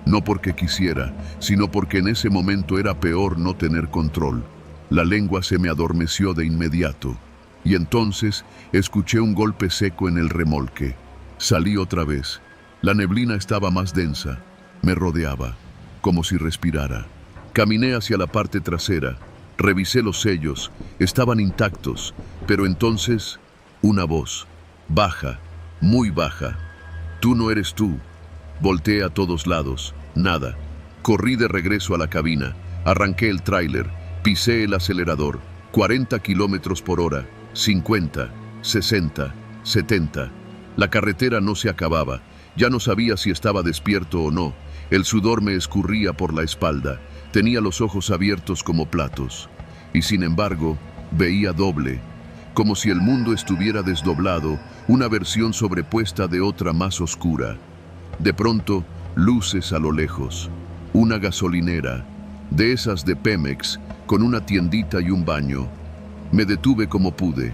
[SPEAKER 1] No porque quisiera, sino porque en ese momento era peor no tener control. La lengua se me adormeció de inmediato. Y entonces escuché un golpe seco en el remolque. Salí otra vez. La neblina estaba más densa. Me rodeaba, como si respirara. Caminé hacia la parte trasera. Revisé los sellos. Estaban intactos. Pero entonces, una voz. Baja, muy baja. Tú no eres tú. Volteé a todos lados. Nada. Corrí de regreso a la cabina. Arranqué el tráiler. Pisé el acelerador. 40 kilómetros por hora. 50, 60, 70. La carretera no se acababa. Ya no sabía si estaba despierto o no. El sudor me escurría por la espalda. Tenía los ojos abiertos como platos. Y sin embargo, veía doble. Como si el mundo estuviera desdoblado, una versión sobrepuesta de otra más oscura. De pronto, luces a lo lejos. Una gasolinera, de esas de Pemex, con una tiendita y un baño. Me detuve como pude.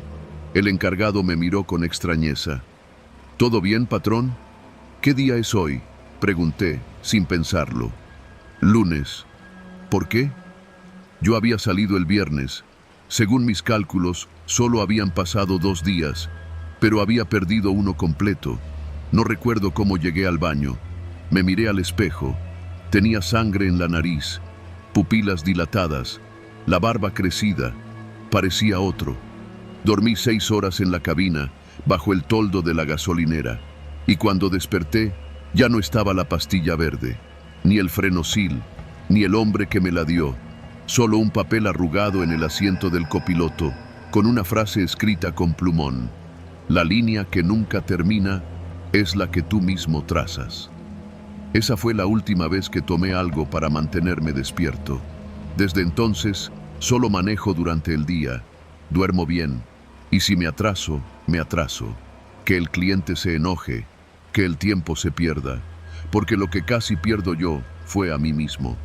[SPEAKER 1] El encargado me miró con extrañeza. ¿Todo bien, patrón? ¿Qué día es hoy?, pregunté, sin pensarlo. Lunes. ¿Por qué? Yo había salido el viernes. Según mis cálculos, solo habían pasado 2 días, pero había perdido uno completo. No recuerdo cómo llegué al baño. Me miré al espejo. Tenía sangre en la nariz, pupilas dilatadas, la barba crecida. Parecía otro. Dormí 6 horas en la cabina, bajo el toldo de la gasolinera, y cuando desperté, ya no estaba la pastilla verde, ni el frenosil, ni el hombre que me la dio, solo un papel arrugado en el asiento del copiloto, con una frase escrita con plumón. La línea que nunca termina es la que tú mismo trazas. Esa fue la última vez que tomé algo para mantenerme despierto. Desde entonces, solo manejo durante el día, duermo bien, y si me atraso, me atraso. Que el cliente se enoje, que el tiempo se pierda, porque lo que casi pierdo yo fue a mí mismo.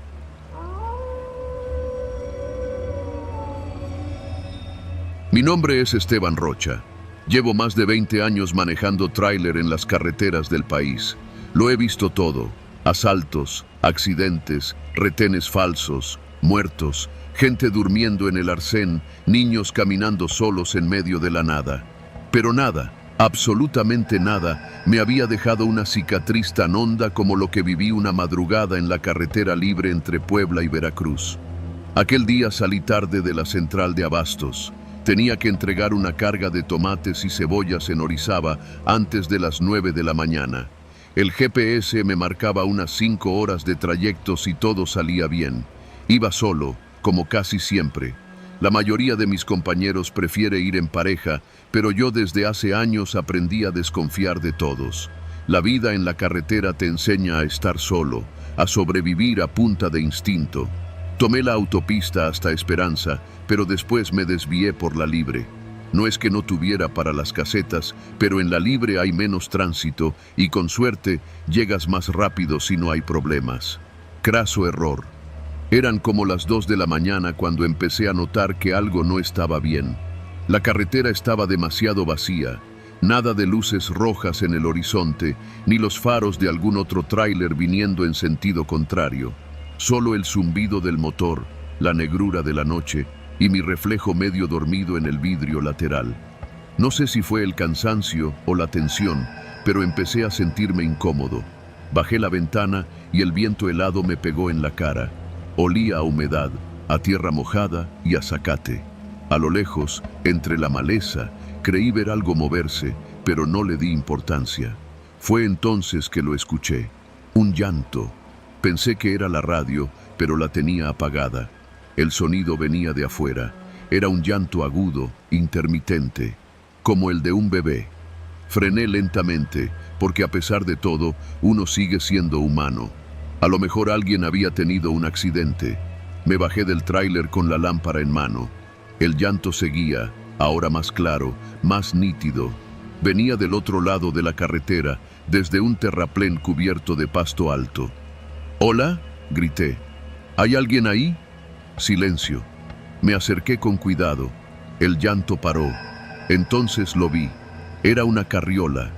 [SPEAKER 1] Mi nombre es Esteban Rocha. Llevo más de 20 años manejando tráiler en las carreteras del país. Lo he visto todo: asaltos, accidentes, retenes falsos, muertos, gente durmiendo en el arcén, niños caminando solos en medio de la nada. Pero nada, absolutamente nada, me había dejado una cicatriz tan honda como lo que viví una madrugada en la carretera libre entre Puebla y Veracruz. Aquel día salí tarde de la central de abastos. Tenía que entregar una carga de tomates y cebollas en Orizaba antes de las 9 de la mañana. El GPS me marcaba unas 5 horas de trayectos y todo salía bien. Iba solo, como casi siempre. La mayoría de mis compañeros prefiere ir en pareja, pero yo desde hace años aprendí a desconfiar de todos. La vida en la carretera te enseña a estar solo, a sobrevivir a punta de instinto. Tomé la autopista hasta Esperanza, pero después me desvié por la libre. No es que no tuviera para las casetas, pero en la libre hay menos tránsito y con suerte llegas más rápido si no hay problemas. Craso error. Eran como las 2 de la mañana cuando empecé a notar que algo no estaba bien. La carretera estaba demasiado vacía. Nada de luces rojas en el horizonte, ni los faros de algún otro tráiler viniendo en sentido contrario. Solo el zumbido del motor, la negrura de la noche y mi reflejo medio dormido en el vidrio lateral. No sé si fue el cansancio o la tensión, pero empecé a sentirme incómodo. Bajé la ventana y el viento helado me pegó en la cara. Olía a humedad, a tierra mojada y a zacate. A lo lejos, entre la maleza, creí ver algo moverse, pero no le di importancia. Fue entonces que lo escuché. Un llanto. Pensé que era la radio, pero la tenía apagada. El sonido venía de afuera. Era un llanto agudo, intermitente, como el de un bebé. Frené lentamente, porque a pesar de todo, uno sigue siendo humano. A lo mejor alguien había tenido un accidente. Me bajé del tráiler con la lámpara en mano. El llanto seguía, ahora más claro, más nítido. Venía del otro lado de la carretera, desde un terraplén cubierto de pasto alto. «¿Hola?», grité. «¿Hay alguien ahí?». Silencio. Me acerqué con cuidado. El llanto paró. Entonces lo vi. Era una carreola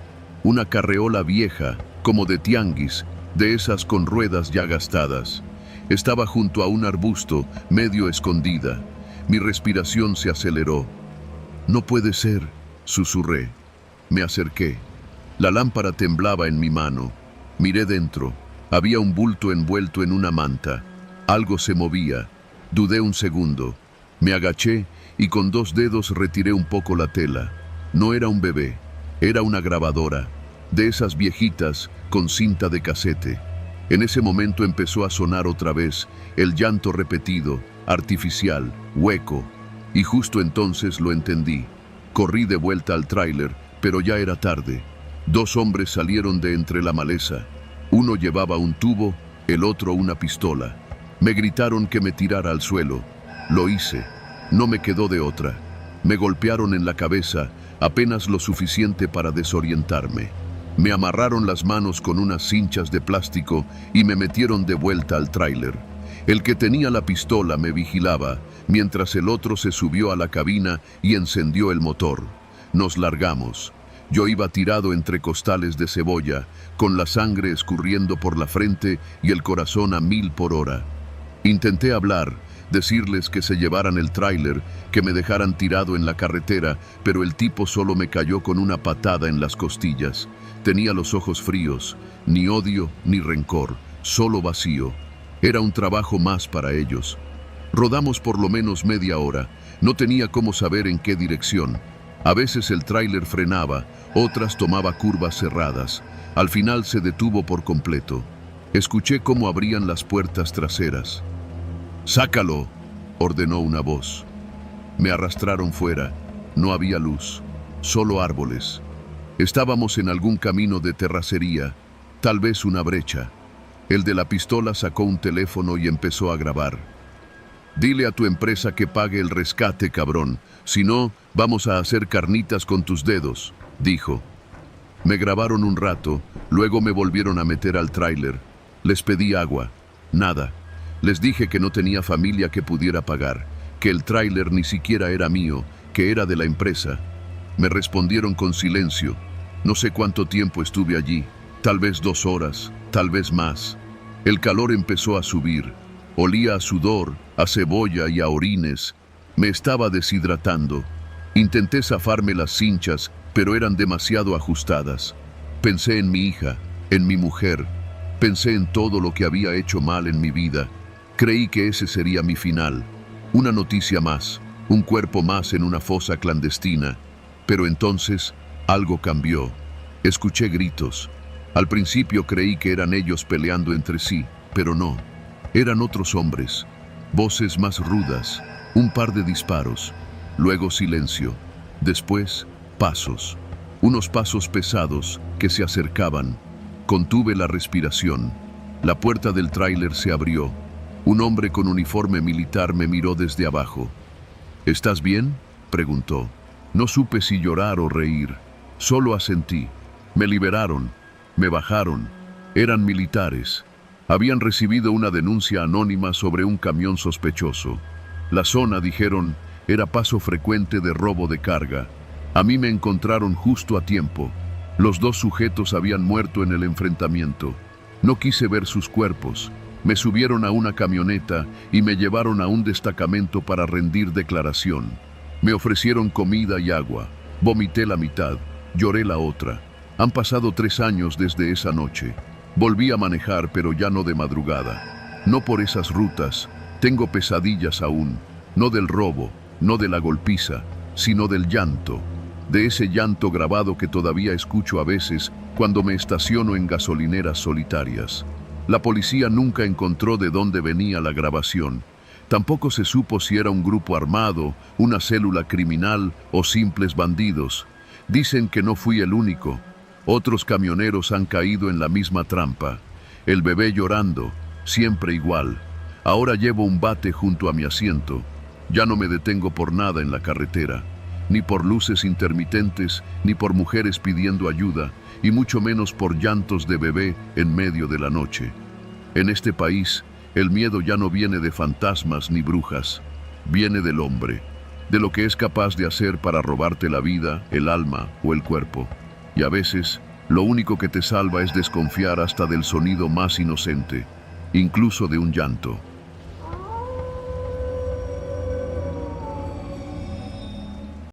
[SPEAKER 1] vieja, como de tianguis, de esas con ruedas ya gastadas. Estaba junto a un arbusto, medio escondida. Mi respiración se aceleró. «No puede ser», susurré. Me acerqué. La lámpara temblaba en mi mano. Miré dentro. Había un bulto envuelto en una manta. Algo se movía. Dudé un segundo. Me agaché y con 2 dedos retiré un poco la tela. No era un bebé. Era una grabadora. De esas viejitas con cinta de casete. En ese momento empezó a sonar otra vez, el llanto repetido, artificial, hueco. Y justo entonces lo entendí. Corrí de vuelta al tráiler, pero ya era tarde. 2 hombres salieron de entre la maleza. Uno llevaba un tubo, el otro una pistola. Me gritaron que me tirara al suelo. Lo hice. No me quedó de otra. Me golpearon en la cabeza, apenas lo suficiente para desorientarme. Me amarraron las manos con unas cinchas de plástico y me metieron de vuelta al tráiler. El que tenía la pistola me vigilaba, mientras el otro se subió a la cabina y encendió el motor. Nos largamos. Yo iba tirado entre costales de cebolla, con la sangre escurriendo por la frente y el corazón a 1000 por hora. Intenté hablar, decirles que se llevaran el tráiler, que me dejaran tirado en la carretera, pero el tipo solo me cayó con una patada en las costillas. Tenía los ojos fríos, ni odio ni rencor, solo vacío. Era un trabajo más para ellos. Rodamos por lo menos media hora. No tenía cómo saber en qué dirección. A veces el tráiler frenaba, otras tomaba curvas cerradas. Al final se detuvo por completo. Escuché cómo abrían las puertas traseras. «¡Sácalo!», ordenó una voz. Me arrastraron fuera. No había luz, solo árboles. Estábamos en algún camino de terracería, tal vez una brecha. El de la pistola sacó un teléfono y empezó a grabar. «Dile a tu empresa que pague el rescate, cabrón. Si no, vamos a hacer carnitas con tus dedos», dijo. Me grabaron un rato, luego me volvieron a meter al tráiler. Les pedí agua. Nada. Les dije que no tenía familia que pudiera pagar, que el tráiler ni siquiera era mío, que era de la empresa. Me respondieron con silencio. No sé cuánto tiempo estuve allí, tal vez 2 horas, tal vez más. El calor empezó a subir. Olía a sudor, a cebolla y a orines. Me estaba deshidratando. Intenté zafarme las cinchas, pero eran demasiado ajustadas. Pensé en mi hija, en mi mujer. Pensé en todo lo que había hecho mal en mi vida. Creí que ese sería mi final. Una noticia más, un cuerpo más en una fosa clandestina. Pero entonces, algo cambió. Escuché gritos. Al principio creí que eran ellos peleando entre sí, pero no. Eran otros hombres. Voces más rudas, un par de disparos. Luego silencio. Después, pasos. Unos pasos pesados que se acercaban. Contuve la respiración. La puerta del tráiler se abrió. Un hombre con uniforme militar me miró desde abajo. «¿Estás bien?», preguntó. No supe si llorar o reír. Solo asentí. Me liberaron. Me bajaron. Eran militares. Habían recibido una denuncia anónima sobre un camión sospechoso. La zona, dijeron, era paso frecuente de robo de carga. A mí me encontraron justo a tiempo. Los dos sujetos habían muerto en el enfrentamiento. No quise ver sus cuerpos. Me subieron a una camioneta y me llevaron a un destacamento para rendir declaración. Me ofrecieron comida y agua. Vomité la mitad, lloré la otra. Han pasado 3 años desde esa noche. Volví a manejar, pero ya no de madrugada. No por esas rutas. Tengo pesadillas aún. No del robo, no de la golpiza, sino del llanto. De ese llanto grabado que todavía escucho a veces cuando me estaciono en gasolineras solitarias. La policía nunca encontró de dónde venía la grabación. Tampoco se supo si era un grupo armado, una célula criminal o simples bandidos. Dicen que no fui el único. Otros camioneros han caído en la misma trampa. El bebé llorando, siempre igual. Ahora llevo un bate junto a mi asiento. Ya no me detengo por nada en la carretera, ni por luces intermitentes, ni por mujeres pidiendo ayuda, y mucho menos por llantos de bebé en medio de la noche. En este país, el miedo ya no viene de fantasmas ni brujas, viene del hombre, de lo que es capaz de hacer para robarte la vida, el alma o el cuerpo. Y a veces, lo único que te salva es desconfiar hasta del sonido más inocente, incluso de un llanto.